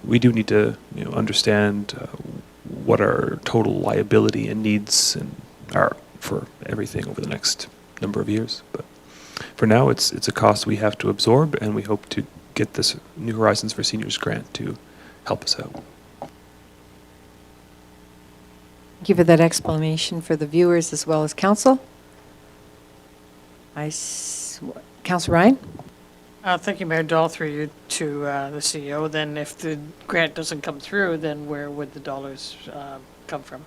we do need to understand what our total liability and needs are for everything over the next number of years. But for now, it's a cost we have to absorb, and we hope to get this New Horizons for Seniors grant to help us out. Thank you for that explanation for the viewers as well as council. Councillor Ryan? Thank you, Mayor Dahl, through you to the CEO. Then if the grant doesn't come through, then where would the dollars come from?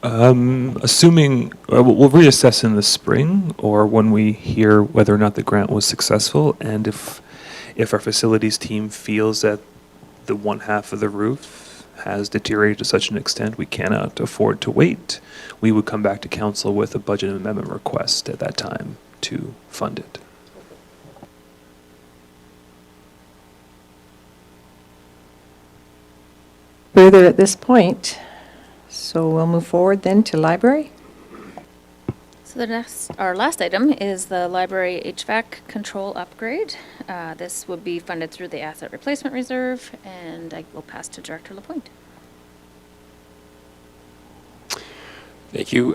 Assuming, we'll reassess in the spring or when we hear whether or not the grant was successful, and if our facilities team feels that the one half of the roof has deteriorated to such an extent we cannot afford to wait, we would come back to council with a budget amendment request at that time to fund it. Further at this point, so we'll move forward then to library. So our last item is the library HVAC control upgrade. This would be funded through the asset replacement reserve, and I will pass to Director Lapointe. Thank you.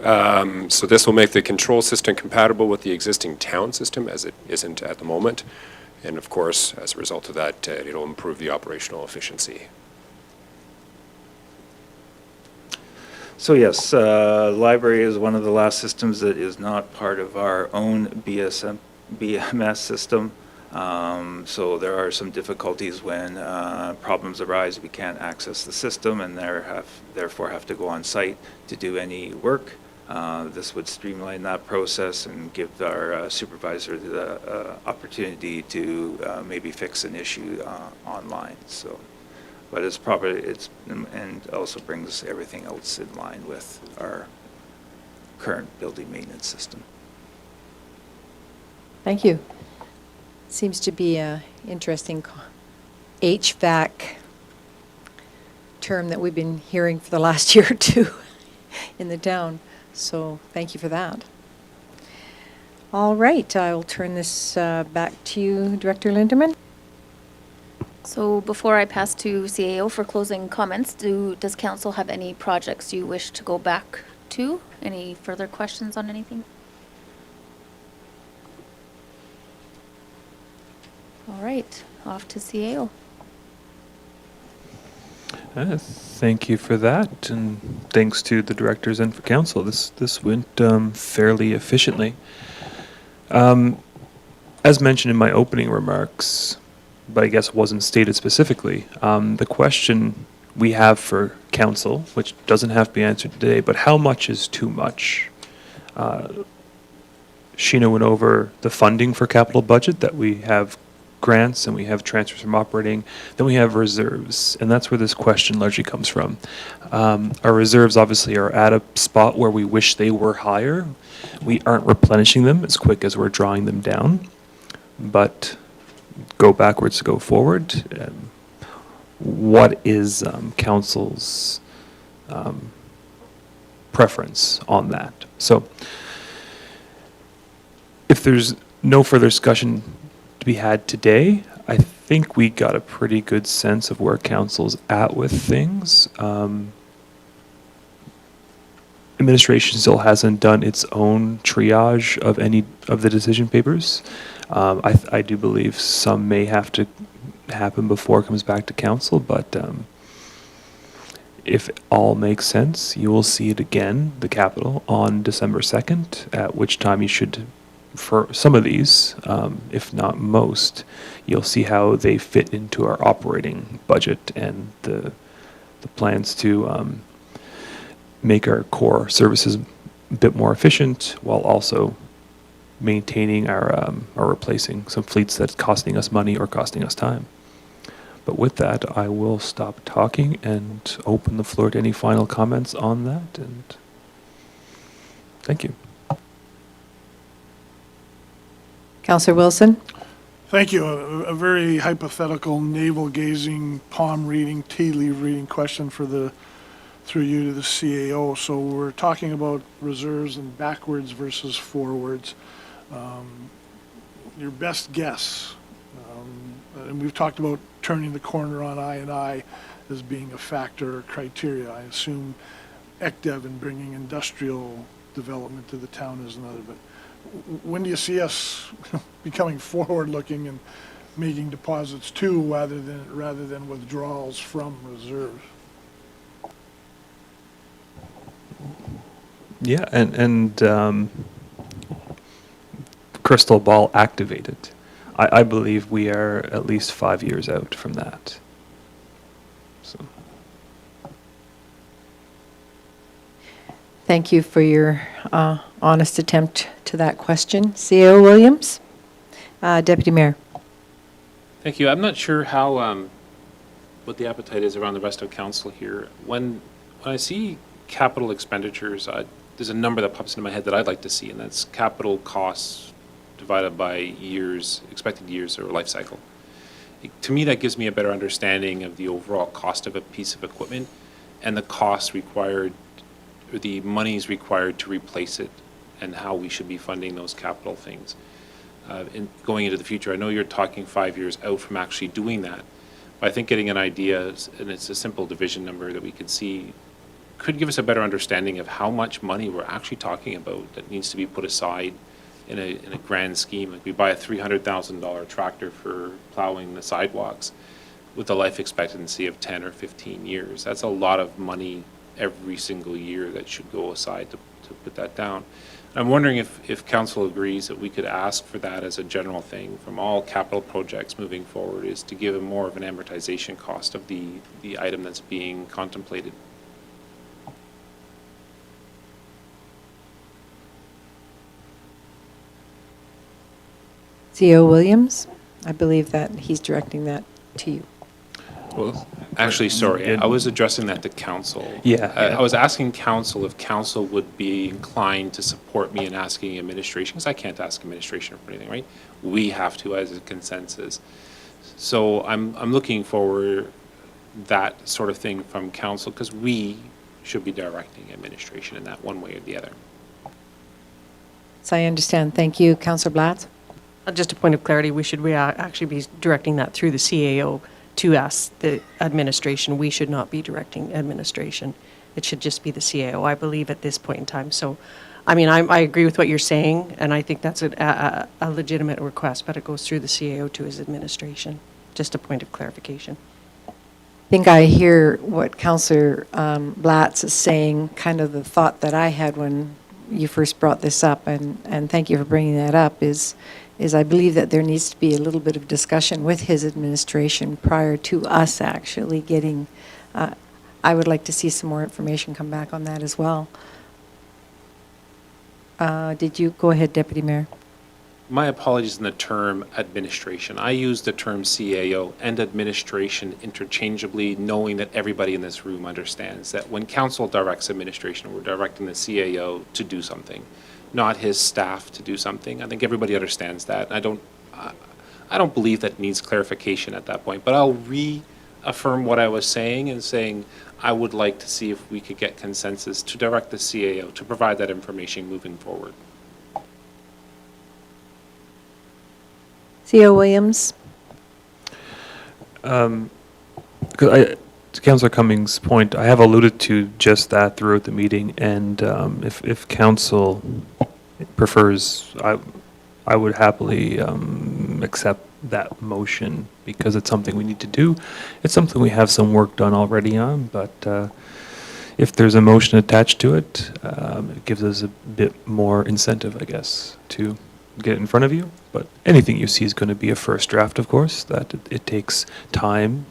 So this will make the control system compatible with the existing town system as it isn't at the moment. And of course, as a result of that, it'll improve the operational efficiency. So yes, library is one of the last systems that is not part of our own BMS system. So there are some difficulties when problems arise. We can't access the system and therefore have to go on site to do any work. This would streamline that process and give our supervisor the opportunity to maybe fix an issue online. So. But it's and also brings everything else in line with our current building maintenance system. Thank you. Seems to be a interesting HVAC term that we've been hearing for the last year or two in the town. So thank you for that. All right, I'll turn this back to you, Director Lindeman. So before I pass to CAO for closing comments, does council have any projects you wish to go back to? Any further questions on anything? All right, off to CAO. Thank you for that, and thanks to the directors and for council. This went fairly efficiently. As mentioned in my opening remarks, but I guess wasn't stated specifically, the question we have for council, which doesn't have to be answered today, but how much is too much? Sheena went over the funding for capital budget, that we have grants and we have transfers from operating, then we have reserves, and that's where this question largely comes from. Our reserves obviously are at a spot where we wish they were higher. We aren't replenishing them as quick as we're drawing them down, but go backwards to go forward. What is council's preference on that? So if there's no further discussion to be had today, I think we got a pretty good sense of where council's at with things. Administration still hasn't done its own triage of any of the decision papers. I do believe some may have to happen before it comes back to council, but if it all makes sense, you will see it again, the capital, on December 2nd, at which time you should, for some of these, if not most, you'll see how they fit into our operating budget and the plans to make our core services a bit more efficient while also maintaining our or replacing some fleets that's costing us money or costing us time. But with that, I will stop talking and open the floor to any final comments on that, and thank you. Councillor Wilson? Thank you. A very hypothetical, navel-gazing, palm-reading, tea-leaf reading question through you to the CAO. So we're talking about reserves and backwards versus forwards. Your best guess, and we've talked about turning the corner on I&I as being a factor or criteria. I assume ECDEV and bringing industrial development to the town is another, but when do you see us becoming forward-looking and making deposits too, rather than withdrawals from reserve? Yeah, and crystal ball activated. I believe we are at least 5 years out from that. So. Thank you for your honest attempt to that question. CAO Williams? Deputy Mayor. Thank you. I'm not sure how, what the appetite is around the rest of council here. When I see capital expenditures, there's a number that pops into my head that I'd like to see, and that's capital costs divided by years, expected years or life cycle. To me, that gives me a better understanding of the overall cost of a piece of equipment and the costs required, or the monies required to replace it, and how we should be funding those capital things. In going into the future, I know you're talking 5 years out from actually doing that, but I think getting an idea, and it's a simple division number that we could see, could give us a better understanding of how much money we're actually talking about that needs to be put aside in a grand scheme. Like we buy a $300,000 tractor for plowing the sidewalks with a life expectancy of 10 or 15 years. That's a lot of money every single year that should go aside to put that down. I'm wondering if council agrees that we could ask for that as a general thing from all capital projects moving forward, is to give a more of an amortization cost of the item that's being contemplated. CAO Williams? I believe that he's directing that to you. Well, Actually, sorry, I was addressing that to council. Yeah, yeah. I was asking council if council would be inclined to support me in asking administration, because I can't ask administration for anything, right? We have to as a consensus. So I'm looking for that sort of thing from council, because we should be directing administration in that one way or the other. So I understand. Thank you. Councillor Blatz? Just a point of clarity, we should actually be directing that through the CAO to us, the administration. We should not be directing administration. It should just be the CAO, I believe, at this point in time. So, I mean, I agree with what you're saying, and I think that's a legitimate request, but it goes through the CAO to his administration. Just a point of clarification. I think I hear what Councillor Blatz is saying, kind of the thought that I had when you first brought this up, and thank you for bringing that up, is I believe that there needs to be a little bit of discussion with his administration prior to us actually getting, I would like to see some more information come back on that as well. Did you go ahead, Deputy Mayor? My apologies in the term administration. I use the term CAO and administration interchangeably, knowing that everybody in this room understands that when council directs administration, we're directing the CAO to do something, not his staff to do something. I think everybody understands that. I don't believe that needs clarification at that point, but I'll reaffirm what I was saying and saying I would like to see if we could get consensus to direct the CAO to provide that information moving forward. CAO Williams? To Councillor Cummings' point, I have alluded to just that throughout the meeting, and if council prefers, I would happily accept that motion, because it's something we need to do. It's something we have some work done already on, but if there's a motion attached to it, it gives us a bit more incentive, I guess, to get in front of you. But anything you see is going to be a first draft, of course, that it takes time,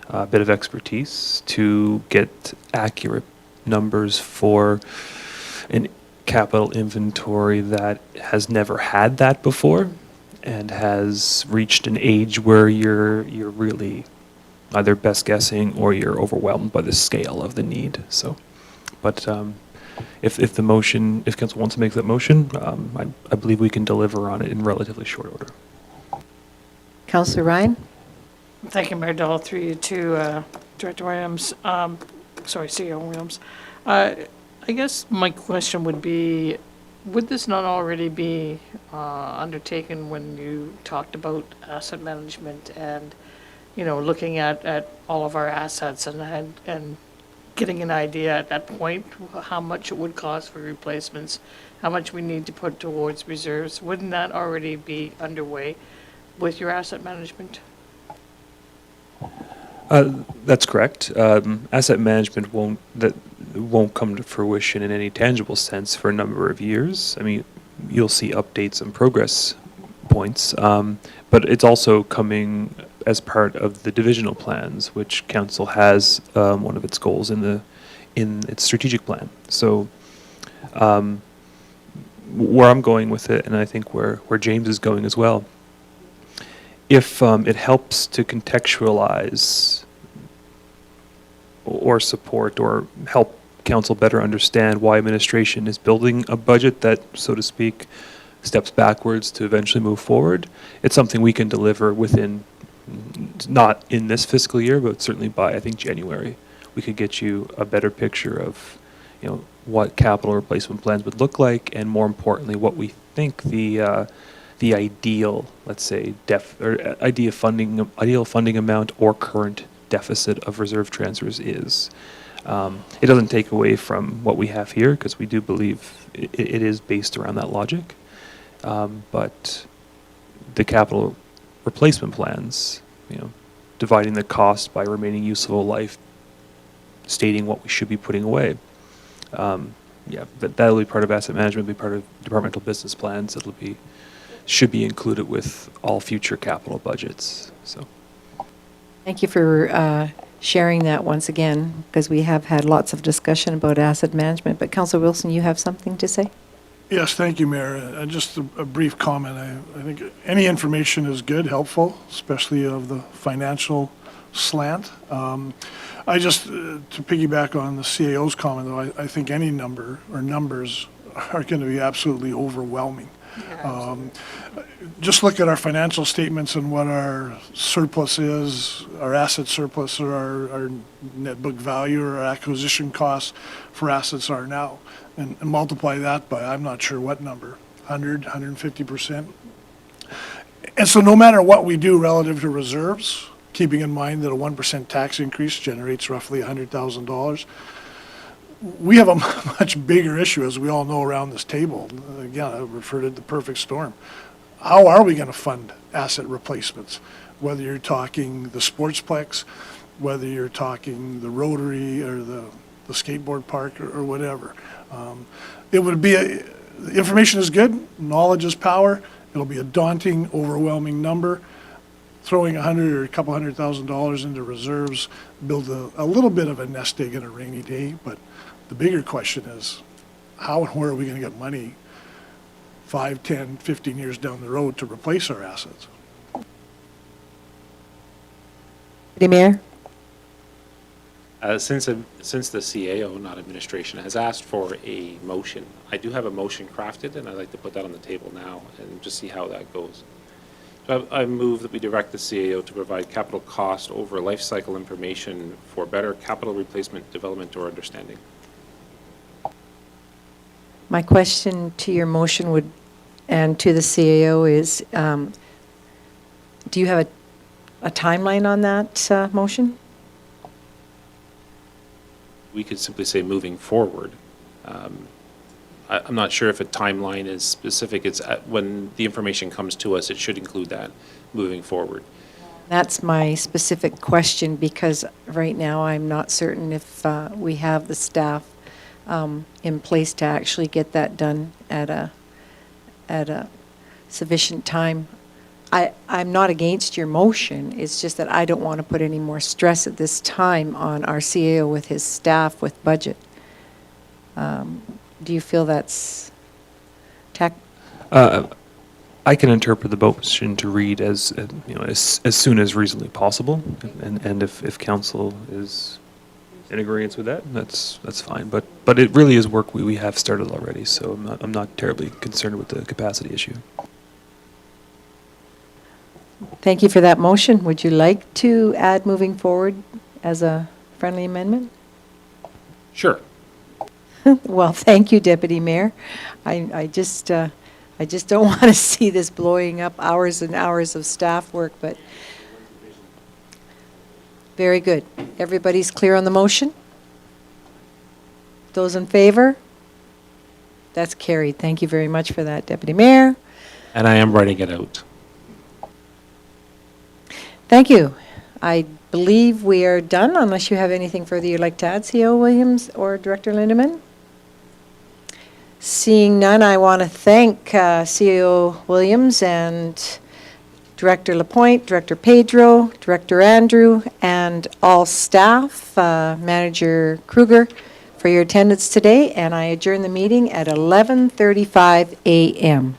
a bit of expertise to get accurate numbers for an capital inventory that has never had that before and has reached an age where you're really either best guessing or you're overwhelmed by the scale of the need. So, but if council wants to make that motion, I believe we can deliver on it in relatively short order. Councillor Ryan? Thank you, Mayor Dahl, through you to Director Williams. CEO Williams. I guess my question would be, would this not already be undertaken when you talked about asset management and, looking at all of our assets and getting an idea at that point how much it would cost for replacements, how much we need to put towards reserves? Wouldn't that already be underway with your asset management? That's correct. Asset management won't come to fruition in any tangible sense for a number of years. I mean, you'll see updates and progress points, but it's also coming as part of the divisional plans, which council has one of its goals in its strategic plan. So Where I'm going with it, and I think where James is going as well, if it helps to contextualize or support or help council better understand why administration is building a budget that, so to speak, steps backwards to eventually move forward, it's something we can deliver within, not in this fiscal year, but certainly by, I think, January. We could get you a better picture of, what capital replacement plans would look like, and more importantly, what we think the ideal, let's say, ideal funding amount or current deficit of reserve transfers is. It doesn't take away from what we have here, because we do believe it is based around that logic. But the capital replacement plans, dividing the cost by remaining useful life, stating what we should be putting away. That'll be part of asset management, be part of departmental business plans. Should be included with all future capital budgets. So, Thank you for sharing that once again, because we have had lots of discussion about asset management. But Councillor Wilson, you have something to say? Yes, thank you, Mayor. Just a brief comment. I think any information is good, helpful, especially of the financial slant. I just, to piggyback on the CAO's comment, though, I think any number or numbers are going to be absolutely overwhelming. Just look at our financial statements and what our surplus is, our asset surplus, or our net book value, or our acquisition costs for assets are now, and multiply that by, I'm not sure what number, 100, 150%. And so no matter what we do relative to reserves, keeping in mind that a 1% tax increase generates roughly $100,000, we have a much bigger issue, as we all know, around this table. Again, I refer to the perfect storm. How are we going to fund asset replacements? Whether you're talking the sportsplex, whether you're talking the Rotary or the skateboard park or whatever. It would be, information is good, knowledge is power. It'll be a daunting, overwhelming number. Throwing $100,000 or a couple $100,000 into reserves, build a little bit of a nest egg in a rainy day, but the bigger question is, how and where are we going to get money 5, 10, 15 years down the road to replace our assets? Deputy Mayor? Since the CAO, not administration, has asked for a motion, I do have a motion crafted, and I'd like to put that on the table now and just see how that goes. So I move that we direct the CAO to provide capital cost over life cycle information for better capital replacement development or understanding. My question to your motion would, and to the CAO is, do you have a timeline on that motion? We could simply say moving forward. I'm not sure if a timeline is specific. It's when the information comes to us, it should include that moving forward. That's my specific question, because right now I'm not certain if we have the staff in place to actually get that done at a sufficient time. I'm not against your motion. It's just that I don't want to put any more stress at this time on our CAO with his staff with budget. Do you feel that's I can interpret the motion to read as as soon as reasonably possible, and if council is in agreement with that, that's fine. But it really is work we have started already, so I'm not terribly concerned with the capacity issue. Thank you for that motion. Would you like to add moving forward as a friendly amendment? Sure. Well, thank you, Deputy Mayor. I just don't want to see this blowing up hours and hours of staff work, but very good. Everybody's clear on the motion? Those in favor? That's carried. Thank you very much for that, Deputy Mayor. And I am writing it out. Thank you. I believe we are done, unless you have anything further you'd like to add, CEO Williams or Director Lindeman. Seeing none, I want to thank CEO Williams and Director Lapointe, Director Pedro, Director Andrew, and all staff, Manager Kruger, for your attendance today, and I adjourn the meeting at 11:35 a.m.